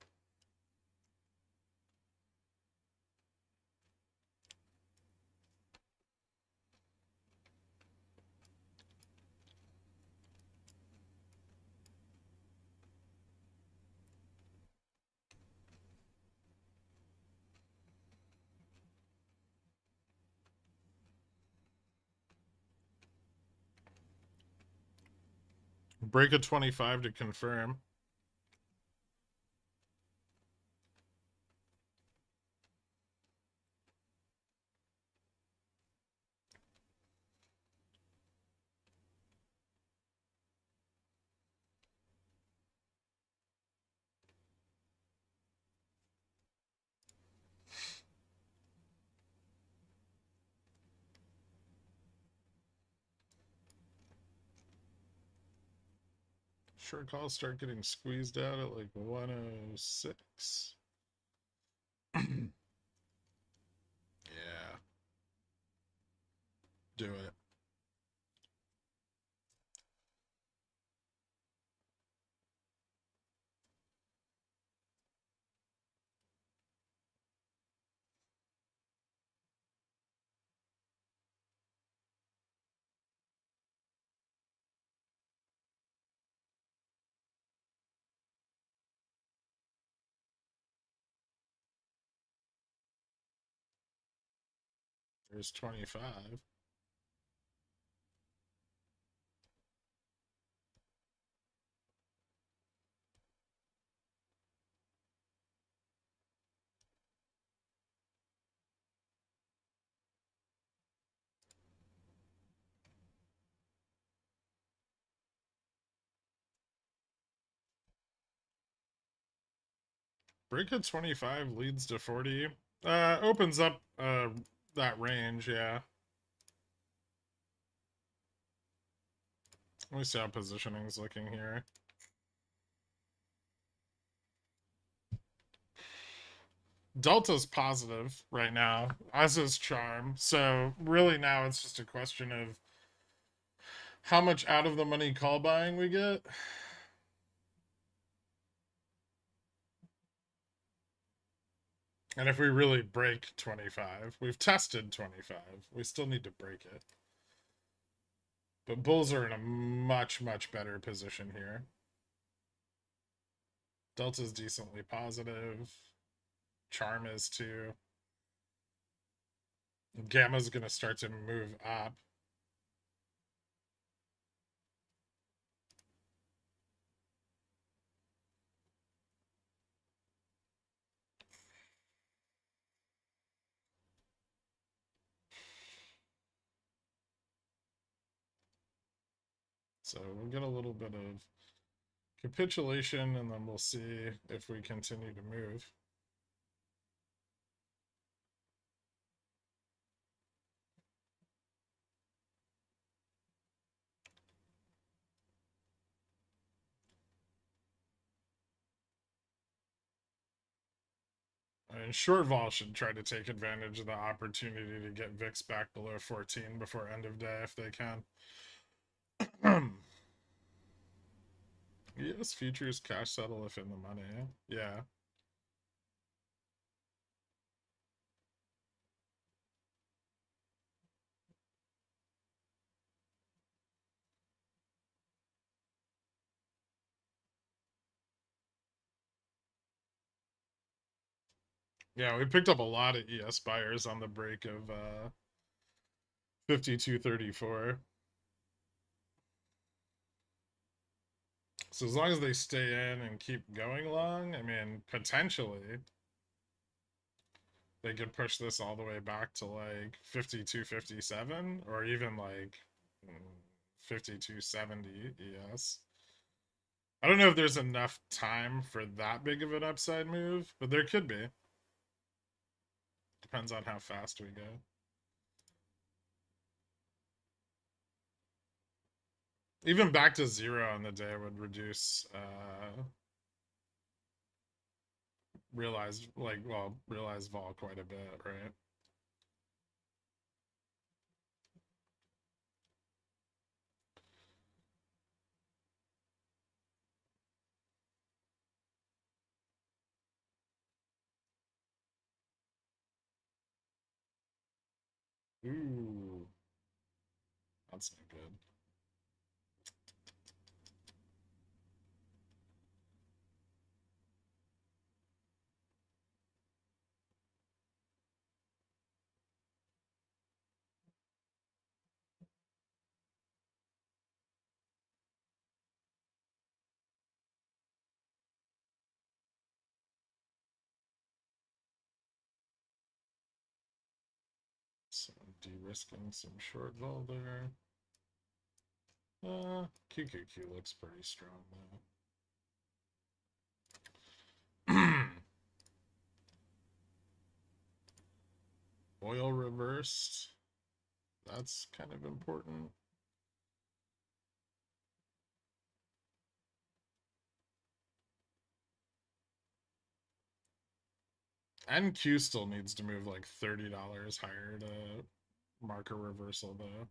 Break a 25 to confirm. Short calls start getting squeezed out at like 106. Yeah. Do it. There's 25. Break at 25 leads to 40. Opens up that range, yeah. Let me see how positioning's looking here. Delta's positive right now, as is Charm. So really now it's just a question of how much out of the money call buying we get. And if we really break 25, we've tested 25. We still need to break it. But bulls are in a much, much better position here. Delta's decently positive. Charm is too. Gamma's going to start to move up. So we'll get a little bit of capitulation and then we'll see if we continue to move. And short vol should try to take advantage of the opportunity to get VIX back below 14 before end of day if they can. Yes, futures cash settle if in the money. Yeah. Yeah, we picked up a lot of ES buyers on the break of 52.34. So as long as they stay in and keep going long, I mean, potentially they could push this all the way back to like 52.57 or even like 52.70 ES. I don't know if there's enough time for that big of an upside move, but there could be. Depends on how fast we go. Even back to zero on the day would reduce realized vol quite a bit, right? Ooh, that's not good. So de-risking some short vol there. QQQ looks pretty strong though. Oil reversed. That's kind of important. NQ still needs to move like $30 higher to mark a reversal though.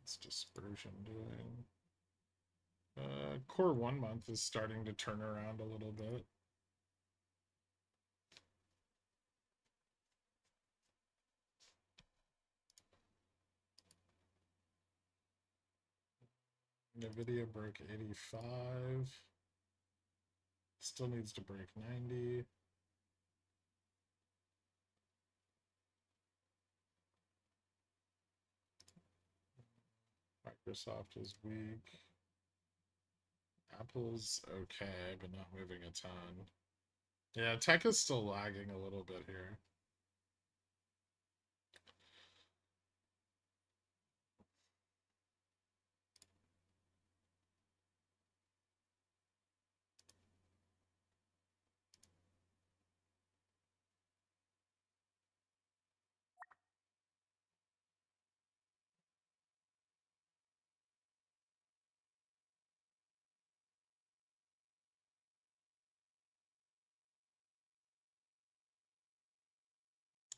What's dispersion doing? Core 1 month is starting to turn around a little bit. Nvidia broke 85. Still needs to break 90. Microsoft is weak. Apple's okay, but not moving a ton. Yeah, tech is still lagging a little bit here.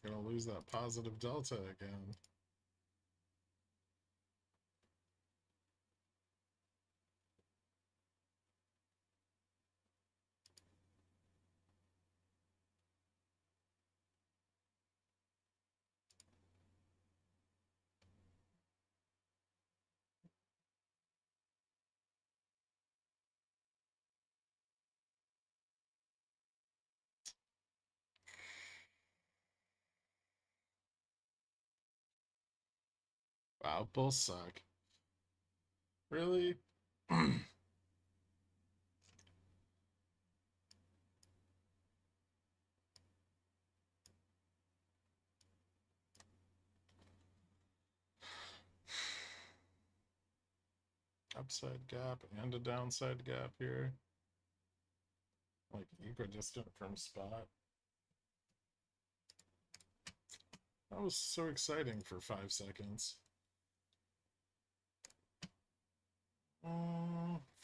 Gonna lose that positive delta again. Wow, both suck. Really? Upside gap and a downside gap here. Like equidistant from spot. That was so exciting for 5 seconds.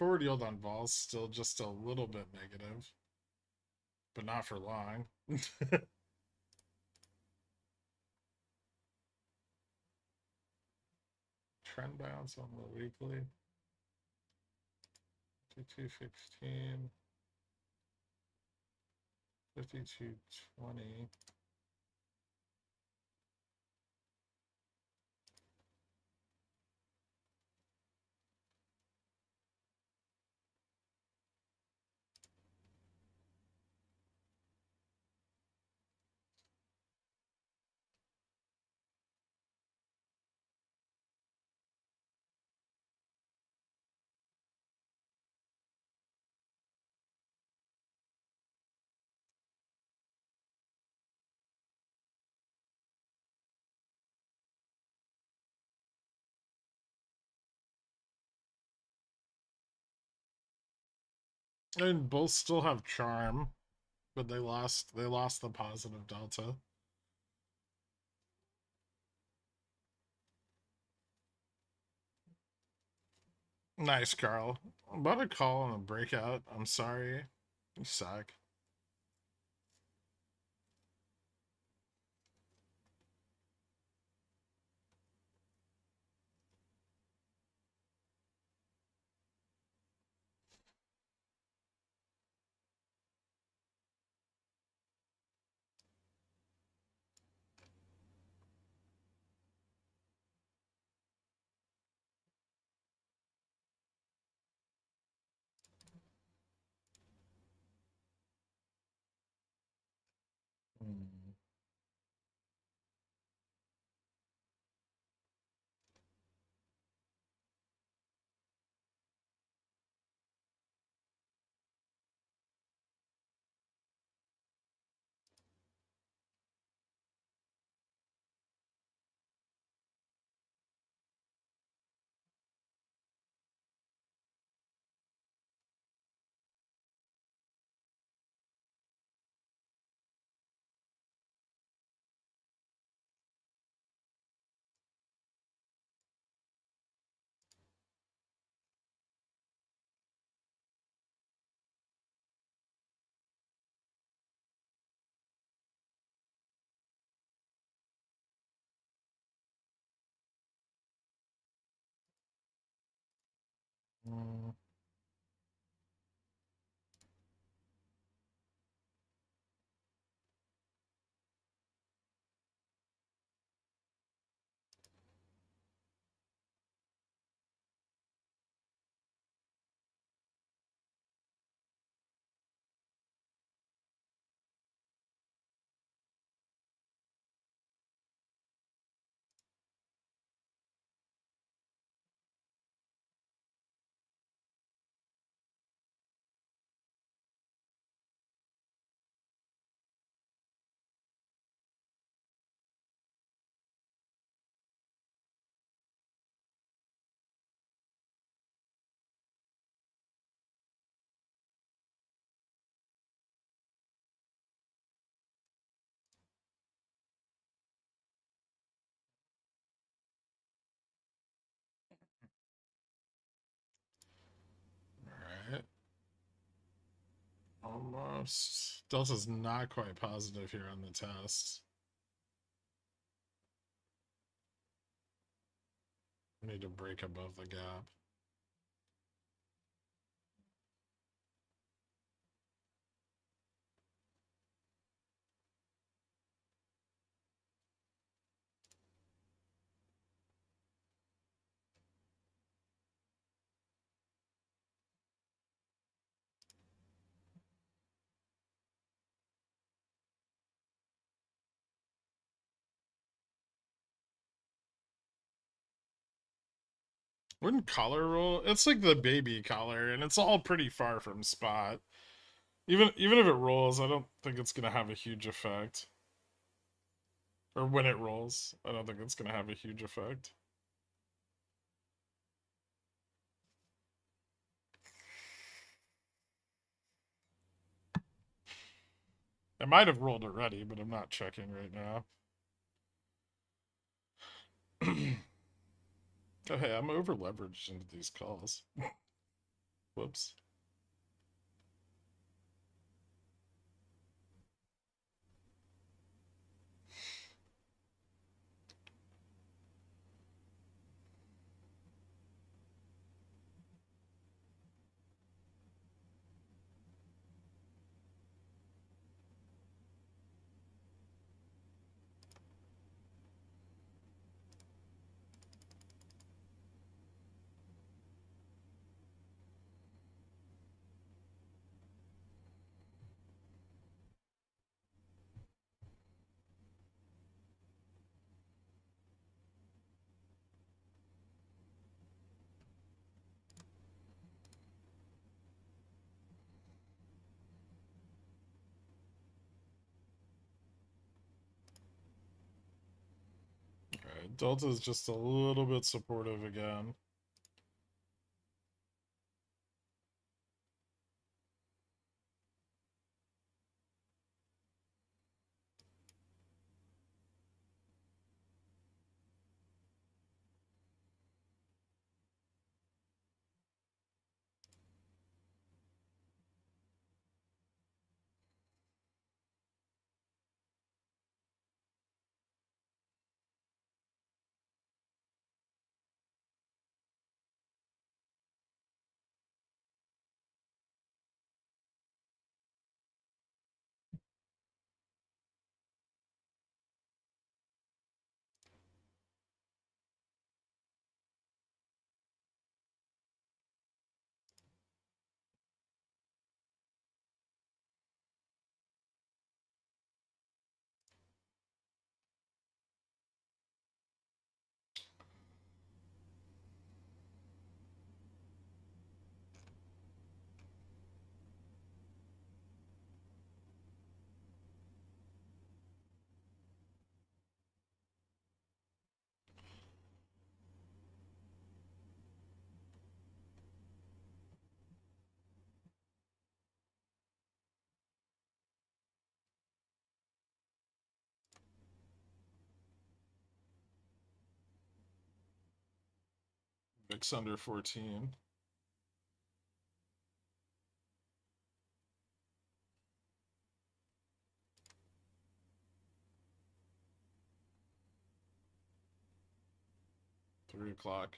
Forward yield on vols still just a little bit negative, but not for long. Trend bounce on the weekly. 52.16. 52.20. And both still have charm, but they lost the positive delta. Nice, Carl. I'm about to call on a breakout. I'm sorry. You suck. Hmm. Mm. All right. Almost. Delta's not quite positive here on the test. We need to break above the gap. Wouldn't collar roll? It's like the baby collar, and it's all pretty far from spot. Even if it rolls, I don't think it's gonna have a huge effect. Or when it rolls, I don't think it's gonna have a huge effect. It might have rolled already, but I'm not checking right now. Oh hey, I'm over leveraged into these calls. Whoops. Alright, Delta's just a little bit supportive again. VIX under 14. $3 o'clock.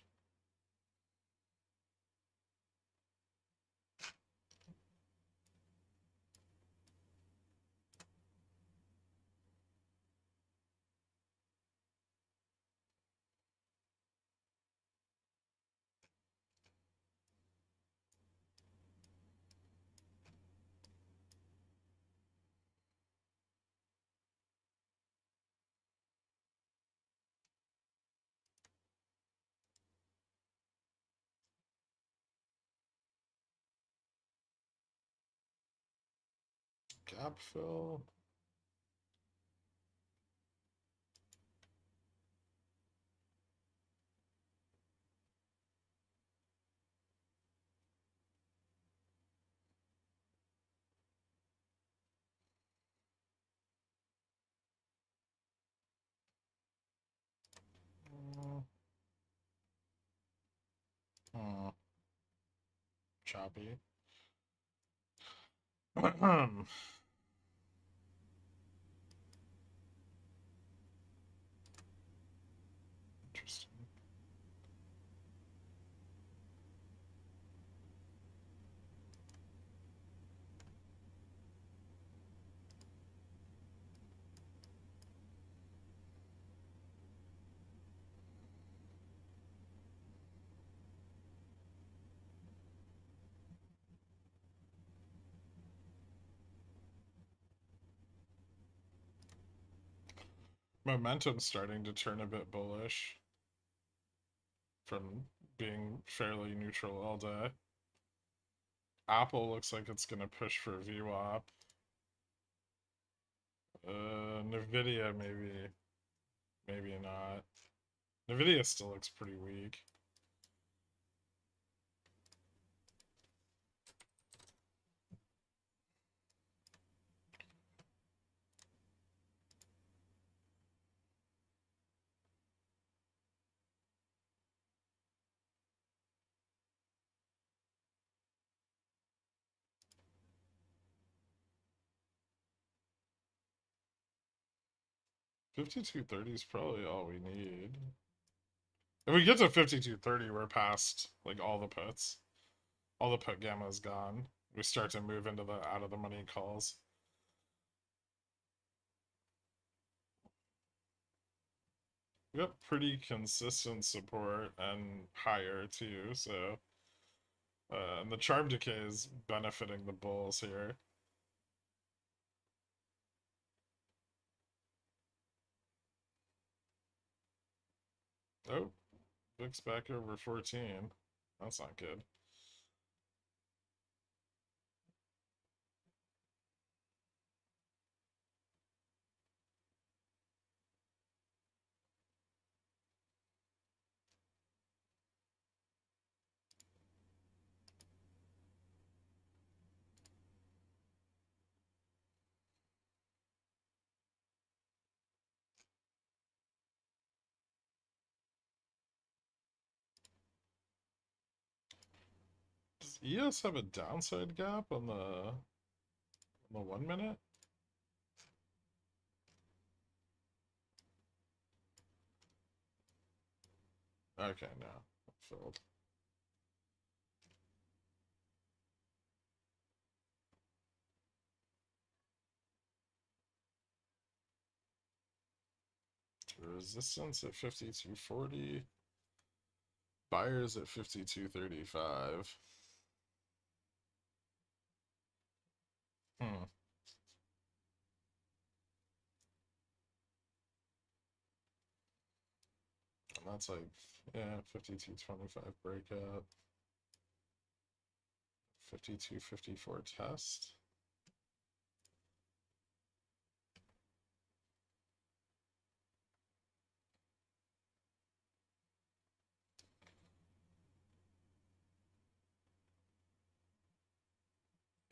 Gap fill. Choppy. Interesting. Momentum's starting to turn a bit bullish from being fairly neutral all day. Apple looks like it's going to push for VWAP. Nvidia maybe not. Nvidia still looks pretty weak. 5230 is probably all we need. If we get to 5230, we're past like all the puts. All the put gamma is gone. We start to move into the out of the money calls. We got pretty consistent support and higher too, so and the charm decay is benefiting the bulls here. Oh, VIX back over 14. That's not good. Does ES have a downside gap on the 1 minute? Okay, no. Filled. Resistance at 5240. Buyers at 5235. Hmm. And that's like, yeah, 5225 breakout. 5254 test.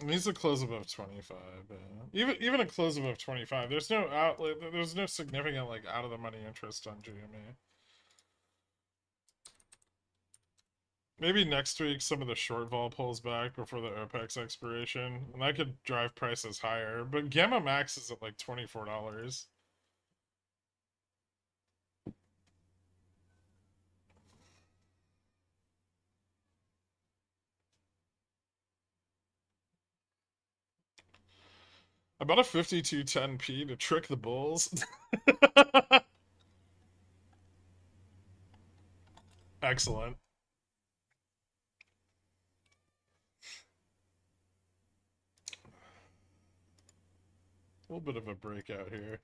It needs a close above 25. Yeah. Even a close above 25. There's no outlet. There's no significant like out of the money interest on GME. Maybe next week some of the short vol pulls back before the OPEX expiration, and that could drive prices higher. But Gamma Max is at like $24. I bought a 5210p to trick the bulls. Excellent. A little bit of a breakout here.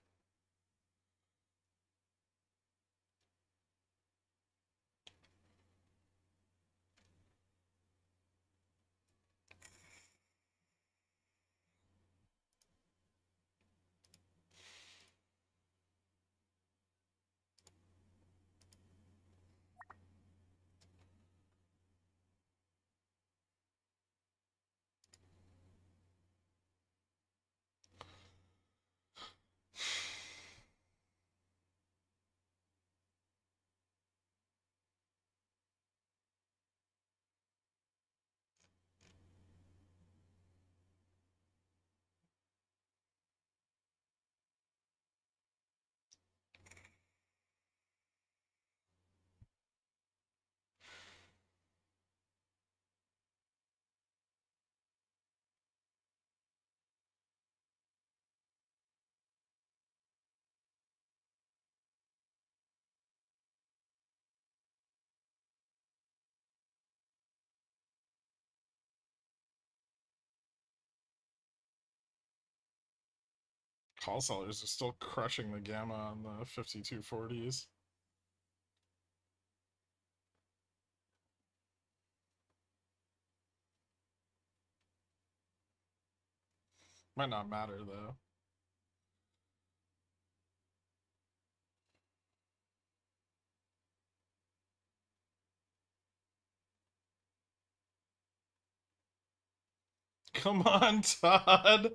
Call sellers are still crushing the gamma on the 5240s. Might not matter though. Come on, Todd.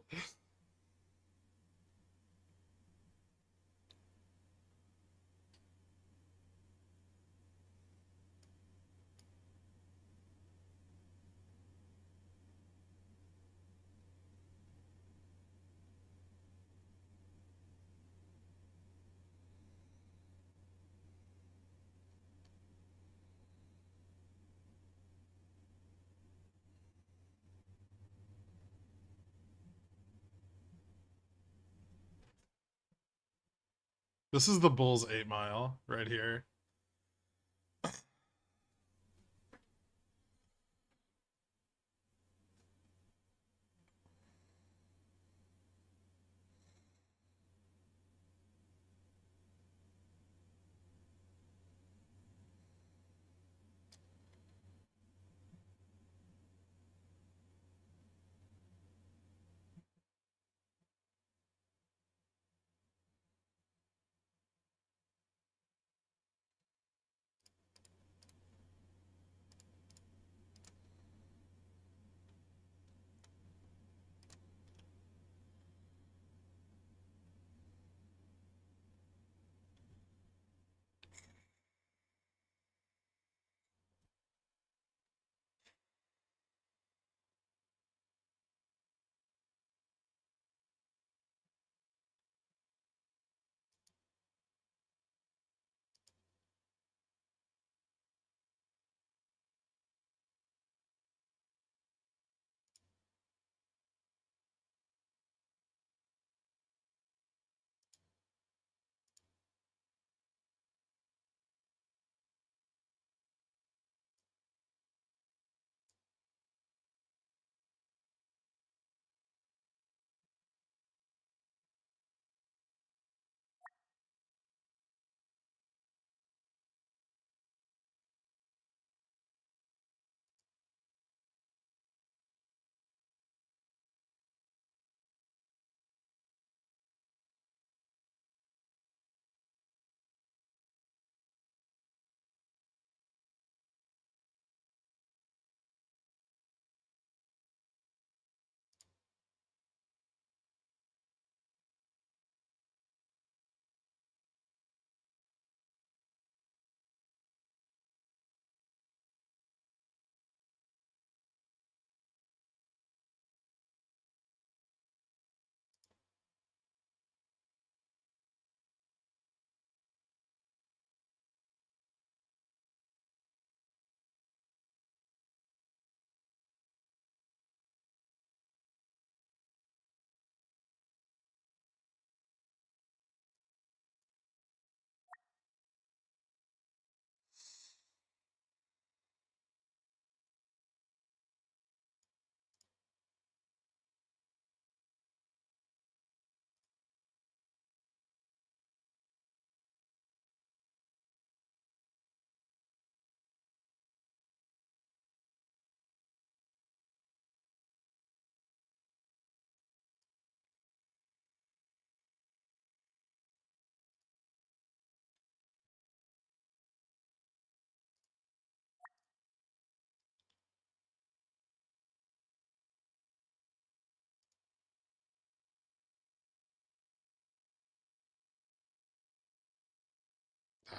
This is the bull's 8 mile right here.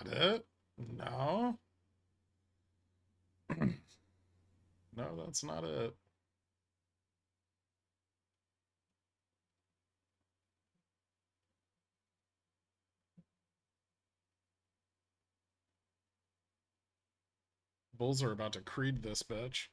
That it? No. No, that's not it. Bulls are about to creed this bitch.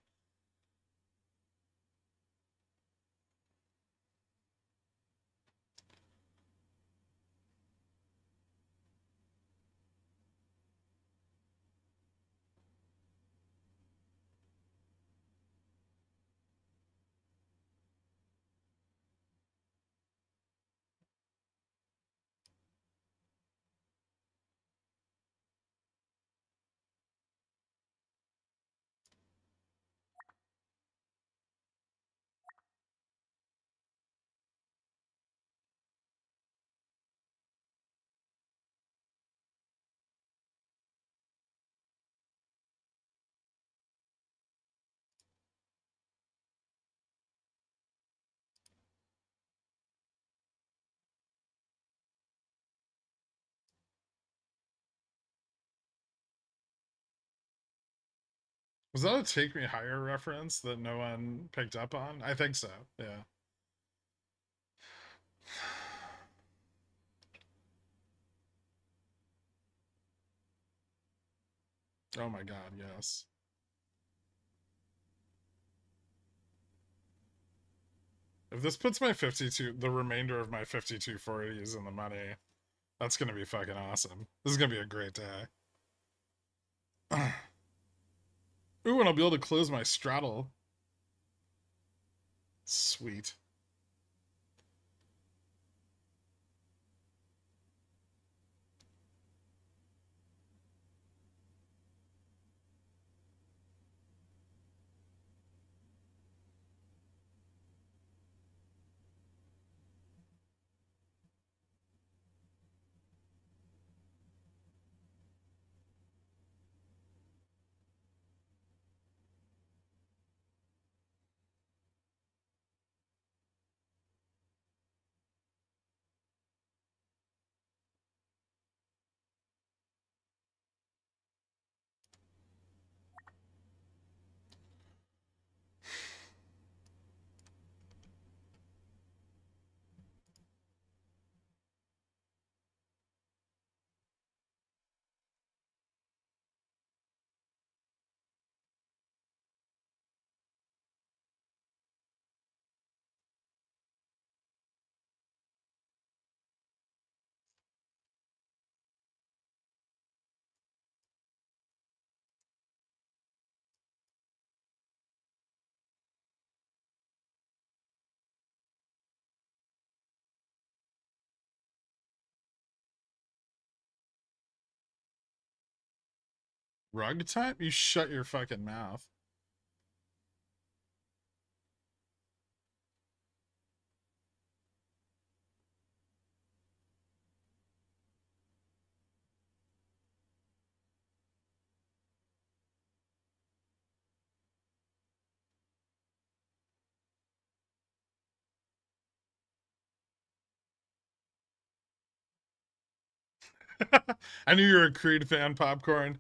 Was that a Take Me Higher reference that no one picked up on? I think so, yeah. Oh my god, yes. If this puts my 52, the remainder of my 5240s in the money, That's gonna be fucking awesome. This is gonna be a great day. Ooh, and I'll be able to close my straddle. Sweet. Rug time? You shut your fucking mouth. I knew you were a Creed fan, Popcorn.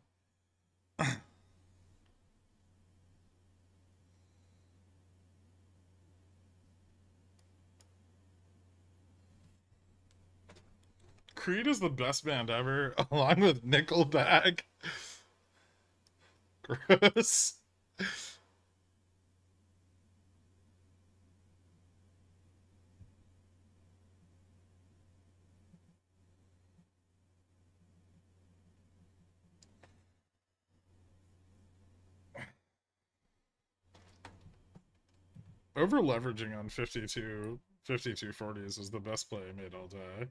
Creed is the best band ever, along with Nickelback. Gross. Over leveraging on 5240s is the best play I made all day.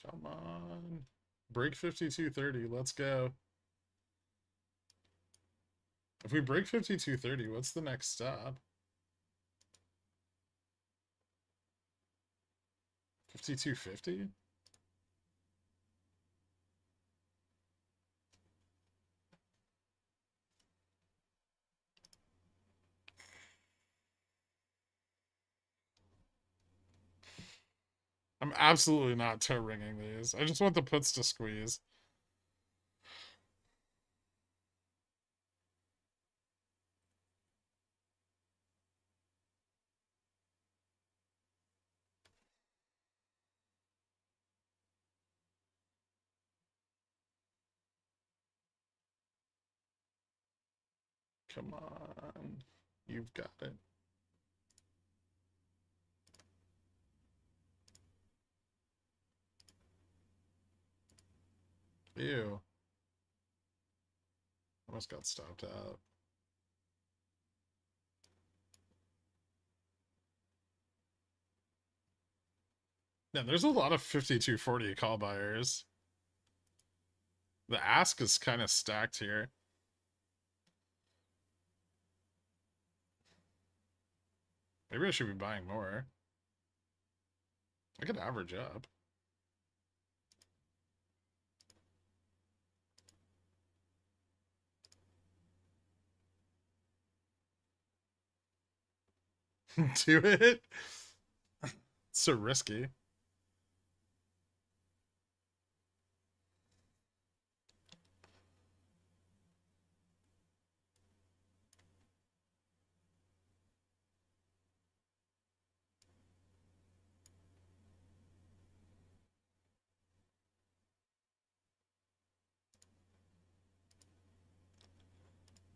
Come on. Break 5230. Let's go. If we break 5230, what's the next stop? 5250? I'm absolutely not toe ringing these. I just want the puts to squeeze. Come on. You've got it. Ew. Almost got stopped out. Yeah, there's a lot of 5240 call buyers. The ask is kind of stacked here. Maybe I should be buying more. I could average up. Do it. It's so risky.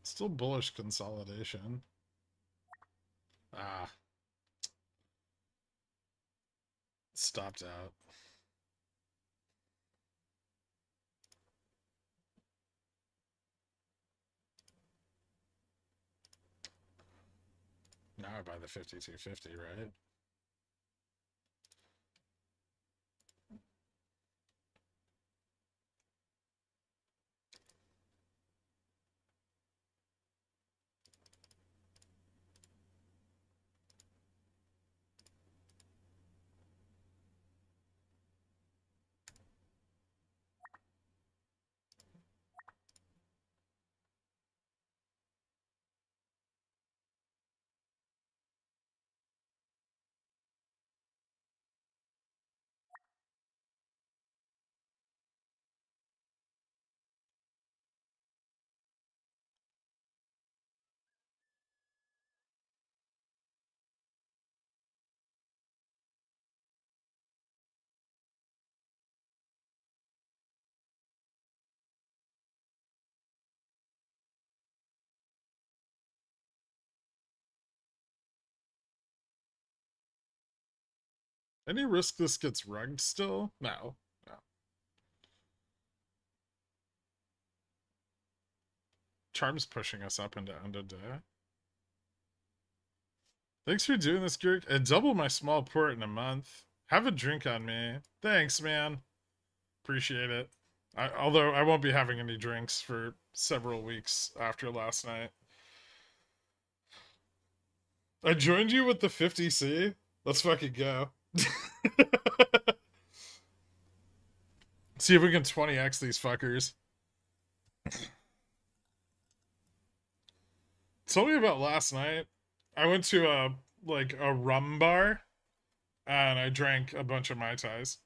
Still bullish consolidation. Ah. Stopped out. Now I buy the 5250, right? Any risk this gets rugged still? No. No. Charm's pushing us up into end of day. Thanks for doing this, Gherk. And double my small port in a month. Have a drink on me. Thanks, man. Appreciate it. Although I won't be having any drinks for several weeks after last night. I joined you with the 50C. Let's fucking go. See if we can 20x these fuckers. Tell me about last night. I went to a rum bar and I drank a bunch of Mai Tais.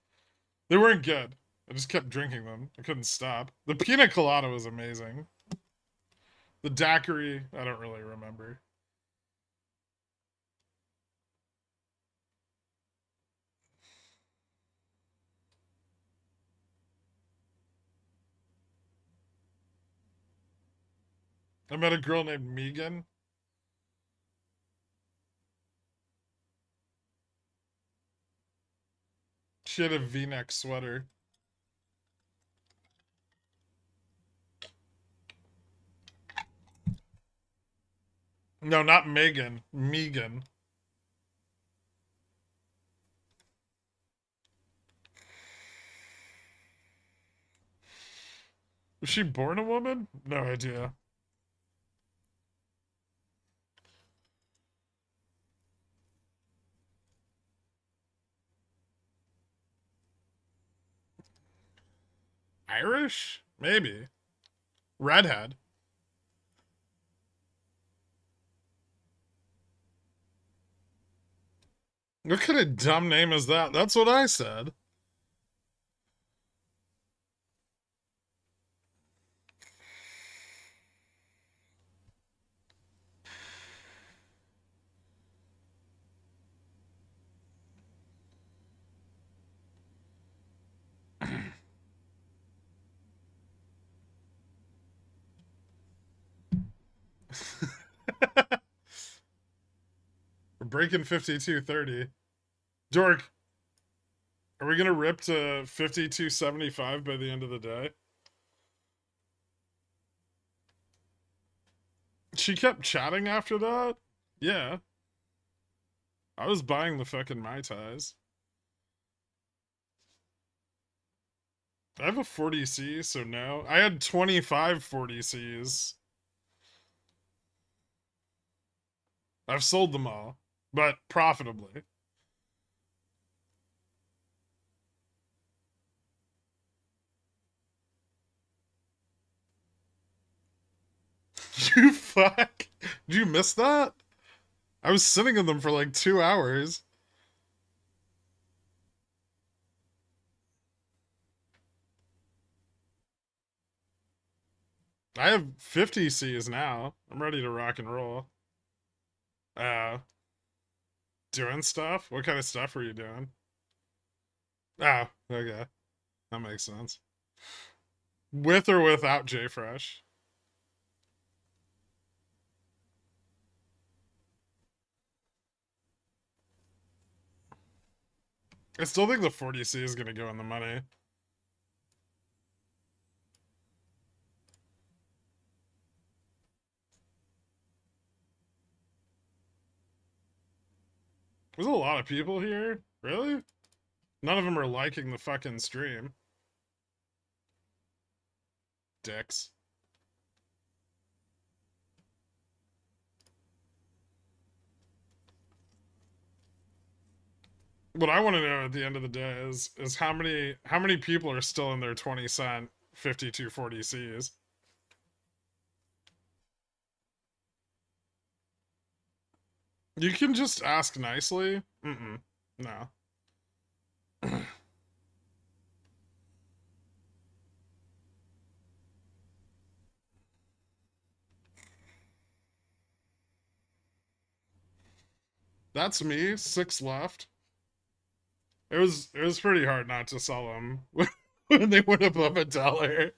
They weren't good. I just kept drinking them. I couldn't stop. The pina colada was amazing. The daiquiri, I don't really remember. I met a girl named Megan. She had a V-neck sweater. No, not Megan. Megan. Was she born a woman? No idea. Irish? Maybe. Redhead. What kind of dumb name is that? That's what I said. We're breaking 5230. Dork, are we gonna rip to 5275 by the end of the day? She kept chatting after that? Yeah. I was buying the fucking Mai Tais. I have a 40C, so no. I had 25 40Cs. I've sold them all, but profitably. You fuck. Did you miss that? I was sitting in them for like 2 hours. I have 50 Cs now. I'm ready to rock and roll. Uh, doing stuff? What kind of stuff were you doing? Oh, okay. That makes sense. With or without JFresh? I still think the 40C is going to go in the money. There's a lot of people here. Really? None of them are liking the fucking stream. Dicks. What I want to know at the end of the day is how many people are still in their 20 cent 5240Cs. You can just ask nicely. Mm-mm. No. That's me. 6 left. It was pretty hard not to sell them when they went above $1.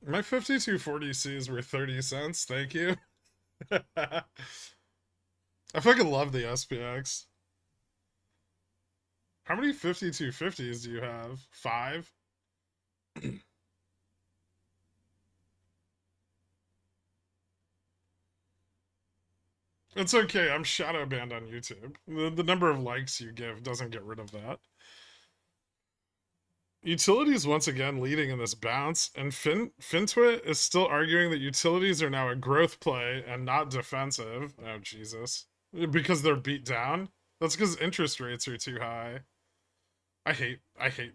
My 5240Cs were 30 cents. Thank you. I fucking love the SPX. How many 5250s do you have? 5? It's okay. I'm shadow banned on YouTube. The number of likes you give doesn't get rid of that. Utilities once again leading in this bounce, and FinTwit is still arguing that utilities are now a growth play and not defensive. Oh Jesus! Because they're beat down. That's because interest rates are too high. I hate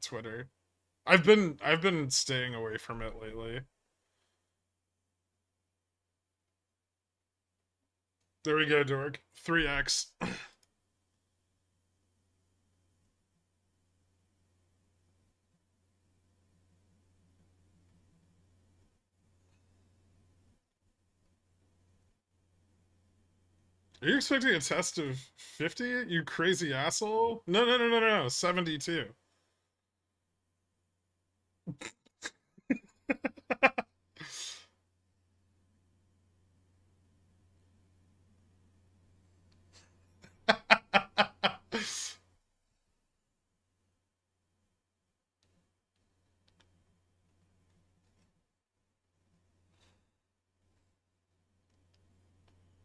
Twitter. I've been staying away from it lately. There we go, Dork. 3x. Are you expecting a test of 50? You crazy asshole? No, no, no, no, no. 72.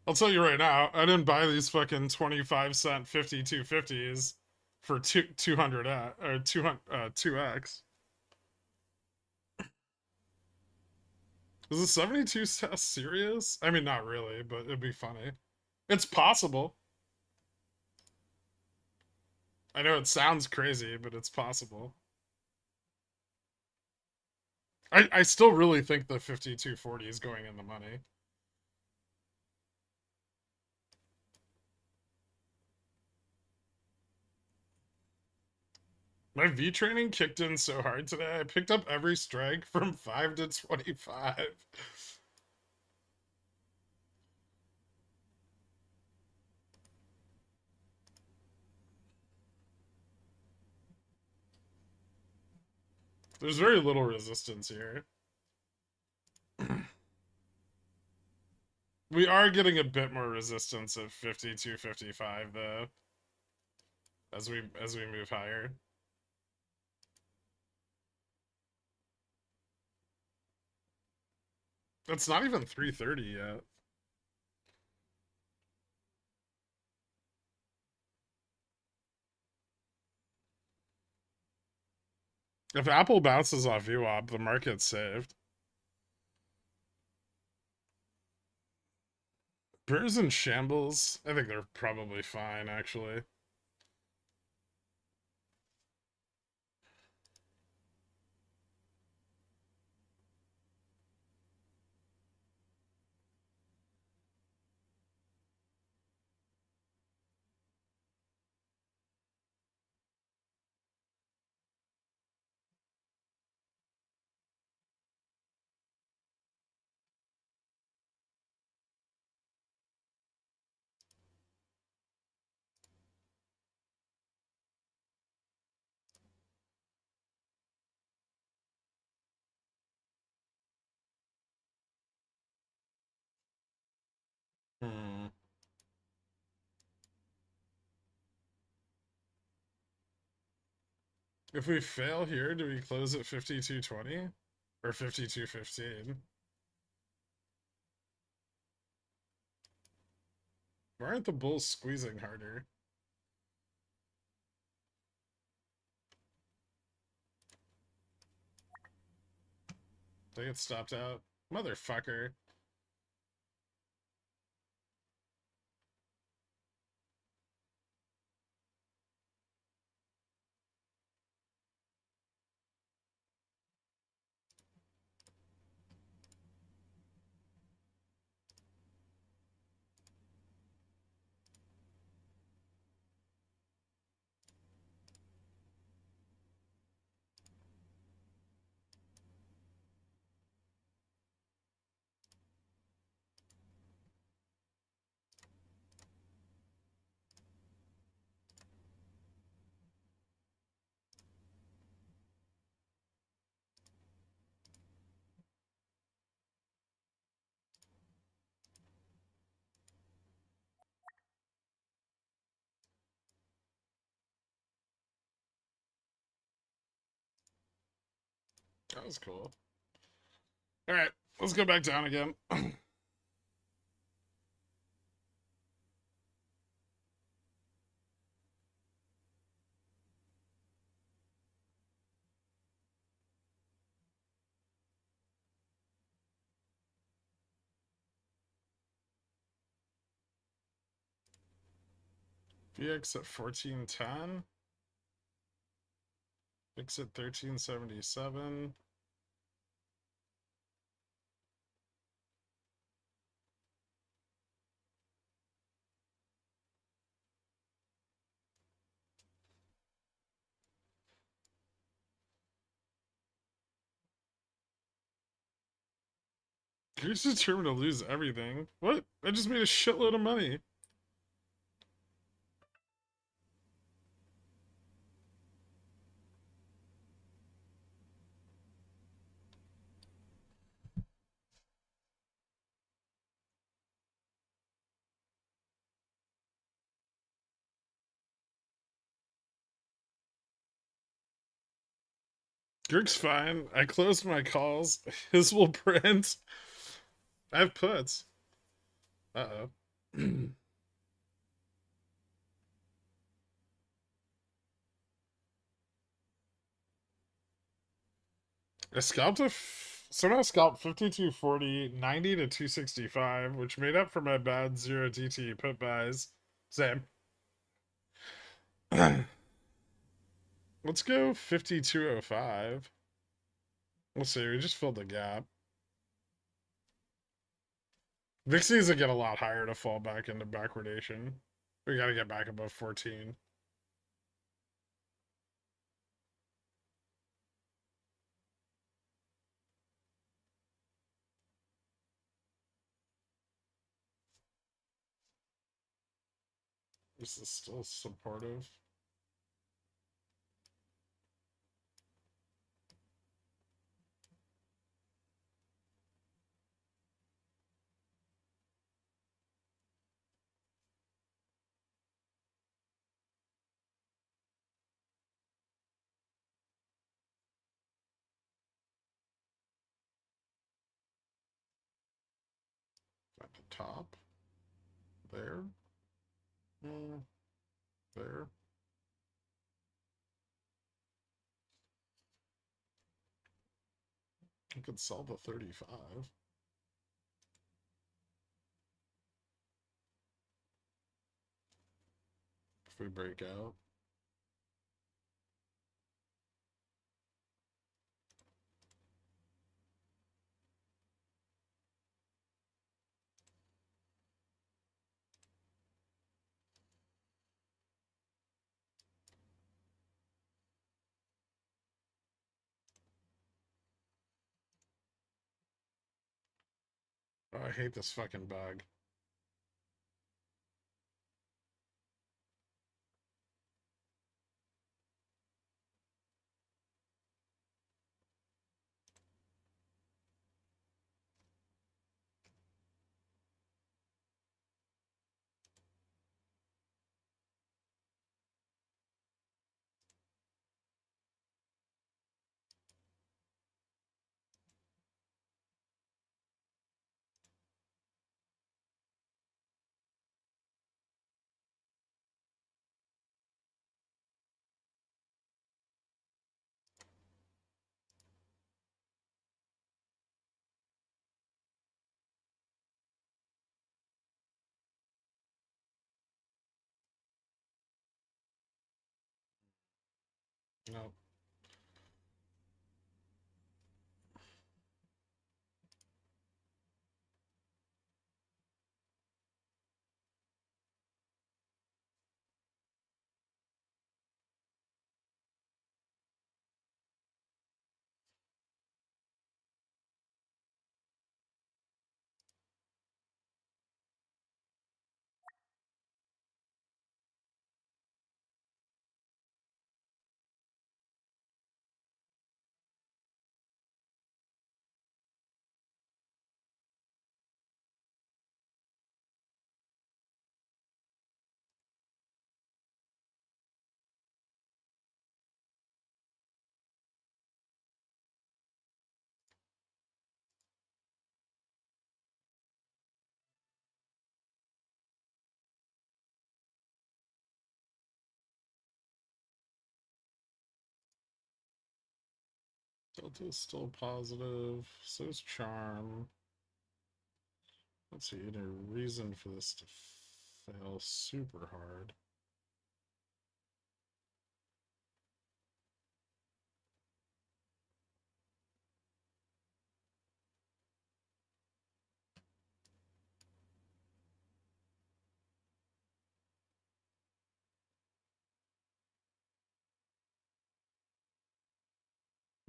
I'll tell you right now, I didn't buy these fucking 25 cent 5250s for 200 or 200 2x. Is the 72 test serious? I mean, not really, but it'd be funny. It's possible. I know it sounds crazy, but it's possible. I still really think the 5240 is going in the money. My V training kicked in so hard today. I picked up every strike from 5 to 25. There's very little resistance here. We are getting a bit more resistance at 52.55 though, as we move higher. It's not even 3:30 yet. If Apple bounces off VWAP, the market's saved. Bears in shambles. I think they're probably fine, actually. Hmm. If we fail here, do we close at 52.20 or 52.15? Why aren't the bulls squeezing harder? They get stopped out. Motherfucker. That was cool. All right, let's go back down again. VX at 1410. VIX at 1377. You're determined to lose everything. What? I just made a shitload of money. Greg's fine. I closed my calls. His will print. I have puts. Uh oh. I scalped somehow scalped 5240, 90 to 265, which made up for my bad 0 DT put buys. Same. Let's go 5205. We'll see. We just filled the gap. VIX needs to get a lot higher to fall back into backwardation. We got to get back above 14. This is still supportive. At the top. There. There. could sell the 35. If we break out. Oh, I hate this fucking bug. No. Delta is still positive. So is charm. Let's see, any reason for this to fail super hard.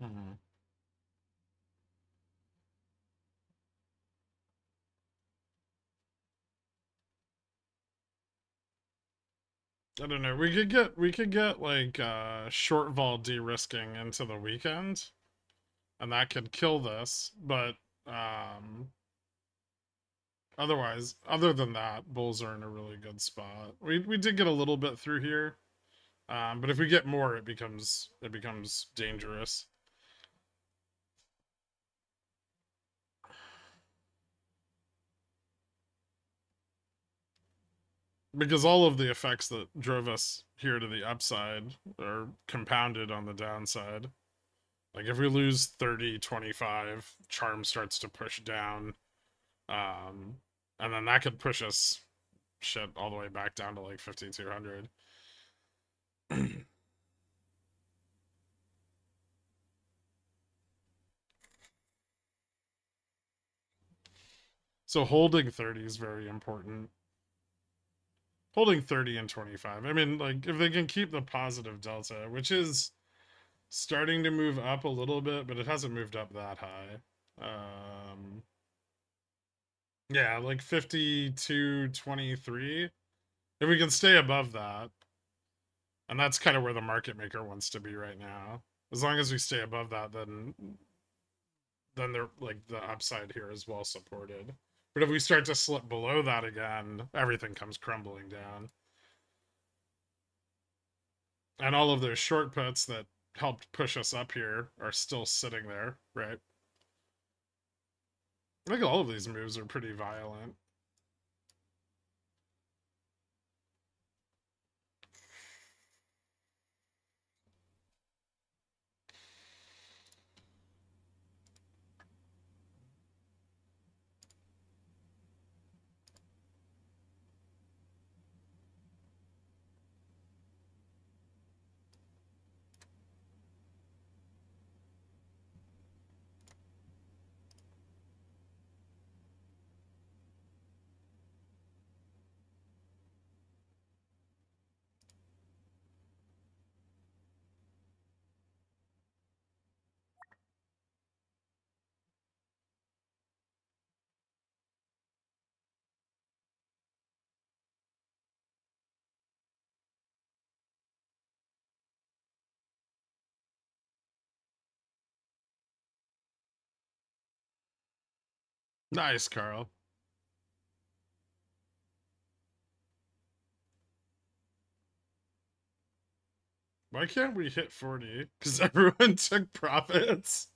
Mm-hmm. I don't know. We could get like short vol de-risking into the weekend, and that could kill this. But um, otherwise, other than that, bulls are in a really good spot. We did get a little bit through here, but if we get more, it becomes dangerous. Because all of the effects that drove us here to the upside are compounded on the downside. Like if we lose 30, 25, charm starts to push down. Um, and then that could push us shit all the way back down to like 5,200. So holding 30 is very important. Holding 30 and 25. I mean, like if they can keep the positive delta, which is starting to move up a little bit, but it hasn't moved up that high. Yeah, like 52.23. If we can stay above that, and that's kind of where the market maker wants to be right now. As long as we stay above that, then they're like the upside here is well supported. But if we start to slip below that again, everything comes crumbling down. And all of those short puts that helped push us up here are still sitting there, right? I think all of these moves are pretty violent. Nice, Carl. Why can't we hit 40? Because everyone took profits.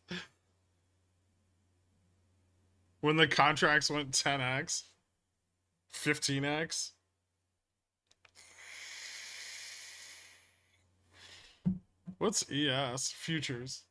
When the contracts went 10x, 15x. What's ES? Futures.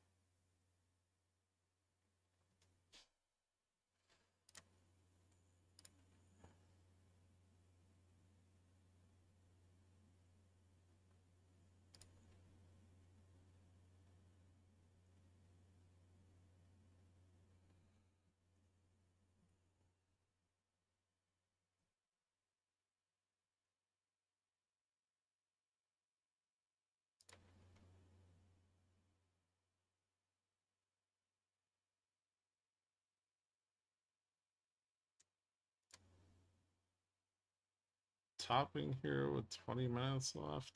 Topping here with 20 minutes left.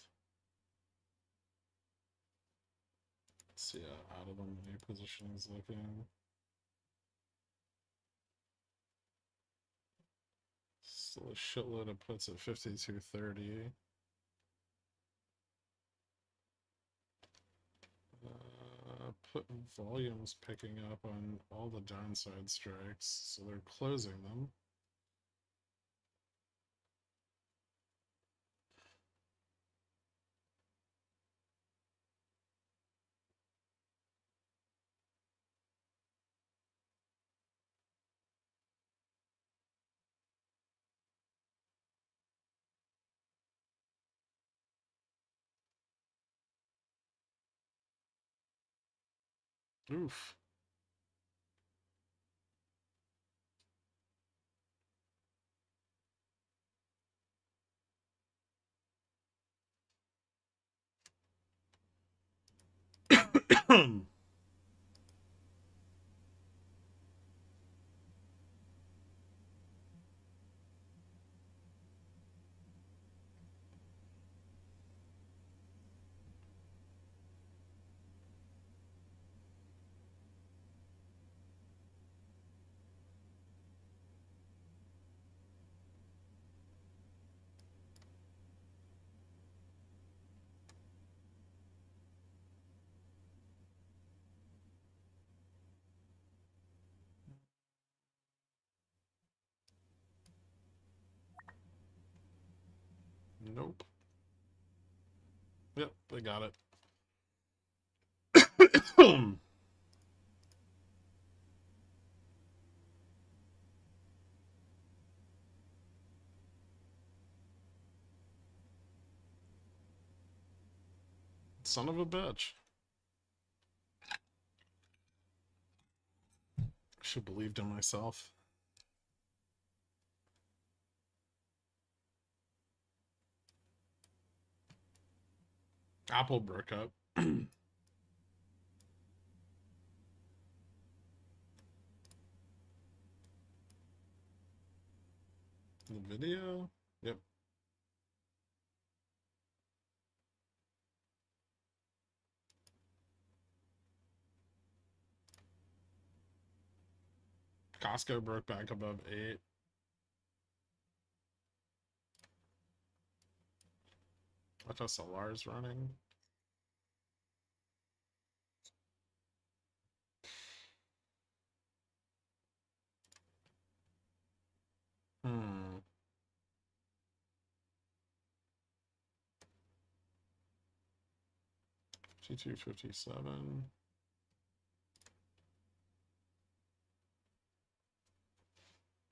Let's see how out of the money position is looking. Still a shitload of puts at 52.30. Put volumes picking up on all the downside strikes, so they're closing them. Oof. Nope. Yep, they got it. Son of a bitch. Should have believed in myself. Apple broke up. The video? Yep. Costco broke back above 8. FSLR is running. Hmm. T257.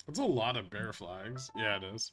That's a lot of bear flags. Yeah, it is.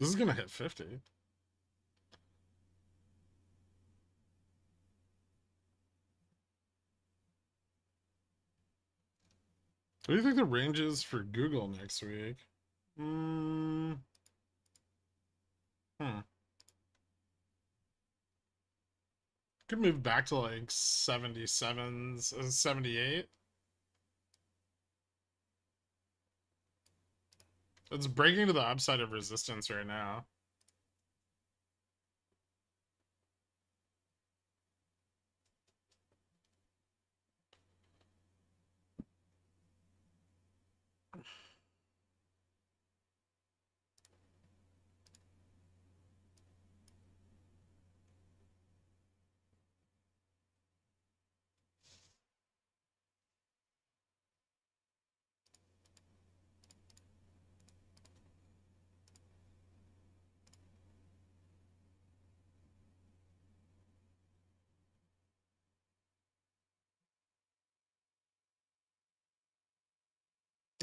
This is gonna hit 50. What do you think the range is for Google next week? Hmm. Could move back to like 77s, 78. It's breaking to the upside of resistance right now.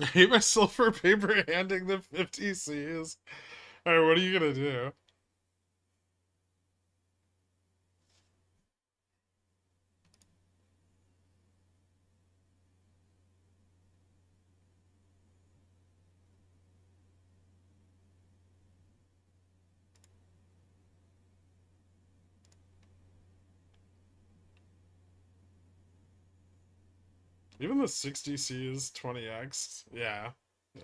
I hate myself for paper handing the 50 Cs. Alright, what are you gonna do? Even the 60C is 20x. Yeah. Yeah.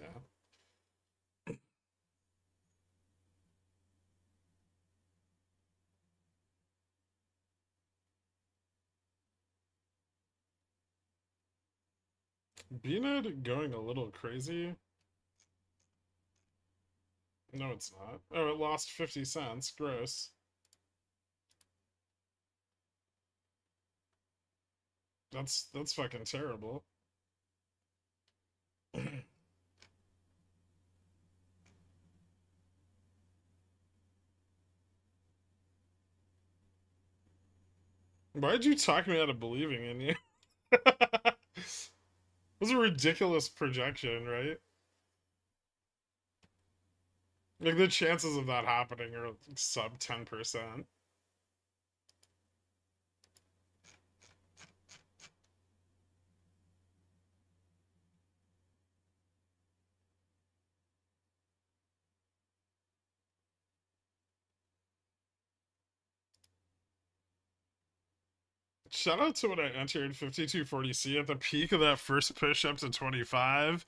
BNet going a little crazy. No, it's not. Oh, it lost 50 cents. Gross. That's fucking terrible. Why'd you talk me out of believing in you? It was a ridiculous projection, right? Like the chances of that happening are sub 10%. Shout out to when I entered 5240C at the peak of that first push up to 25,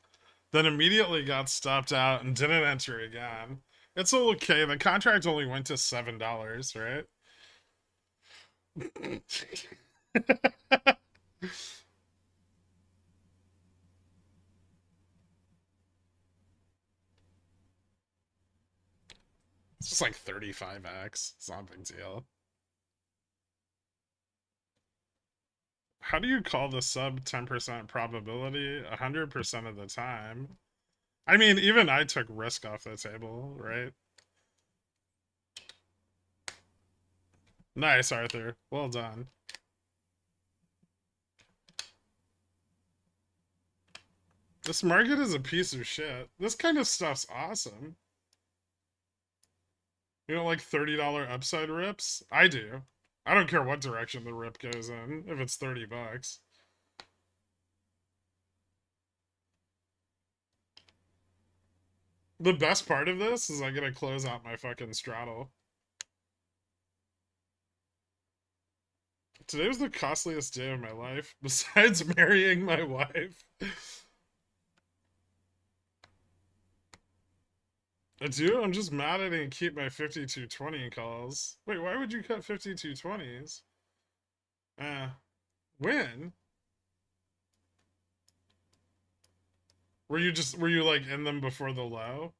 then immediately got stopped out and didn't enter again. It's okay. The contract only went to $7, right? It's just like 35x. It's not a big deal. How do you call the sub 10% probability 100% of the time? I mean, even I took risk off the table, right? Nice, Arthur. Well done. This market is a piece of shit. This kind of stuff's awesome. You know, like $30 upside rips? I do. I don't care what direction the rip goes in, if it's 30 bucks. The best part of this is I get to close out my fucking straddle. Today was the costliest day of my life, besides marrying my wife. I do? I'm just mad I didn't keep my 5220 calls. Wait, why would you cut 5220s? When? Were you like in them before the low?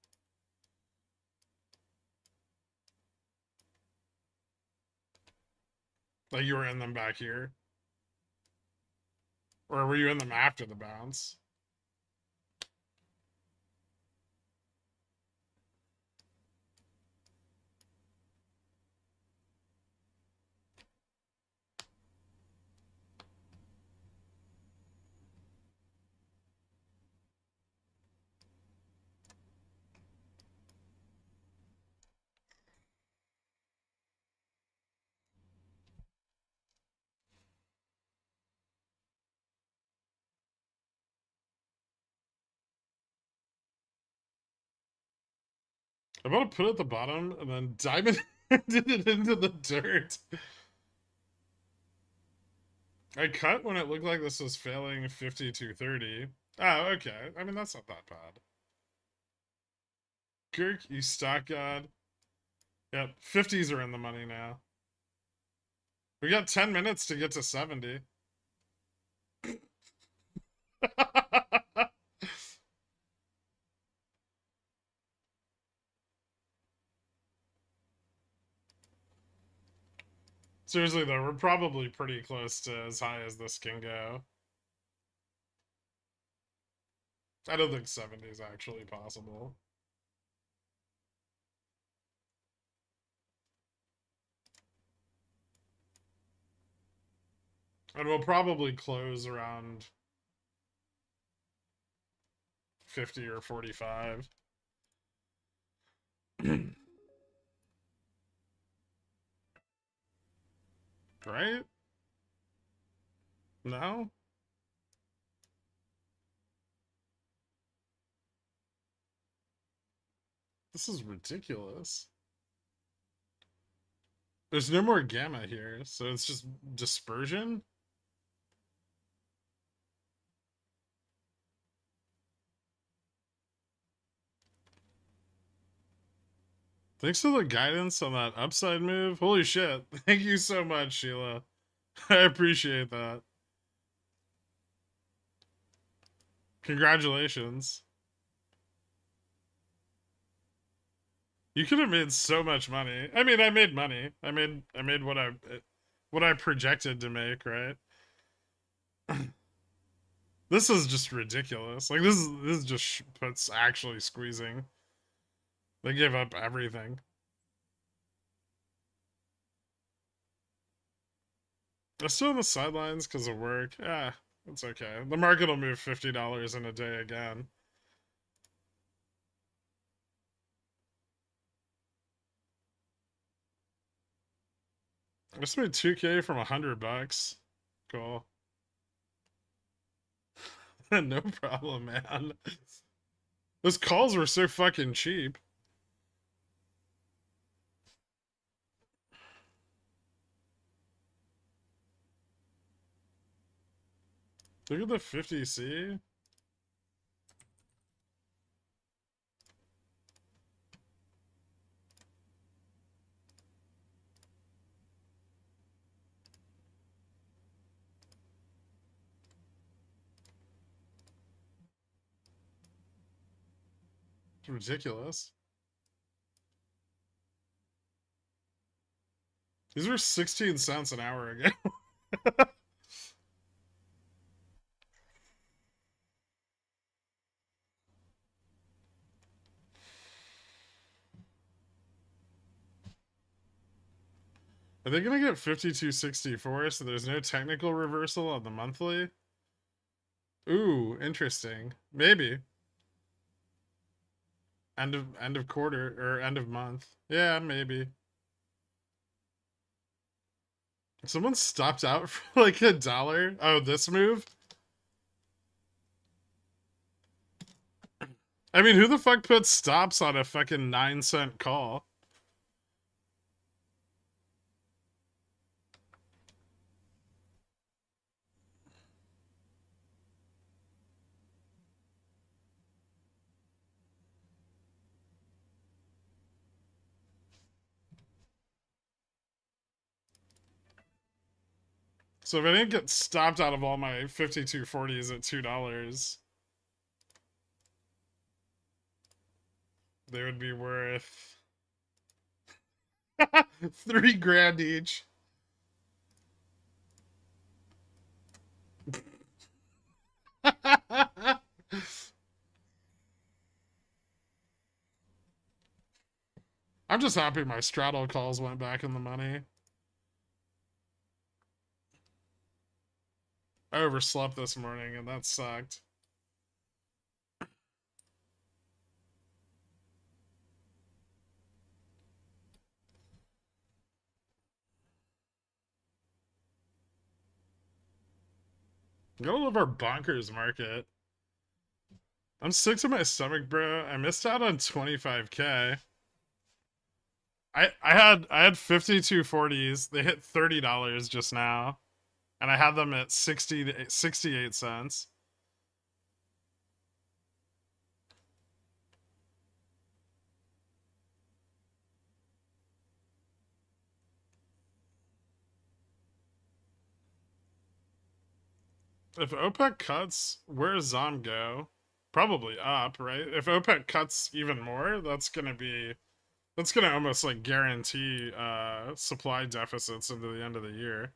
Like you were in them back here? Or were you in them after the bounce? I about to put it at the bottom and then diamond did it into the dirt. I cut when it looked like this was failing 5230. Oh, okay. I mean, that's not that bad. Gherk, you stock god. Yep, 50s are in the money now. We got 10 minutes to get to 70. Seriously, though, we're probably pretty close to as high as this can go. I don't think 70 is actually possible. And we'll probably close around 50 or 45. Right? No? This is ridiculous. There's no more gamma here, so it's just dispersion? Thanks for the guidance on that upside move. Holy shit. Thank you so much, Sheila. I appreciate that. Congratulations. You could have made so much money. I mean, I made money. I made what I projected to make, right? This is just ridiculous. Like this is just puts actually squeezing. They give up everything. I'm still on the sidelines because of work. Yeah, it's okay. The market will move $50 in a day again. I just made 2K from $100. Cool. No problem, man. Those calls were so fucking cheap. Look at the 50C. It's ridiculous. These were 16 cents an hour ago. Are they gonna get 5264 so there's no technical reversal on the monthly? Ooh, interesting. Maybe. End of quarter or end of month. Yeah, maybe. Someone stopped out for like $1. Oh, this move? I mean, who the fuck puts stops on a fucking 9-cent call? So if I didn't get stopped out of all my 5240s at $2, they would be worth 3 grand each. I'm just happy my straddle calls went back in the money. I overslept this morning and that sucked. Gotta love our bonkers market. I'm sick to my stomach, bro. I missed out on 25K. I had 5240s. They hit $30 just now, and I had them at 68 cents. If OPEC cuts, where does ZOM go? Probably up, right? If OPEC cuts even more, that's gonna almost like guarantee supply deficits into the end of the year.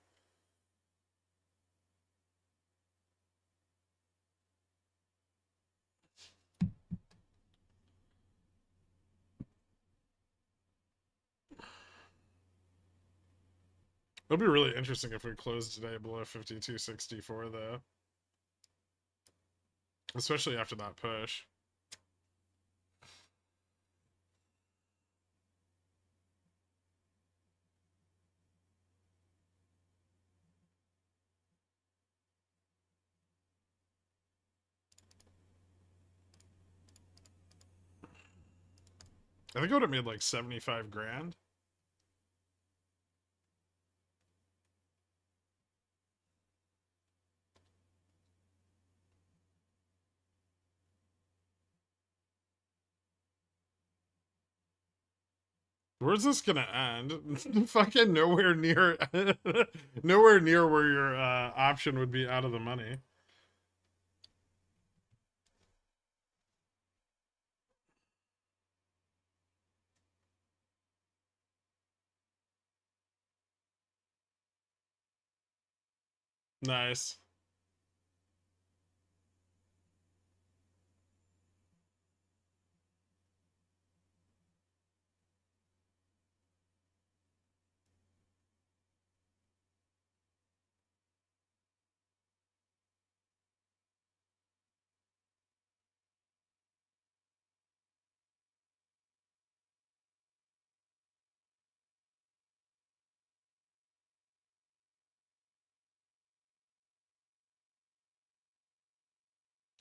It'll be really interesting if we close today below 5264 though. Especially after that push. I think I would have made like 75 grand. Where's this gonna end? Fucking nowhere near nowhere near where your option would be out of the money. Nice.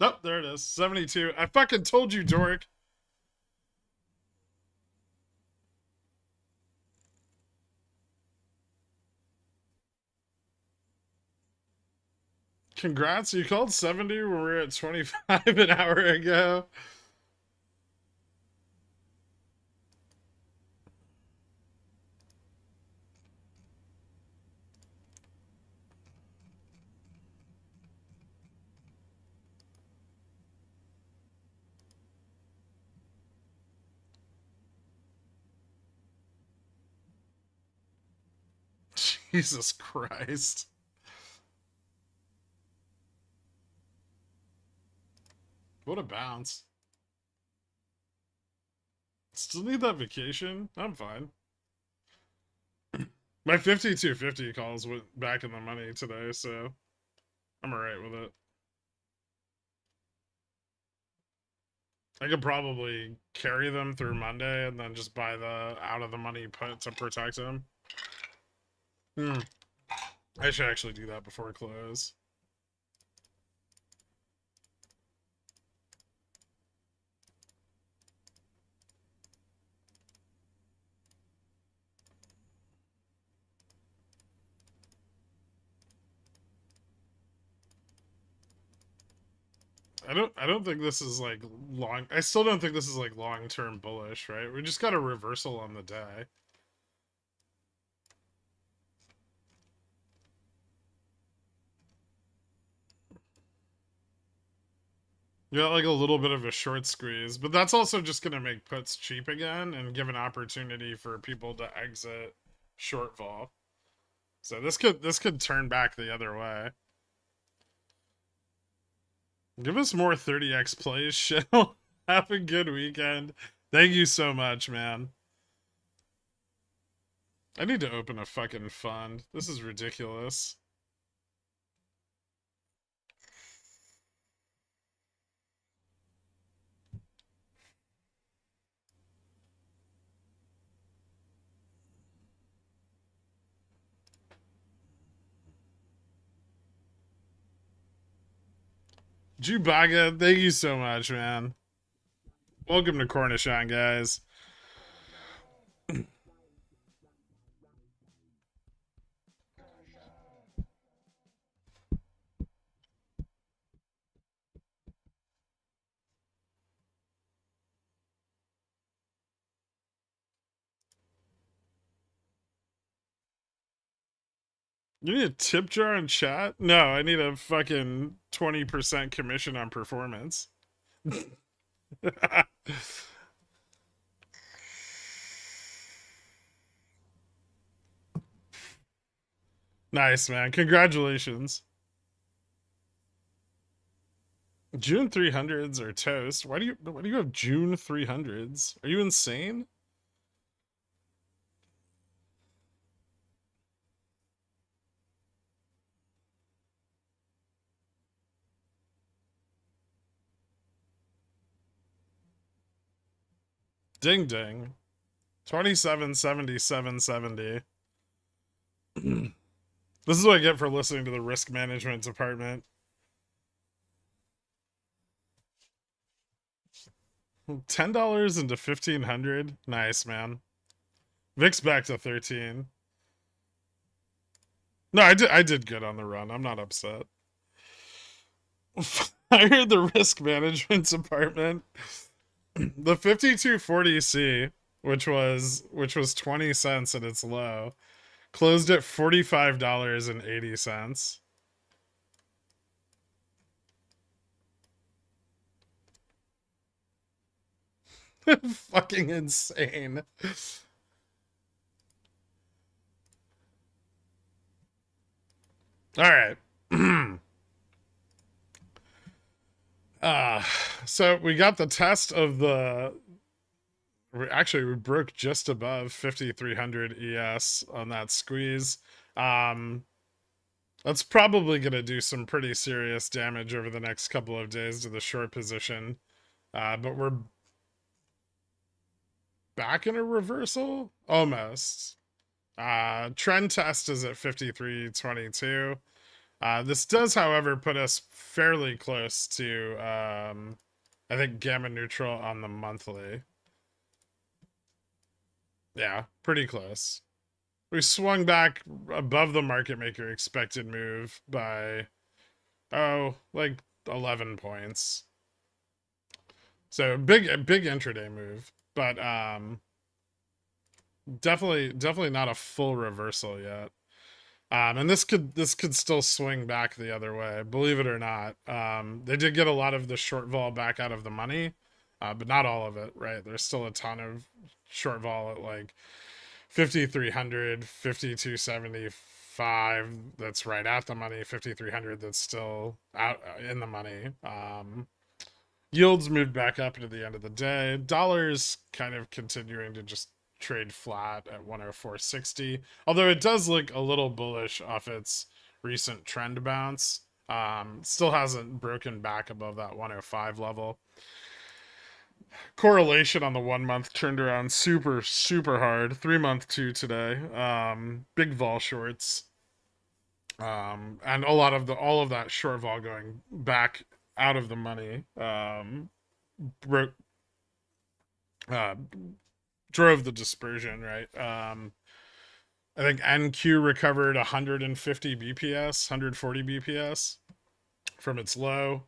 Oh, there it is. 72. I fucking told you, dork. Congrats, you called 70 when we were at 25 an hour ago. Jesus Christ. What a bounce. Still need that vacation? I'm fine. My 5250 calls went back in the money today, so I'm alright with it. I could probably carry them through Monday and then just buy the out of the money put to protect them. I should actually do that before close. I don't think this is like long. I still don't think this is like long-term bullish, right? We just got a reversal on the day. You got like a little bit of a short squeeze, but that's also just going to make puts cheap again and give an opportunity for people to exit short vol. So this could turn back the other way. Give us more 30x plays, Shell. Have a good weekend. Thank you so much, man. I need to open a fucking fund. This is ridiculous. Jubaga, thank you so much, man. Welcome to Cornichon, guys. You need a tip jar in chat? No, I need a fucking 20% commission on performance. Nice, man. Congratulations. June 300s are toast. Why do you have June 300s? Are you insane? Ding ding. 277770. This is what I get for listening to the risk management department. $10 into 1500. Nice, man. VIX back to 13. No, I did good on the run. I'm not upset. I heard the risk management department. The 5240C, which was 20 cents at its low, closed at $45.80. Fucking insane. All right. uh so we got the test of the we broke just above 5300 ES on that squeeze. That's probably going to do some pretty serious damage over the next couple of days to the short position. But we're back in a reversal? Almost. Trend test is at 53.22. This does, however, put us fairly close to, I think, gamma neutral on the monthly. Yeah, pretty close. We swung back above the market maker expected move by, like 11 points. So a big intraday move, but definitely not a full reversal yet. And this could still swing back the other way, believe it or not. They did get a lot of the short vol back out of the money, but not all of it, right? There's still a ton of short vol at like 5300, 5275 that's right at the money, 5300 that's still out in the money. Yields moved back up into the end of the day. Dollars kind of continuing to just trade flat at 104.60, although it does look a little bullish off its recent trend bounce. Still hasn't broken back above that 105 level. Correlation on the 1 month turned around super hard. 3 month too today. Big vol shorts. And all of that short vol going back out of the money. Broke drove the dispersion, right? I think NQ recovered 150 BPS, 140 BPS from its low.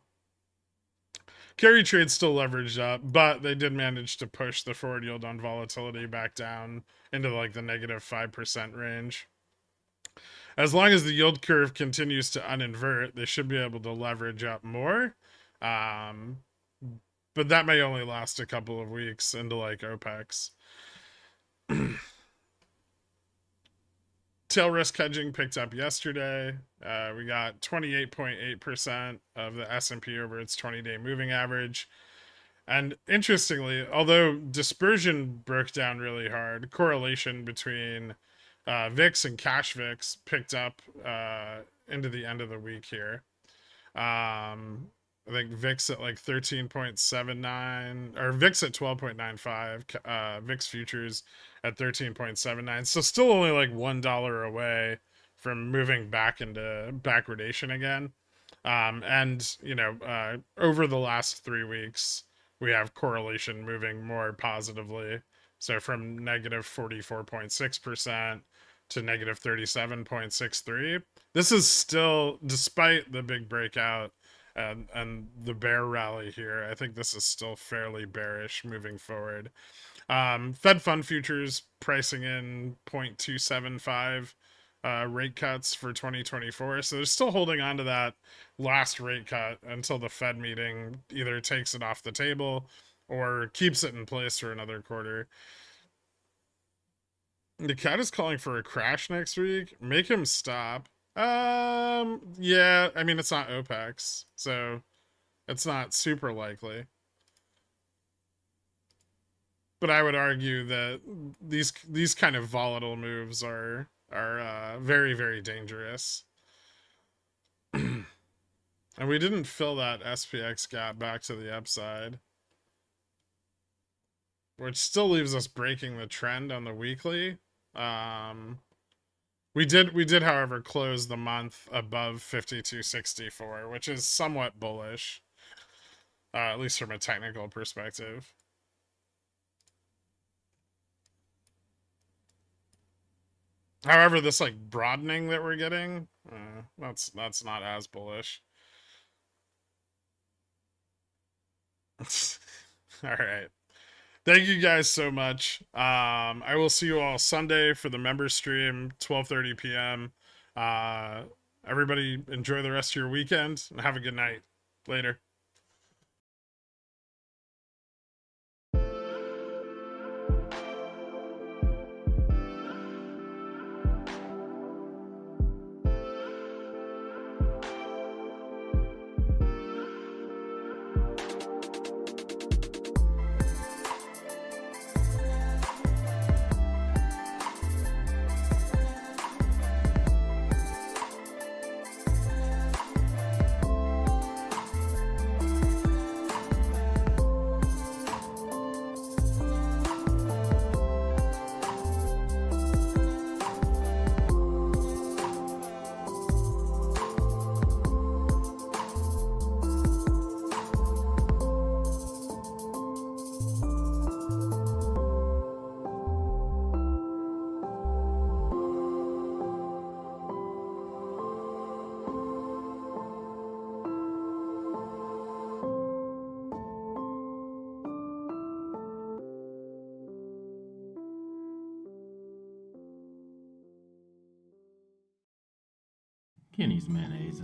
Carry trade still leveraged up, but they did manage to push the forward yield on volatility back down into like the negative 5% range. As long as the yield curve continues to uninvert, they should be able to leverage up more. But that may only last a couple of weeks into like OPEX. Tail risk hedging picked up yesterday. We got 28.8% of the S&P over its 20-day moving average. And interestingly, although dispersion broke down really hard, correlation between VIX and cash VIX picked up into the end of the week here. I think VIX at like 13.79 or VIX at 12.95, VIX futures at 13.79. So still only like $1 away from moving back into backwardation again. And over the last 3 weeks, we have correlation moving more positively. So from negative 44.6% to negative 37.63. This is still, despite the big breakout and the bear rally here, I think this is still fairly bearish moving forward. Fed fund futures pricing in 0.275 rate cuts for 2024. So they're still holding on to that last rate cut until the Fed meeting either takes it off the table or keeps it in place for another quarter. The cat is calling for a crash next week. Make him stop. Yeah, I mean, it's not OPEX, so it's not super likely. But I would argue that these kind of volatile moves are very, very dangerous. And we didn't fill that SPX gap back to the upside, which still leaves us breaking the trend on the weekly. We did, however, close the month above 52.64, which is somewhat bullish, at least from a technical perspective. However, this like broadening that we're getting, that's not as bullish. All right. Thank you guys so much. I will see you all Sunday for the member stream, 12:30 p.m. Everybody enjoy the rest of your weekend and have a good night. Later. Kenny's mayonnaise